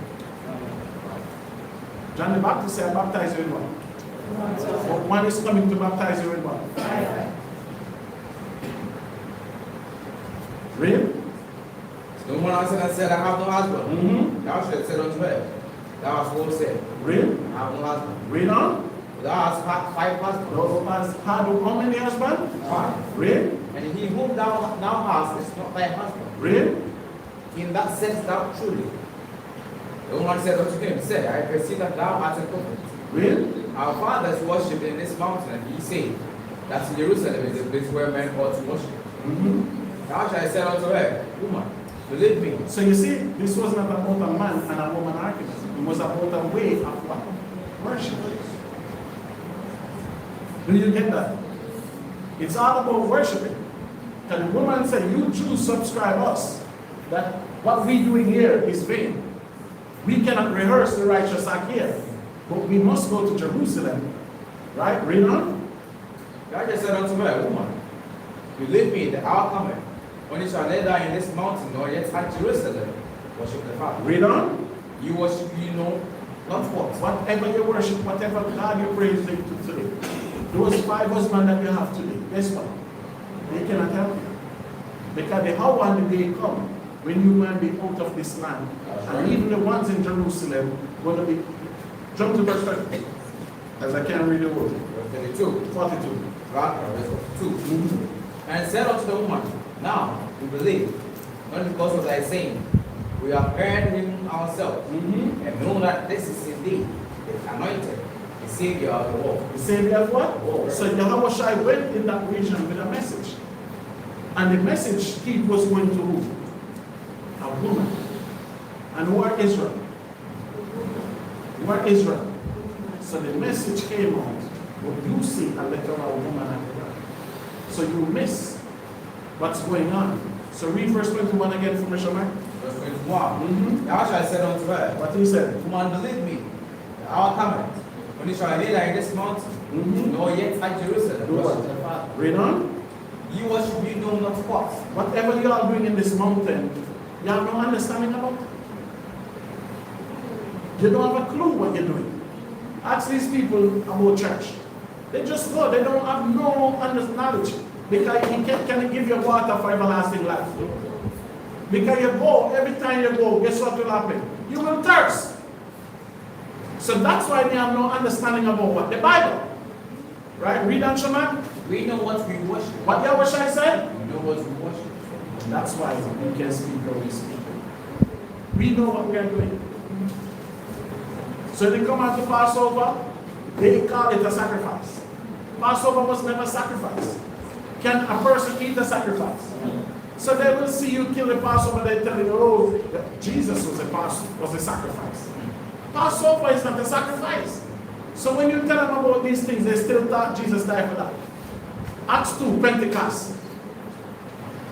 John the Baptist said, baptize you in what? But one is coming to baptize you in what? Read? The woman answered and said, I have no husband. Yahawah said unto her, Thou hast well said, Read? I have no husband. Read on. Thou hast had 5 husbands. Thou hast had how many husbands? 5. Read? And he whom thou now hast is not thy husband. Read? In that saidst thou truly. The woman said unto him, Say, I perceive that thou art a prophet. Read? Our fathers worshipped in this mountain, and ye say that Jerusalem is the place where men ought to worship. Yahawah said unto her, Woman, believe me. So you see, this was not about a man and a woman argument. It was about a way of what? Worship. Do you get that? It's all about worshiping. And the woman said, you Jews subscribe us that what we doing here is vain. We cannot rehearse the righteous act here, but we must go to Jerusalem. Right? Read on. Yahawah said unto her, Woman, believe me, the hour cometh, when you shall lay down in this mountain, nor yet at Jerusalem, worship the Father. Read on. You worship, you know not what. Whatever you worship, whatever God you praise Him to today, those 5 husbands that you have today, guess what? They cannot help you. Because the hour and the day come when you man be out of this land. And even the ones in Jerusalem going to be, jump to verse 30, as I can't read the word. Verse 32. 42. Verse 2. And said unto the woman, Now we believe, not because of thy saying. We have heard him ourselves, and know that this is indeed the anointed, the Savior of the world. The Savior of what? World. So Yahawah went in that region with a message. And the message he was going to who? A woman. And who are Israel? Who are Israel? So the message came out, but you see a letter of a woman after that. So you miss what's going on. So read verse 21 again for me, Shammai. Verse 21. Yahawah said unto her, What he said? Woman, believe me, the hour cometh, when you shall lay down in this mountain, nor yet at Jerusalem, Do worship what? the Father. Read on. You worship, you know not what. Whatever you are doing in this mountain, you have no understanding about it. You don't have a clue what you're doing. Ask these people about church. They just go, they don't have no knowledge. Because he can give you water for everlasting life. Because you go, every time you go, guess what will happen? You will thirst. So that's why they have no understanding about what? The Bible. Right? Read on, Shaman. We know what we worship. What Yahawah said? We know what we worship. That's why we can speak how we speak. We know what we are doing. So they come out to Passover, they call it a sacrifice. Passover was never sacrifice. Can a person eat a sacrifice? So they will see you kill the Passover, they tell you, oh, Jesus was a sacrifice. Passover is not a sacrifice. So when you tell them about these things, they still thought Jesus died for that. Acts 2, Pentecost.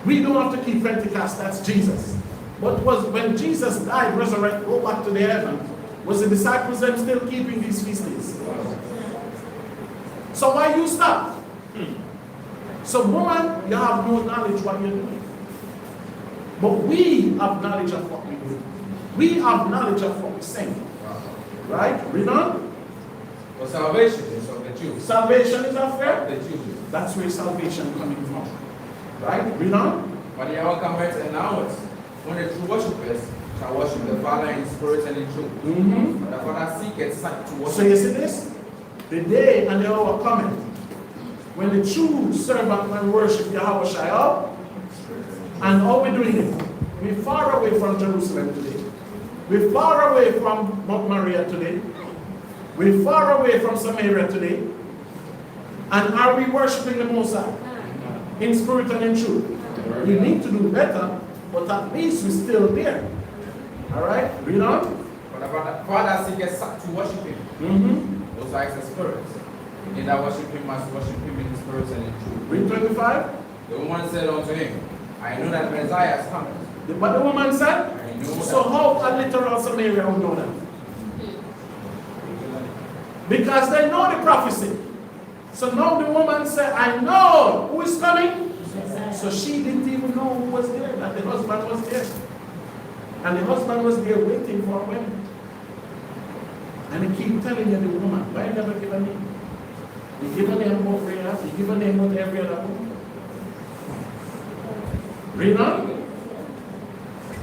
We don't have to keep Pentecost, that's Jesus. But was when Jesus died, resurrected, go back to the heaven, was the disciples them still keeping these feast days? So why you stop? So woman, you have no knowledge what you're doing. But we have knowledge of what we do. We have knowledge of what we sing. Right? Read on. For salvation is of the Jews. Salvation is of where? The Jews. That's where salvation coming from. Right? Read on. But the hour cometh and now is when the true worshippers shall worship the Father in spirit and in truth. But the Father seeketh such to worship. So you see this? The day and the hour coming when the true servant will worship Yahawah. And how we doing it? We're far away from Jerusalem today. We're far away from Mount Moriah today. We're far away from Samaria today. And are we worshiping the Most High? In spirit and in truth. We need to do better, but at least we're still there. Alright? Read on. But the Father seeketh such to worship him. Those are his spirits. They that worship him must worship him in spirit and in truth. Read 25. The woman said unto him, I know that Messiah is coming. What the woman said? I know So that. how a literal Samaria would know that? Because they know the prophecy. So now the woman said, I know who is coming. So she didn't even know who was there, that the husband was there. And the husband was there waiting for a wedding. And he keep telling you the woman, why never give a name? You give a name about Rahab, you give a name with every other woman. Read on.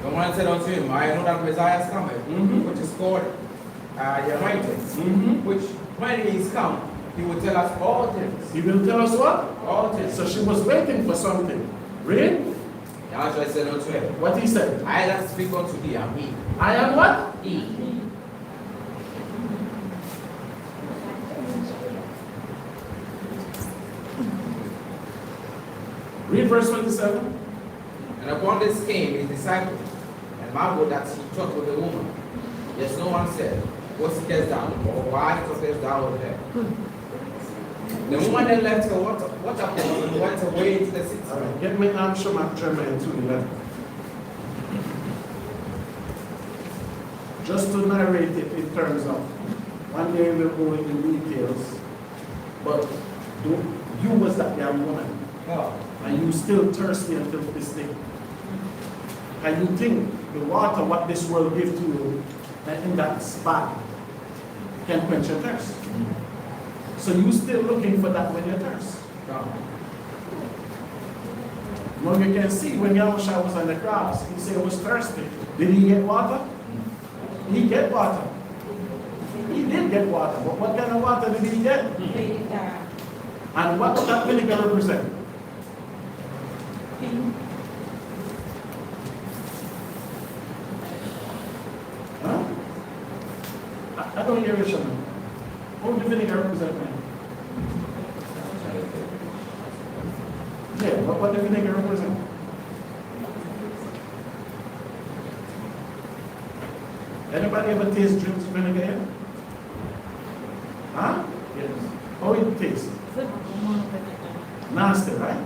The woman said unto him, I know that Messiah is coming, which is called the Anointed, which when he is come, he will tell us all things. He will tell us what? All things. So she was waiting for something. Read. Yahweh said unto her, What he said? I that speak unto thee am he. I am what? He. Read verse 27. And upon this came his disciples, and marveled that he talked with the woman. Yes, no one said, what seekest thou? Or why talkest thou with her? The woman then left her water pot and went away into the city. All right, get me Shema Jeremiah 2:11. Just to narrate it in terms of, one day we'll go into details, but you was that young woman, and you still thirsty until this day. And you think the water what this world gives to you, in that spot, can quench your thirst. So you still looking for that when you thirst. Well, you can see when Yahawah was on the cross, he said he was thirsty. Did he get water? He get water. He did get water, but what kind of water did he get? And what does that vinegar represent? Huh? I don't hear it, Shaman. What does vinegar represent, man? Yeah, what does vinegar represent? Anybody ever taste drinks with vinegar yet? Huh? Yes. How it tastes? Nasty, right?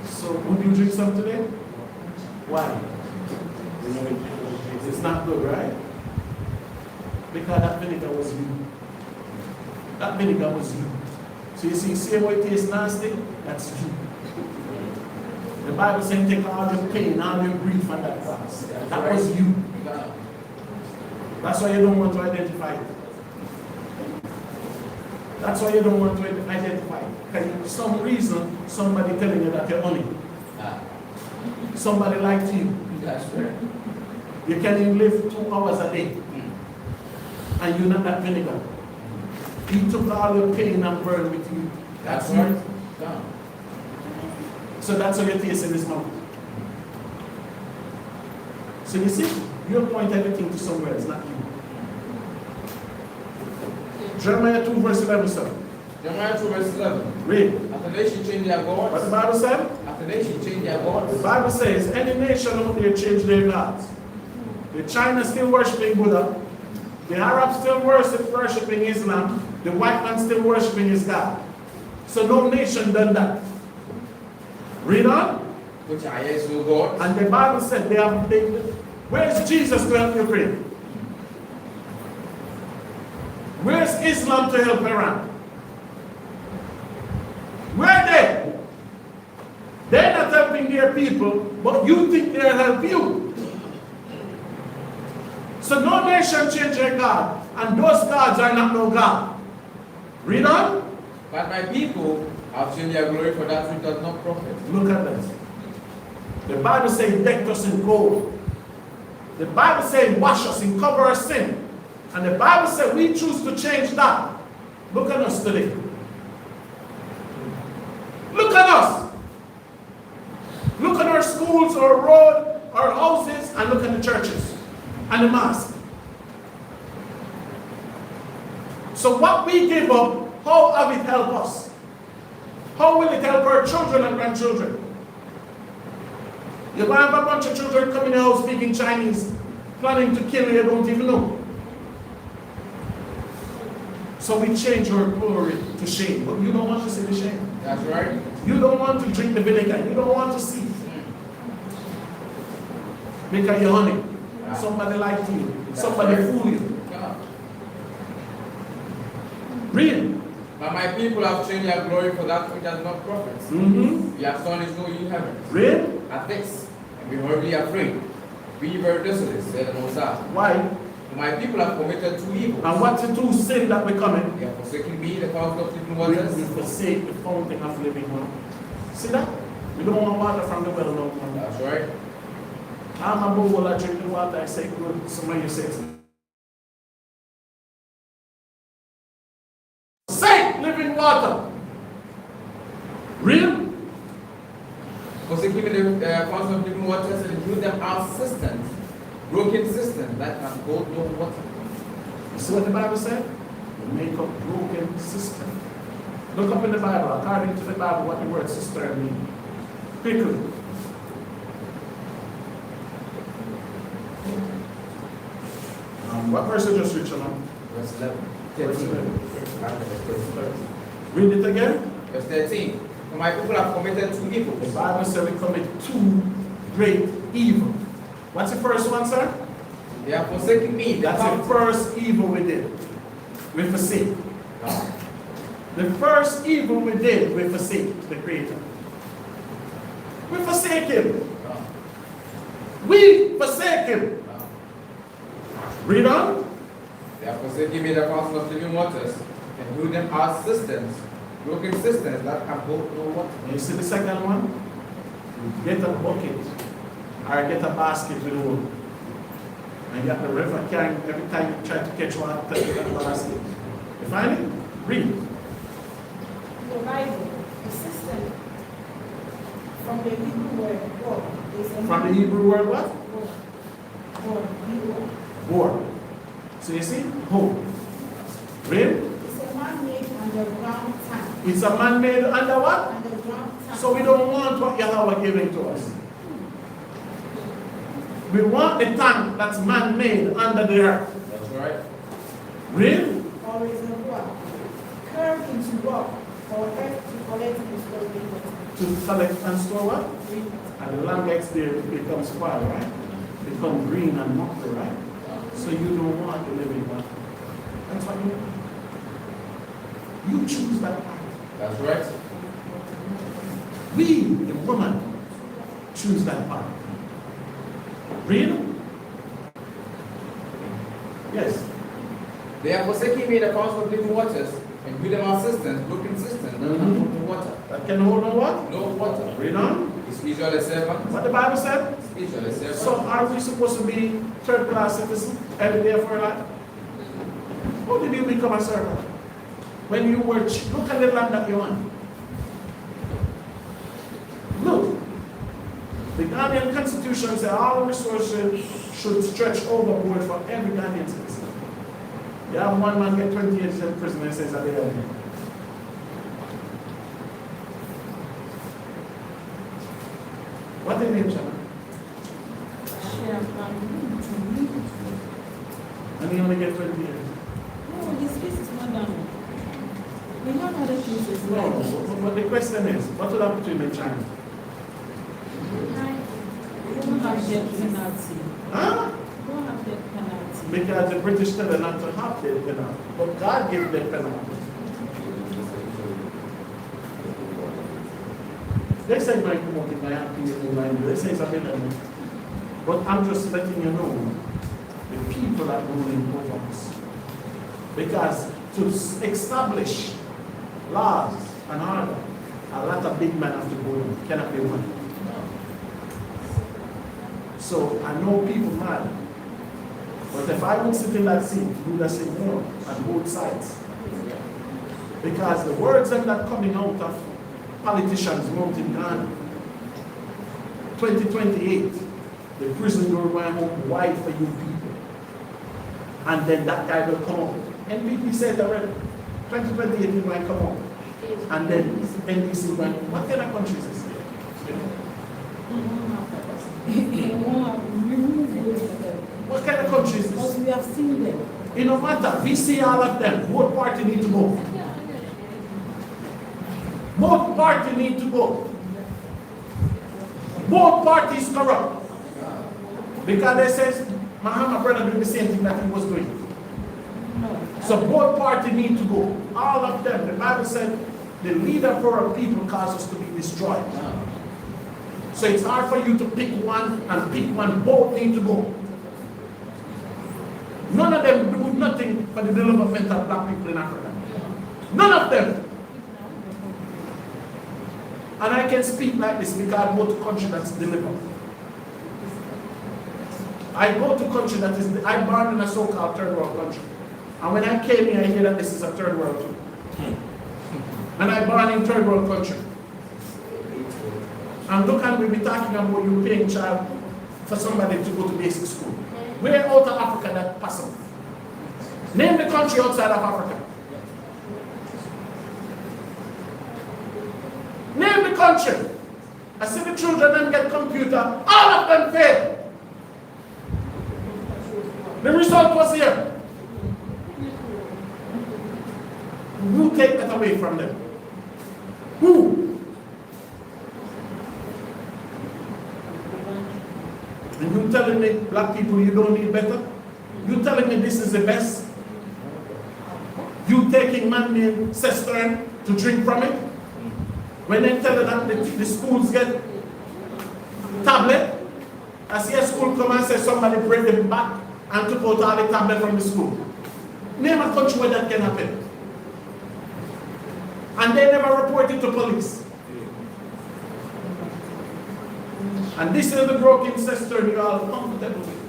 So would you drink some today? Why? It's not good, right? Because that vinegar was you. That vinegar was you. So you see, same way it tastes nasty, that's you. The Bible says take all your pain, all your grief on that cross. That was you. That's why you don't want to identify it. That's why you don't want to identify it. Because for some reason, somebody telling you that you're on it. Somebody liked you. That's right. You can even live 2 hours a day. And you're not that vinegar. He took all your pain and burned with you. That's right. So that's how you taste in this mouth. So you see, you point everything to somewhere, it's not you. Jeremiah 2 verse 11, sir. Jeremiah 2 verse 11. Read. After they should change their gods. What the Bible said? After they should change their The gods. Bible says, any nation out there change their gods. The The China still worshiping Buddha. The Arabs still worshiping Islam. The white man still worshiping his God. So no nation done that. Read on. Which I is no God. And the Bible said where's Jesus to help Ukraine? Where's Islam to help Iran? Where are they? They're not helping their people, but you think they'll help you. So no nation change their God, and those gods are not no God. Read on. But my people have changed their glory for that which does not profit. Look at this. The Bible says, deck us in gold. The Bible says, wash us and cover our sin. And the Bible says, we choose to change that. Look at us today. Look at us. Look at our schools, our road, our houses, and look at the churches and the mosque. So what we give up, how have it helped us? How will it help our children and grandchildren? You might have a bunch of children coming out speaking Chinese, planning to kill you, don't even know. So we change our glory to shame, but you don't want to see the shame. That's right. You don't want to drink the vinegar. You don't want to see. Because you're honey. Somebody lied to you. Somebody fooled you. Read. But my people have changed their glory for that which has not profit. Mm-hmm. Your son is no you heaven. Read. At this, and be horribly afraid. Be very desolate, said the Most High. Why? My people have committed two evils. And what's the two sin that we commit? They have forsaken me, the fountain of living We waters. forsake the fountain of living water. See that? We don't want water from the well no more. That's right. I'm a bowl, I drink the water, I say good. Somebody says, SAITH, living water. Real? Forsaking me, the fountain of living waters, and build them out cisterns, broken cisterns that can hold no water. You see what the Bible said? We make a broken cistern. Look up in the Bible, according to the Bible, what the word cistern means. Quickly. What verse I just reached on? Verse 11. Verse 13. 11. Read it again. Verse 13. For my people have committed two The evils. Bible said we commit two great evil. What's the first one, sir? They have forsaken me, the That's the fountain. first evil we did. We forsake. The first evil we did, we forsake the Creator. We forsake Him. We forsake Him. Read on. They have forsaken me, the fountain of living waters, and build them out cisterns, broken cisterns that can hold no water. And you see the second one? You get a bucket or get a basket with wood. And you have the river carrying every time you try to catch one, take that basket. You find it? Read. The Bible, the system from the Hebrew word war is a From the Hebrew word what? war. War. War. So you see? Home. Read. It's a man-made underground tank. It's a man-made under what? Underground tank. So we don't want what Yahawah giving to us. We want the tank that's man-made under the earth. That's right. Read. Or reservoir, curved into rock for earth to collect and store rainwater. To collect and store what? And the land gets there, it becomes spoiled, right? Become green and mockery, right? So you don't want to live in that. That's what you want. You choose that path. That's right. We, the woman, choose that path. Read. Yes. They have forsaken me, the fountain of living waters, and build them out cisterns, broken cisterns that can hold no water. That can hold on what? No water. Read on. Is Israel a servant? What the Bible said? Is Israel a servant? So are we supposed to be third-class citizens every day of our life? How did you become a servant? When you were, look at the land that you're on. Look. The Ghanaian constitution says all resources should stretch overboard for every Ghanaian citizen. You have one man get 20 years in prison and says, I did it. What the name, Shana? And he only get 20 years. No, his case is not done. We have other cases. No, but the question is, what will happen to him in China? We don't have death penalty. Huh? We don't have death penalty. Because the British tell them not to have death penalty. But God gave death penalty. They say my come out in my happy in my they say it's a million. But I'm just letting you know the people are ruling over us. Because to establish laws and order, a lot of big men have to go in, cannot be one. So I know people mad. But if I would sit in that seat, you would have said no on both sides. Because the words that are coming out of politicians won't in Ghana. 2028, the prison door will open wide for you people. And then that guy will come out. NPP said already, 2028 he might come out. And then NDC will, what kind of country is this? What kind of country is Because this? we have seen them. It no matter, we see all of them. Both party need to go. Both parties need to go. Both parties corrupt. Because they says, Muhammad brother doing the same thing that he was doing. So both parties need to go. All of them. The Bible said, the leader for our people causes us to be destroyed. So it's hard for you to pick one and pick one. Both need to go. None of them do nothing for the development of black people in Africa. None of them. And I can speak like this because I go to country that's delivered. I go to country that is, I'm born in a so-called third world country. And when I came here, I hear that this is a third world too. And I'm born in third world country. And look at we be talking about you paying child for somebody to go to basic school. Where out of Africa that possible? Name the country outside of Africa. Name the country. I see the children then get computer, all of them fail. The result was here. Who take that away from them? Who? And you telling me, black people, you don't need better? You telling me this is the best? You taking man named cistern to drink from it? When they tell you that the schools get tablet, I see a school come and say somebody break them back and took out all the tablet from the school. Name a country where that can happen. And they never report it to police. And this is the broken cistern you are comfortable with.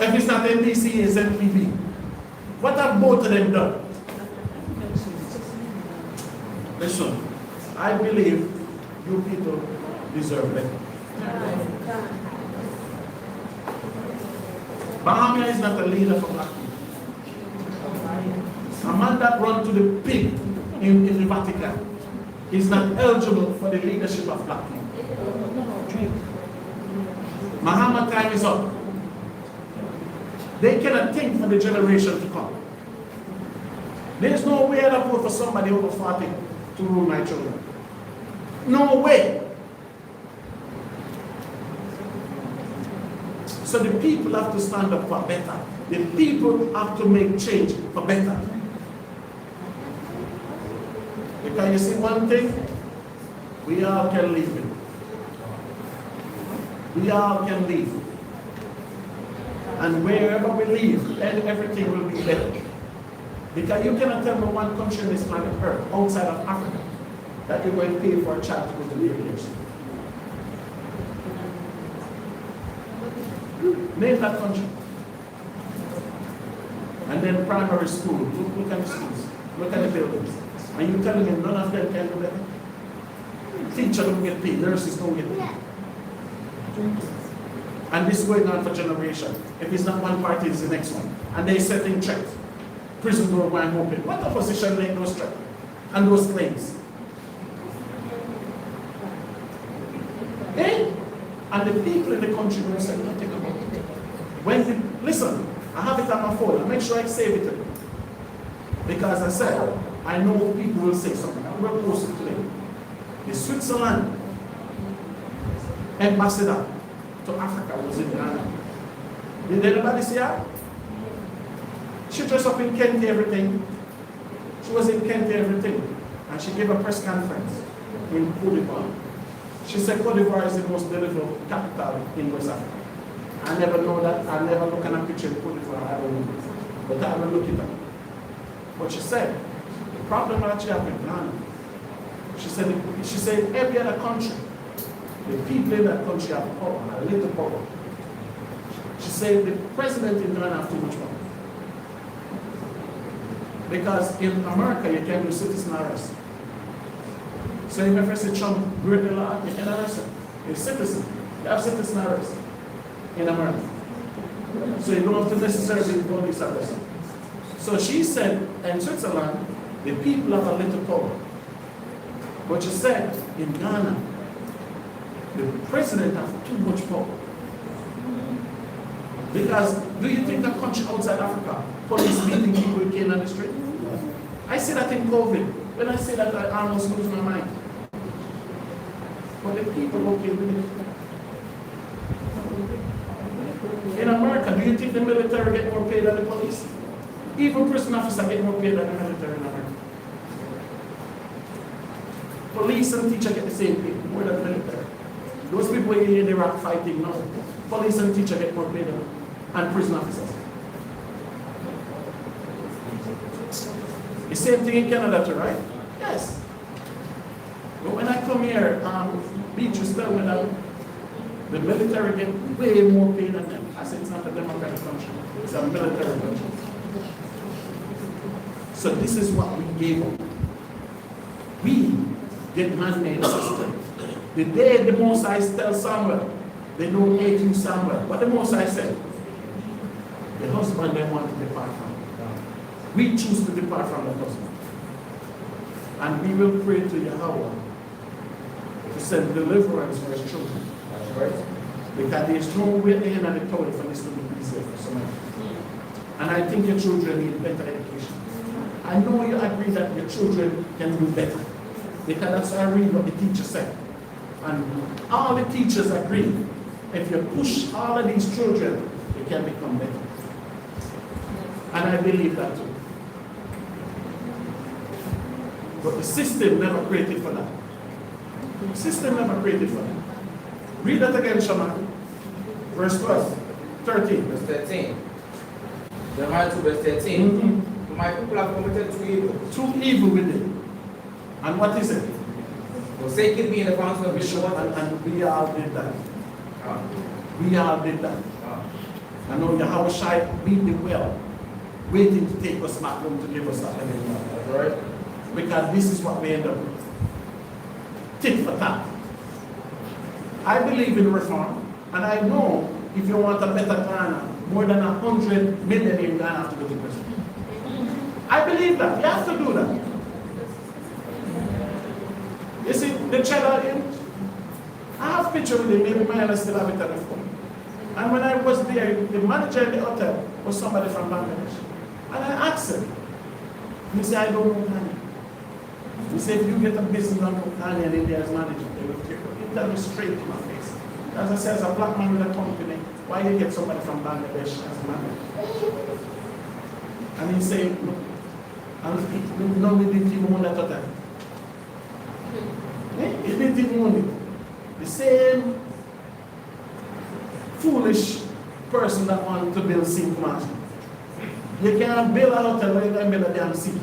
If it's not NBC, it's NPB. What have both of them done? Listen, I believe you people deserve better. Bahamia is not a leader for black people. A man that run to the pig in the Vatican is not eligible for the leadership of black people. Muhammad time is up. They cannot think for the generation to come. There's no way I'd vote for somebody over 40 to rule my children. No way. So the people have to stand up for better. The people have to make change for better. Because you see one thing, we all can live it. We all can live. And wherever we live, then everything will be better. Because you cannot tell me one country in this planet Earth, outside of Africa, that you're going to pay for a child to go to daycare. Name that country. And then primary school, look at the schools, look at the buildings. And you're telling me none of them can do that? Teachers don't get paid, nurses don't get paid. And this is going on for generations. If it's not one party, it's the next one. And they're setting checks. Prison door going open. What opposition make those threats and those claims? Eh? And the people in the country don't say nothing about it. Listen, I have it on my phone. I make sure I save it. Because I said, I know people will say something. I'm going to post it today. The Switzerland ambassador to Africa was in Ghana. Did anybody see her? She dressed up in Kente everything. She was in Kente everything. And she gave a press conference in Cote d'Ivoire. She said Cote d'Ivoire is the most beautiful capital in West Africa. I never know that. I never look at a picture of Cote d'Ivoire. I don't know. But I will look it up. But she said, the problem that you have in Ghana, she said every other country, the people in that country have power, a little power. She said the president in Ghana has too much power. Because in America, you can do citizen arrest. So if I say Trump break the law, you can arrest him. He's a citizen. You have citizen arrest in America. So you don't have to necessarily police arrest him. So she said, in Switzerland, the people have a little power. But she said, in Ghana, the president has too much power. Because, do you think a country outside Africa, police beating people who came on the street? I say that in COVID. When I say that, I almost lose my mind. But the people okay with it. In America, do you think the military get more paid than the police? Even prison officers get more paid than the military in America. Police and teachers get the same pay, more than the military. Those people in Iraq fighting now, police and teachers get more paid than prison officers. The same thing in Canada too, right? Yes. But when I come here, Beatrice tell me that the military get way more paid than them. I said it's not a democratic country, it's a military country. So this is what we gave up. We get man-made system. The day the Moses tell Samuel, they don't hate you Samuel. What the Moses said? The husband they want to depart from. We choose to depart from the husband. And we will pray to Yahawah to send deliverance for his children. That's right. Because there is no way in the Torah for this to be easier for somebody. And I think your children need better education. I know you agree that your children can do better. Because that's what I read what the teacher said. And all the teachers agree. If you push all of these children, they can become better. And I believe that too. But the system never created for that. The system never created for that. Read that again, Shaman. Verse 12, 13. Verse 13. Jeremiah 2, verse 13. Mm-hmm. My people have committed two evil. Two evil with it. And what is it? Forsaking me in the council of his waters. And we all did that. We all did that. I know Yahawah beat the well, waiting to take us back home to give us that living water. Right? Because this is what we end up with. Tit for tat. I believe in reform, and I know if you want a better Ghana, more than 100 million in Ghana have to go to prison. I believe that. You have to do that. You see, the cheddar in, I have a picture with him, maybe mine still have it on the phone. And when I was there, the manager in the hotel was somebody from Bangladesh. And I asked him, he said, I don't know Ghana. He said, if you get a business on Ghana and India's manager, they will take it. He tell me straight to my face. As I said, as a black man with a company, why you get somebody from Bangladesh as a manager? And he said, no, we didn't even own that hotel. He didn't even own it. The same foolish person that wanted to build sea commercial. You can't build a hotel when you can build a damn sea.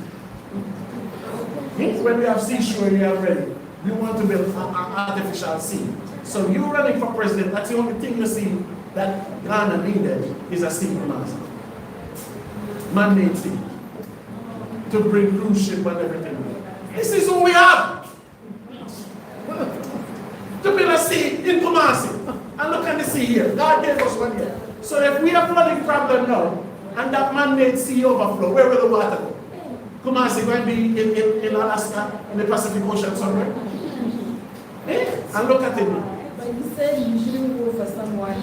When we have seashore here already, we want to build an artificial sea. So you running for president, that's the only thing you see that Ghana needed is a sea commercial. Man-made sea. To bring cruise ship and everything. This is who we are. To build a sea in Kumasi. And look at the sea here. God gave us one here. So if we have flooding problem now, and that man-made sea overflow, where will the water go? Kumasi going to be in Alaska, in the Pacific Ocean somewhere? And look at it. But you said you shouldn't go for someone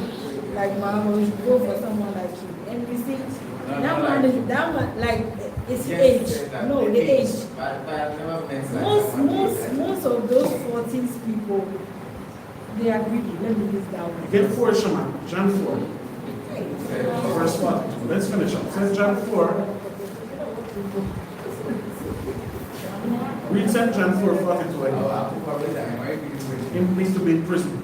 like Mama, we should go for someone like you. And you see, that man, like, it's age. No, the age. But I've never met like Most of those 14 people, they are greedy. Let me use that one. Get 4, Shema. John 4. Verse 1. Let's finish up. Says John 4. Read St. John 4:42. Him needs to be in prison.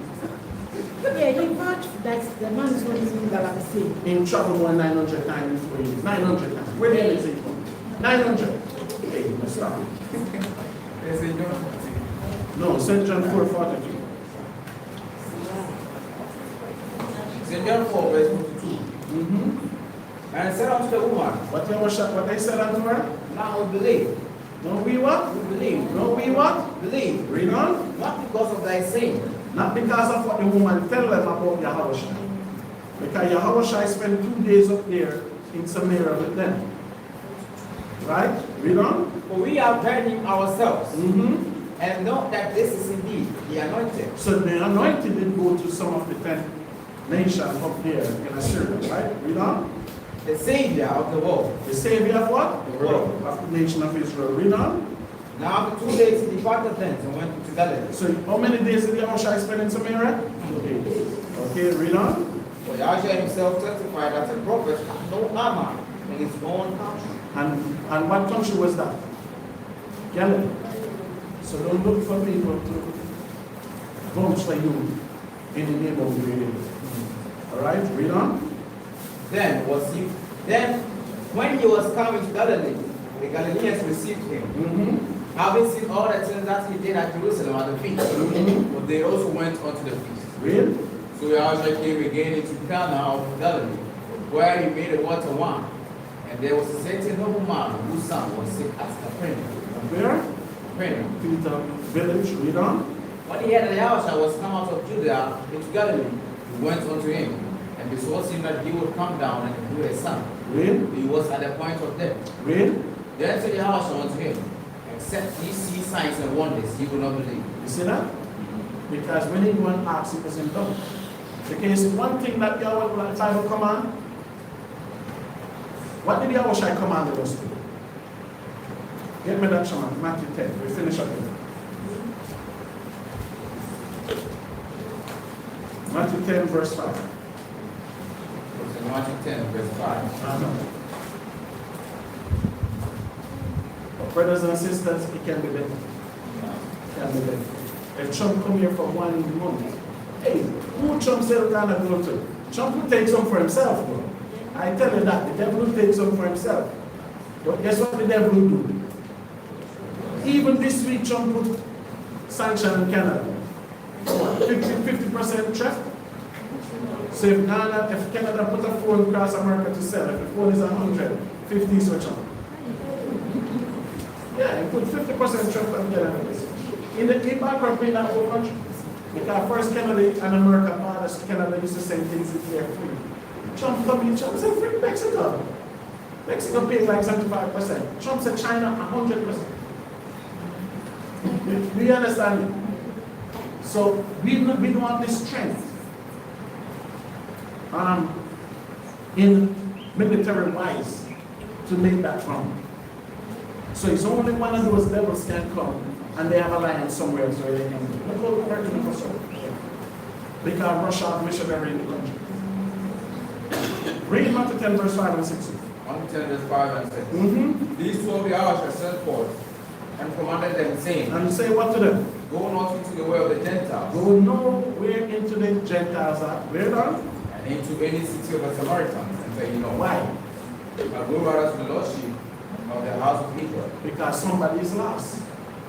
Yeah, he thought that the man is going to be Galamsey. In trouble more 900 times before he 900 times. Where the hell is he from? 900. Hey, let's stop. No, St. John 4:42. St. John 4, verse 42. And said unto the woman, What they said unto her? now believe. No, we what? We believe. No, we what? Believe. Read on. Not because of thy saying. Not because of what the woman tell them about Yahawah. Because Yahawah spent 2 days up there in Samaria with them. Right? Read on. For we have heard him ourselves, and know that this is indeed the anointed. So the anointed didn't go to some of the 10 nations up there in Assyria, right? Read on. The Savior of the world. The Savior of what? The world. Of the nation of Israel. Read on. Now after 2 days he departed thence and went to Galilee. So how many days did Yahawah spend in Samaria? 2 days. Okay, read on. For Yahweh himself testified that a prophet had no armor in his own country. And what country was that? Galilee. So don't look for people to vouch for you in the name of the Lord. Alright, read on. Then when he was coming to Galilee, the Galileans received him, having seen all the things that he did at Jerusalem at the feast. But they also went unto the feast. Read. So Yahweh came again into Cana of Galilee, where he made the water wine. And there was a certain nobleman whose son was sick at Capernaum. Where? Capernaum. Peter village. Read on. When he heard that Yahweh was come out of Judea into Galilee, he went unto him, and besought him that he would come down and heal his son. Read. He was at the point of death. Read. Then said Yahweh unto him, except ye see signs and wonders, ye will not believe. You see that? Because when he go and ask, he doesn't know. Because one thing that Yahweh tried to command, what did Yahweh command us to do? Get me that Shema, Matthew 10. We finish up here. Matthew 10, verse 5. It's in Matthew 10, verse 5. But brothers and sisters, it can be better. It can be better. If Trump come here for 1 month, hey, who Trump said we're gonna go to? Trump will take some for himself, bro. I tell you that, the devil will take some for himself. But guess what the devil will do? Even this week, Trump put sanction in Canada. 50% theft. So if Canada put a phone across America to sell, if the phone is 100, 50 is what Trump. Yeah, he put 50% theft on Canada. In bankrupt in that whole country. Because first Canada and America, Canada used to send things if they're free. Trump come in, Trump said free Mexico. Mexico pays like 75%. Trump said China 100%. Do you understand me? So we don't have this strength in military wise to make that come. So it's only one of those devils can come and they have alliance somewhere else where they can do. Look what we're doing for so. Because Russia have missionary in the country. Read Matthew 10 verse 5 and 6. Matthew 10, verse 5 and 6. These 12 Yahweh sent forth and commanded them, saying, And say what to them? go not into the way of the Gentiles, Go nowhere into the Gentiles are. Where down? and into any city of the Samaritans, and say, Why? but go rather to the lost sheep of the house of Israel. Because somebody is lost.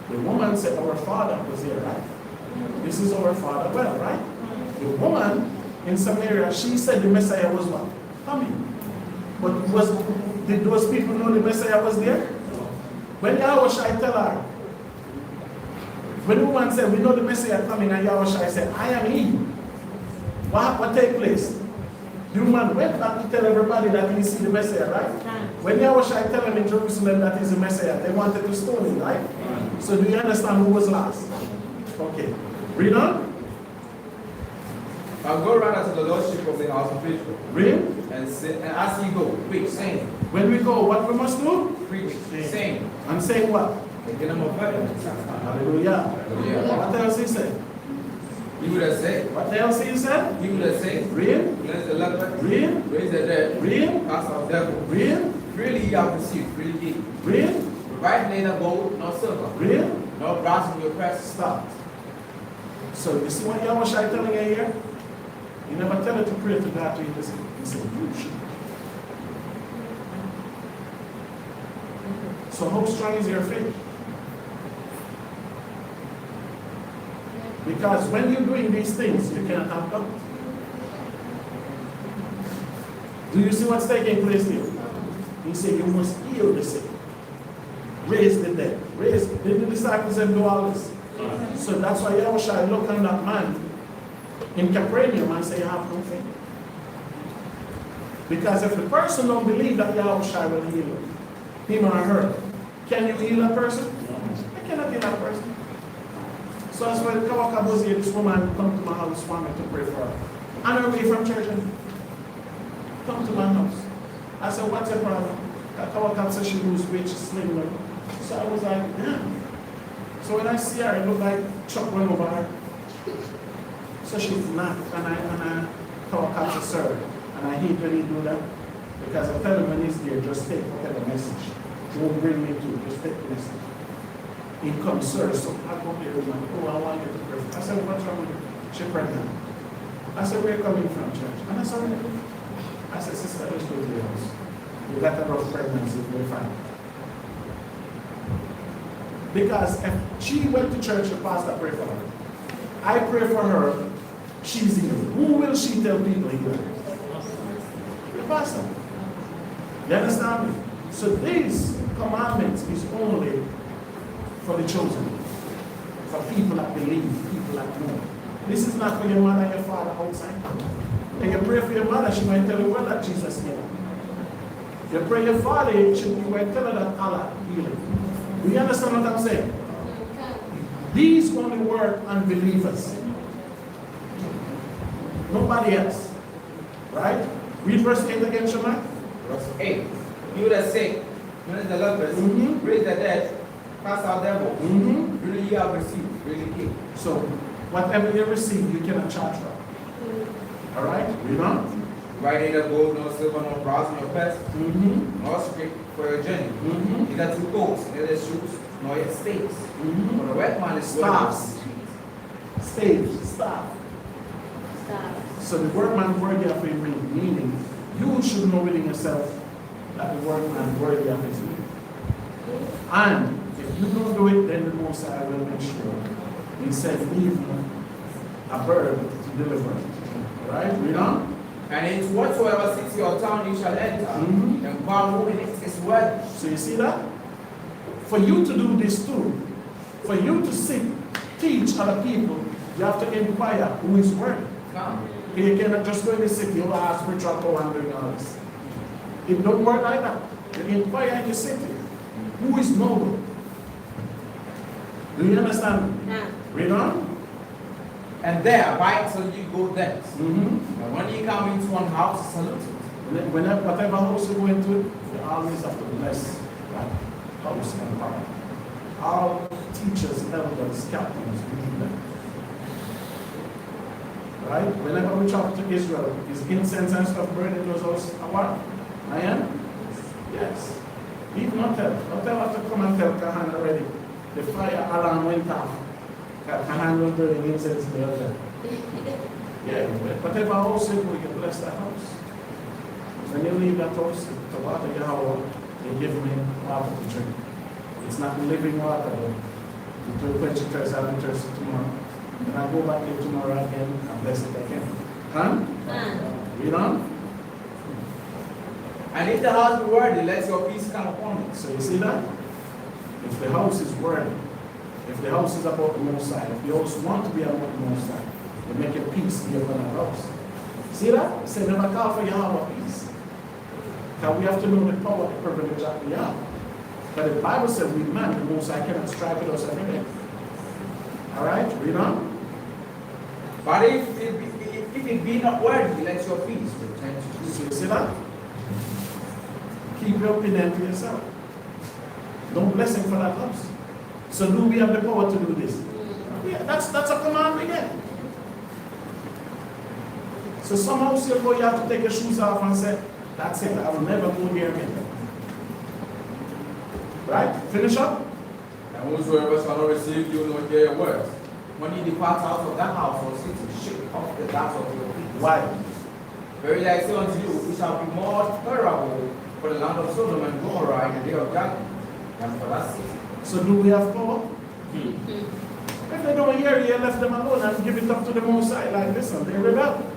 The woman said our father was here, right? This is our father, well, right? The woman in Samaria, she said the Messiah was what? Coming. But did those people know the Messiah was there? When Yahawah tell her, when the woman said, we know the Messiah coming, and Yahawah said, I am he. What take place? The woman went back to tell everybody that he see the Messiah, right? When Yahawah tell them in Jerusalem that he's the Messiah, they wanted to stone him, right? So do you understand who was last? Okay. Read on. But go rather to the lordship of the house of Israel. Read. And as you go, preach, sing. When we go, what we must do? Preach, sing. And say what? The kingdom of heaven. Hallelujah. Hallelujah. What else he said? You would have said. What else he said? You would have said. Read. Cleanse the leper. Read. Raise the dead. Read. Cast out devils. Read. Freely you have received, freely give. Read. Provide neither gold nor silver. Read. Nor brass in your press. Stop. So you see what Yahawah is telling you here? You never tell her to pray to God to you. He said, you should. So how strong is your faith? Because when you're doing these things, you cannot have doubt. Do you see what's taking place here? He said you must heal the sick. Raise the dead. Did the disciples do all this? So that's why Yahawah look on that man in Capernaum and say, you have no faith. Because if the person don't believe that Yahawah will heal him or her, can you heal a person? I cannot heal a person. So that's why the Kawaka was here, this woman come to my house, want me to pray for her. On her way from church, and come to my house. I said, what's your problem? Kawaka said she lose weight, she's slim. So I was like, damn. So when I see her, it looked like Chuck went over her. So she's not, and I Kawaka to serve. And I hate when he do that, because I tell him when he's there, just take whatever message. Don't bring me to, just take the message. He comes, sir, so I go there with my, I want you to pray. I said, what's wrong with you? She's pregnant. I said, where are you coming from, church? And I said, I said, sister, let's go to the house. You got a rough pregnancy, we're fine. Because if she went to church, the pastor prayed for her. I pray for her, she's healed. Who will she tell people healed? The pastor. You understand me? So these commandments is only for the chosen, for people that believe, people that know. This is not for your mother and your father outside. And you pray for your mother, she might tell you well that Jesus healed. You pray your father, you might tell her that Allah healed. Do you understand what I'm saying? These only work on believers. Nobody else. Right? Read verse 8 again, Shema. Verse 8. You would have said, cleanse the lepers, raise the dead, cast out devils. Really you have received, really give. So, whatever you receive, you cannot charge for. All right? Read on. Provide neither gold, nor silver, nor brass in your purse, nor script for your journey. Neither two coats, neither shoes, nor yet staves. For the wet man is Staffs. Staves. Staff. So the workman worthy of his meaning, you should know within yourself that the workman worthy of his meaning. And if you don't do it, then the Most High will make sure he said, leave a bird to deliver it. Right? Read on. And into whatsoever city or town you shall enter, and bound in it is worthy. So you see that? For you to do this too, for you to teach other people, you have to inquire who is worthy. You cannot just go in the city, you ask spiritual power and doing all this. It don't work like that. You inquire in the city. Who is noble? Do you understand? Read on. And there abide till you go thence. And when you come into one house, salute it. Whenever, whatever house you go into, you always have to bless that house and power. All teachers, elders, captains, we do that. Right? Whenever we travel to Israel, is incense and stuff burned in those houses a what? Iron? Yes. Leave not tell. Don't tell her to come and tell Kahan already. The fire alarm went off. Kahan was burning incense in the other. Yeah, whatever house you go, you bless that house. When you leave that house, to water Yahawah, you give me water to drink. It's not living water, though. You do quench your thirst, I'll be thirsty tomorrow. And I go back here tomorrow again and bless it again. Huh? Read on. And if the house be worthy, let your peace come upon it. So you see that? If the house is worthy, if the house is about the Most High, if the house want to be about the Most High, you make your peace be upon that house. See that? Say never call for Yahawah peace. Because we have to know the power, the privilege that we have. But the Bible says we man, the Most High cannot strive with us every day. Alright, read on. But if If it be not worthy, let your peace return to you. So you see that? Keep your opinion to yourself. Don't bless him for that house. So do we have the power to do this? Yeah, that's a command we get. So somehow you have to take your shoes off and say, that's it, I will never go here again. Right? Finish up? And whosoever shall not receive you nor hear your words, when ye depart out of that house or city, shake off the dust of your feet. Why? Verily I say unto you, it shall be more tolerable for the land of Sodom and Gomorrah in the day of judgment than for that city. So do we have power? If they don't hear you, left them alone and give it up to the Most High like this, and they rebel.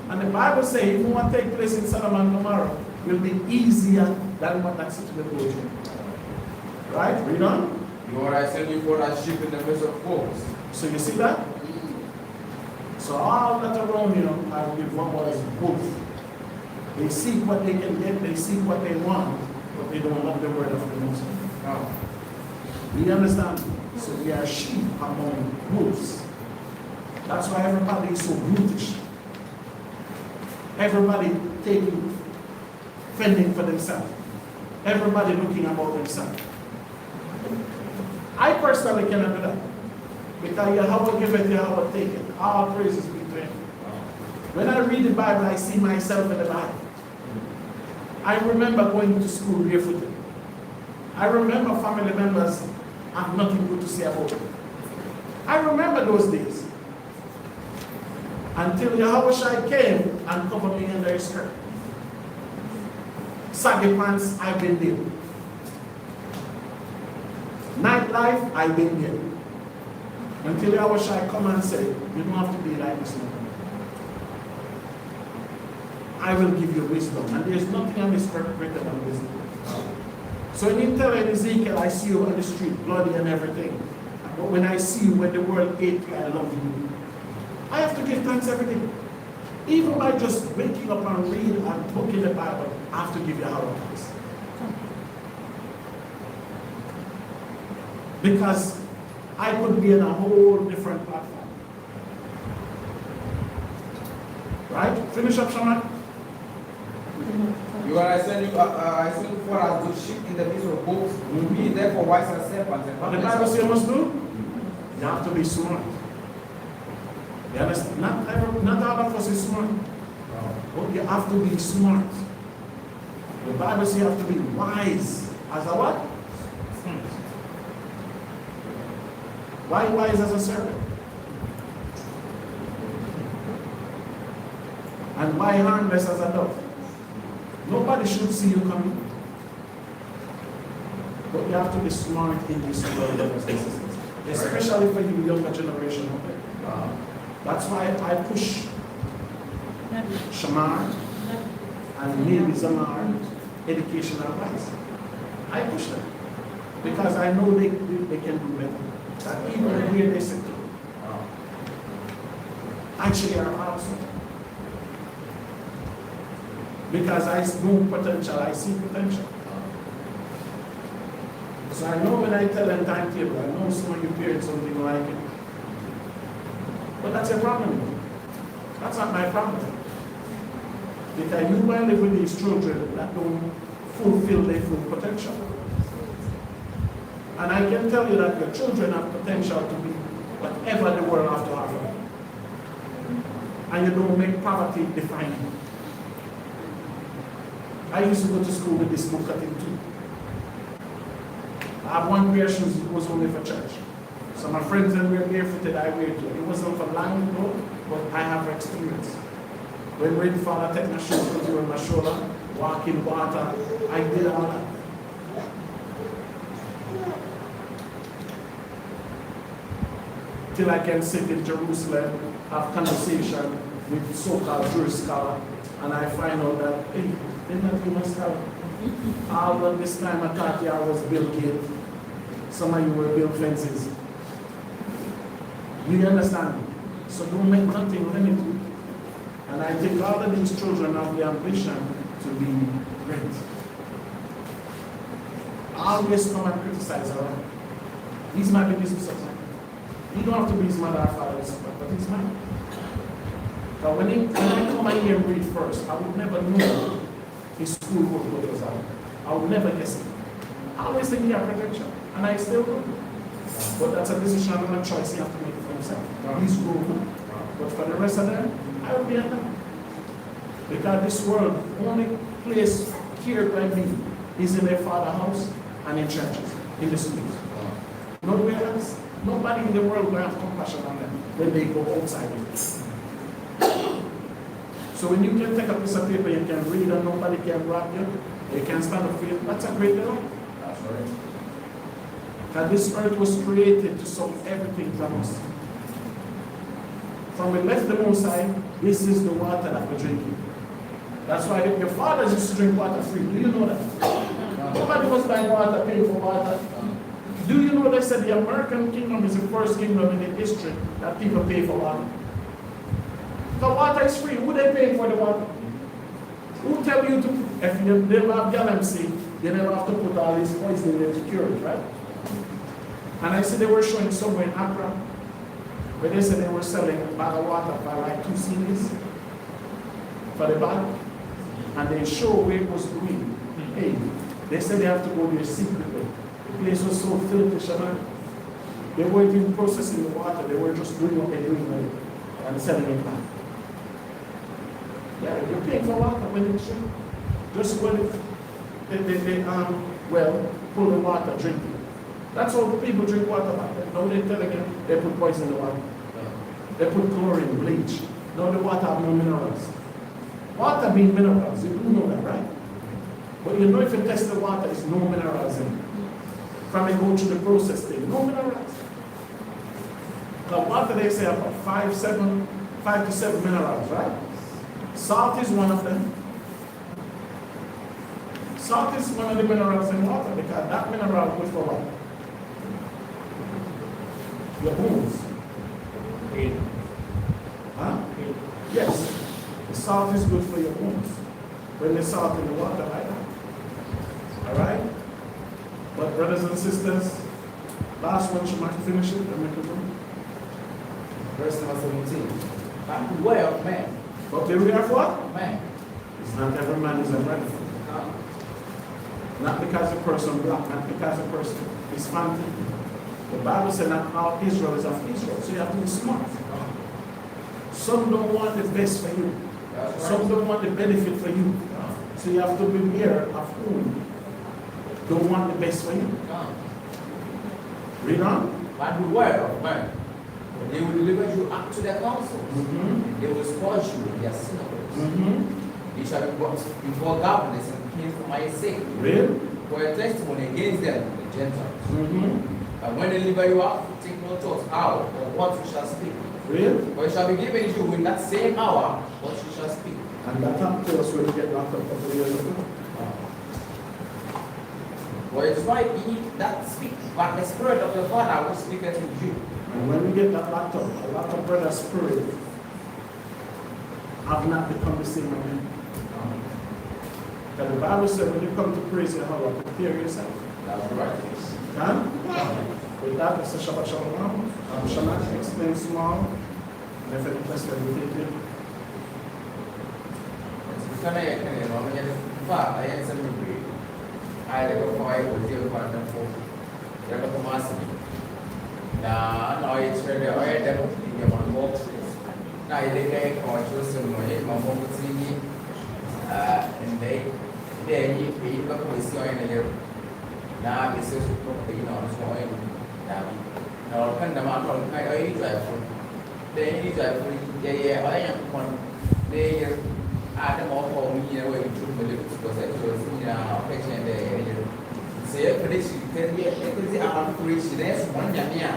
And the Bible says, even what take place in Sodom and Gomorrah will be easier than what that city will go through. Right? Read on. Lord, I send you forth as sheep in the midst of wolves. So you see that? So all that around you are with what was both. They seek what they can get, they seek what they want, but they don't love the word of the Most High. No. We understand? So we are sheep among wolves. That's why everybody is so brutish. Everybody fending for themselves. Everybody looking about themselves. I personally cannot do that. Because Yahawah giveth, Yahawah taketh. All praises be to him. When I read the Bible, I see myself in the Bible. I remember going to school barefooted. I remember family members have nothing good to say about it. I remember those days. Until Yahawah came and covered me under his skirt. Saggy pants, I've been there. Nightlife, I've been there. Until Yahawah come and say, you don't have to be like this now. I will give you wisdom. And there's nothing on this earth greater than wisdom. So when you tell Ezekiel, I see you on the street, bloody and everything. But when I see you, when the world hates you, I love you. I have to give thanks every day. Even by just waking up and reading and booking the Bible, I have to give Yahawah thanks. Because I could be in a whole different platform. Right? Finish up, Shaman. You are, I send you forth as good sheep in the midst of wolves. Be therefore wise as serpents and What the Bible says you must do? You have to be smart. You understand? Not all of us is smart. But you have to be smart. The Bible says you have to be wise. As a what? Why wise as a serpent? And why harmless as a dove? Nobody should see you coming. But you have to be smart in this world, especially for you younger generation. That's why I push Shamar and maybe Zamar educational advice. I push them because I know they can do better. That even where they sit actually are awesome. Because I know potential, I see potential. So I know when I tell them timetable, I know some of you parents something like it. But that's a problem. That's not my problem. Because you will live with these children that don't fulfill their full potential. And I can tell you that your children have potential to be whatever the world has to offer. And you don't make poverty define you. I used to go to school with this book cutting too. I have one pair of shoes, it was only for church. So my friends that were barefooted, I wear too. It wasn't for long ago, but I have experience. When rainfather take my shoes, put you on my shoulder, walk in water, I did all that. Till I can sit in Jerusalem, have conversation with so-called Jewish scholar, and I find out that, hey, they're not even scholar. All of this time I thought I was Bill Gates. Some of you were Bill Fences. You understand? So don't make nothing limit you. And I think all of these children have the ambition to be great. Always come and criticize around. He's my biggest support. You don't have to be his mother or father, but he's mine. But when I come in here and read first, I would never know his school work was out. I would never guess it. I always think he had protection, and I still do. But that's a decision and a choice he has to make for himself. He's grown. But for the rest of them, I will be at them. Because this world, only place cared by me is in their father's house and in churches, in the schools. Nowhere else. Nobody in the world will have compassion on them when they go outside of it. So when you can take a piece of paper, you can read and nobody can rob you, you can stand up for you, that's a great deal. That's right. That this earth was created to solve everything from us. From we left the Most High, this is the water that we're drinking. That's why your fathers used to drink water free. Do you know that? Nobody was buying water, paying for water. Do you know they said the American kingdom is the first kingdom in the history that people pay for water? The water is free. Who they paying for the water? Who tell you to, if you never have galamsey, they never have to put all this poison in there to cure it, right? And I see they were showing somewhere in Accra, where they said they were selling a bag of water for like 2 cedis for the bag. And they show where it was green. Hey, they said they have to go there secretly. The place was so filthy, Shaman. They weren't even processing the water, they were just doing what they're doing and selling it back. Yeah, you're paying for water when it's cheap. Just when they pull the water, drink it. That's how people drink water back then. Now they're telling you they put poison in the water. They put chlorine, bleach. Now the water have no minerals. Water being minerals, you do know that, right? But you know if you test the water, there's no minerals in it. From it go through the process thing, no minerals. The water they say about 5 to 7 minerals, right? Salt is one of them. Salt is one of the minerals in water because that mineral good for what? Your bones. Huh? Yes. The salt is good for your bones. When there's salt in the water, right? Alright? But brothers and sisters, last one, you might finish it and make it go. Verse number 17. But beware of men. But beware of what? Man. It's not every man is a brother. Not because a person black, not because a person is fancy. The Bible said not all Israel is of Israel, so you have to be smart. Some don't want the best for you. Some don't want the benefit for you. So you have to be aware of who don't want the best for you. Read on. But beware of men. They will deliver you up to their councils. They will scourge you in their synagogues. You shall be brought before governors and kings for my sake. Read. For a testimony against them, the Gentiles. And when they deliver you up, take no thought how or what you shall speak. Read. For it shall be given you in that same hour what you shall speak. And that happened to us when we get locked up a couple of years ago. For it is not ye that speak, but the Spirit of the Father which speaketh in you. And when we get that locked up, a lot of brother's spirit have not become the same again. Because the Bible said when you come to praise Yahawah, prepare yourself. That's right. Huh? With that, it's a Shabbat Shalom. Shabbat explain small. And if any question we take it. Can I go for a deal for now, it's really a way that you want boxes. Now, you take or choose some money, my mom would see me, and they you pay the police in a year. Now, this is you know, showing now, can the man from I drive for they drive for I am one. They add them all for me away to the because I was in a patient day. Say, prediction can be a president, one Yamia.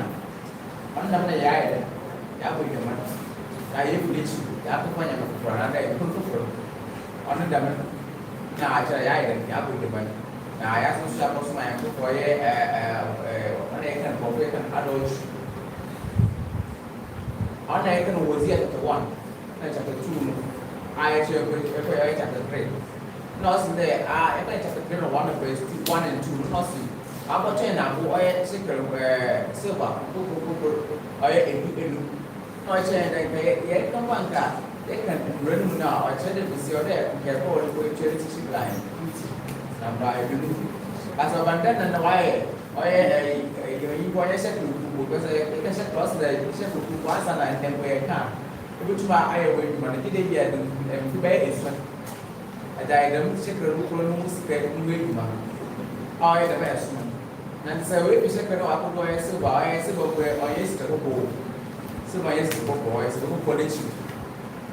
One of the Yaya, Yabu Yaman. I predict Yabu for another put on the Daman. Now I tell Yaya, Yabu Yaman. Now I asked some shadows my for an acre for adults. On acre was yet the one. Chapter 2. I actually chapter 3. Not there, I chapter 3 1 of 1 and 2. Not see. How about China? Who I secret where silver, I in no China, they come one car. they can run now. I tell them to see there, we can go to charity line. And by as a bandana and why, you want to set because I can set plus the set to once and then where I can. Which my eye will manage it yet and pay is a diadem, secret, secret, with man. I the best man. And so if you second up to a silver, I silver where I used to go. So my yes to boys, the college.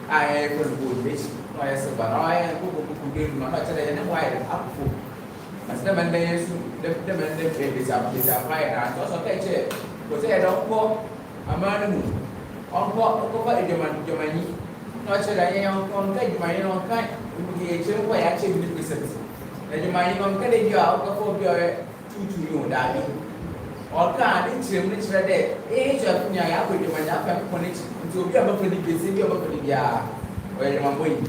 I could go rich, my silver, I could give my much and why up for. As the man they left them and they are fire and also catch it. Because I don't go a man. On what the money, not sure I am on take my own kind, implication why actually represents. And you might on getting you out of your 2 to you, daddy. Or can't it's him, it's right there. Age of Yahawah with your man, connection to be able to be busy over the yard where you are going.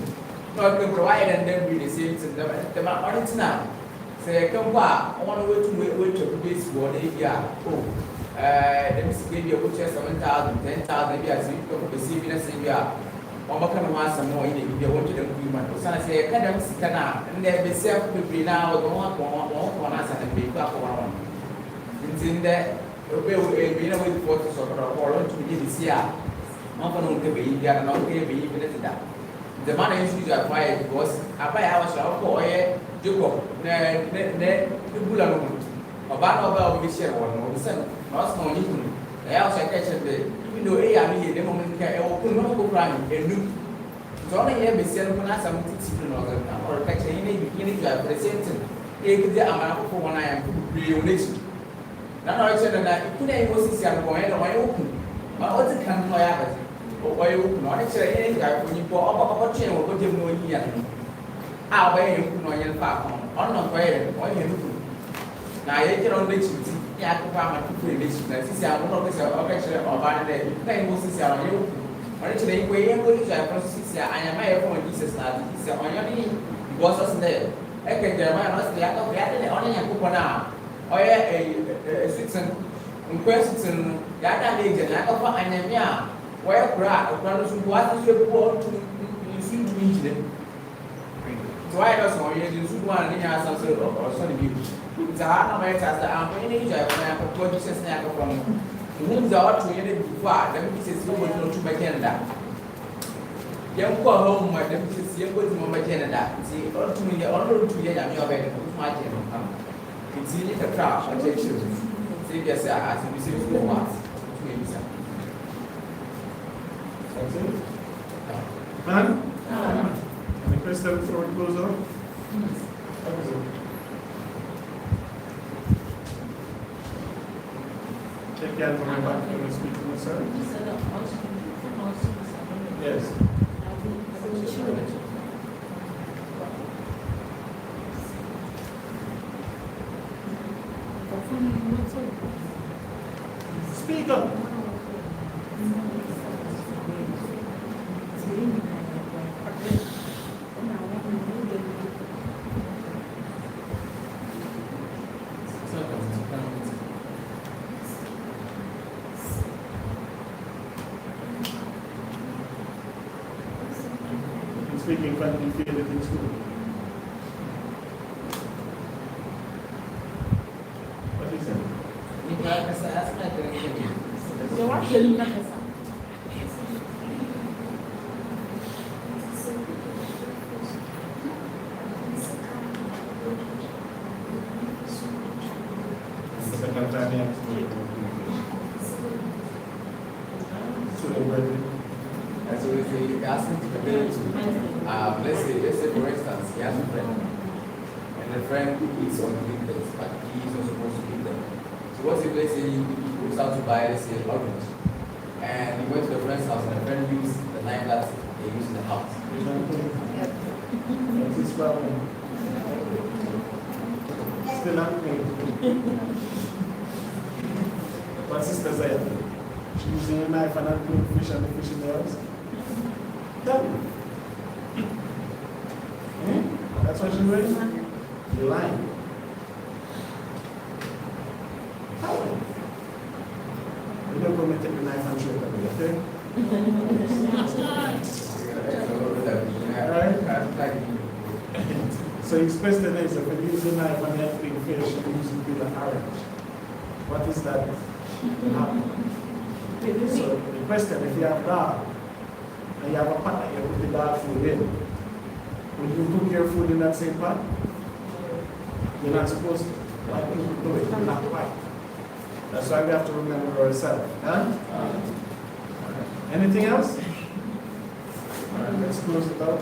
Not to provide and then be the same to the man now. Say, come back, I want to wait to this one, oh. Let me give you a picture 7,000, 10,000 years. You come to see me and say, yeah, or can want some more in it if you want to do it. So I say, can I sit down and then be self to be now on us and be back on. It's in there, we know with photos of our to be this year. Not going to be here and not be even that. The money is usually acquired because I buy our shop for a Joko, the Bulan. About we share one, the not no need. I also catch it, even though I mean, the moment can open no crime and look. So only every cell can ask some discipline or catch any beginning to have presented. Take the amount for one I am re-unation. Now I said that it couldn't go see some point or my open. But what's it come to my habit? Or why you not actually any guy when you go up a chain or put him no here. I'll buy him no yen back on not where or you. Now, I get on the city, I can find my people in this. Since I want to say, okay, or by the day, was this on you. Or today, we are going to process. I am my own Jesus now. It's on your knee. Was us there. I can get my last day of the only a coupon now. Or a citizen in question, Yada agent, like of an emia. Where crowd, what is your poor to seem to meet them? So I don't know, you should want to have some sort of or something. It's a hard way as the army for Jesus from whom the ought to get before them pieces you will to my Canada. Young go home, my deputies, young go to my Canada. See, all to me, the honor to get a bed, my Canada. It's in a trap, I take you. See, yes, I ask you to see who wants to maybe some. Man? Any question before we close out? Take care for my back when we speak to my sir. Yes. Speak up. Speaking front you feel it in school. What is it? Second time you have to do it. So the word. As we say, ask him to be let's say for instance, he has a friend, and the friend is on weekdays, but he is not supposed to give them. So what's if let's say he goes out to buy, let's say, orange, and he went to the friend's house, and the friend used the knife that they use in the house. This problem. Still happening. What sister said? She using a knife and not putting fish and the fish in the house. Tell me. That's what she's doing? You're lying. How? You're not going to take the knife and shoot at me, okay? So his question is, if you use a knife and you have to clean fish, you use it with an orange. What is that? So the question, if you have dog, and you have a pot that you put the dog food in, would you cook your food in that same pot? You're not supposed to. Why people do it? You're not right. That's why we have to remember ourselves. Huh? Anything else? All right, let's close it out.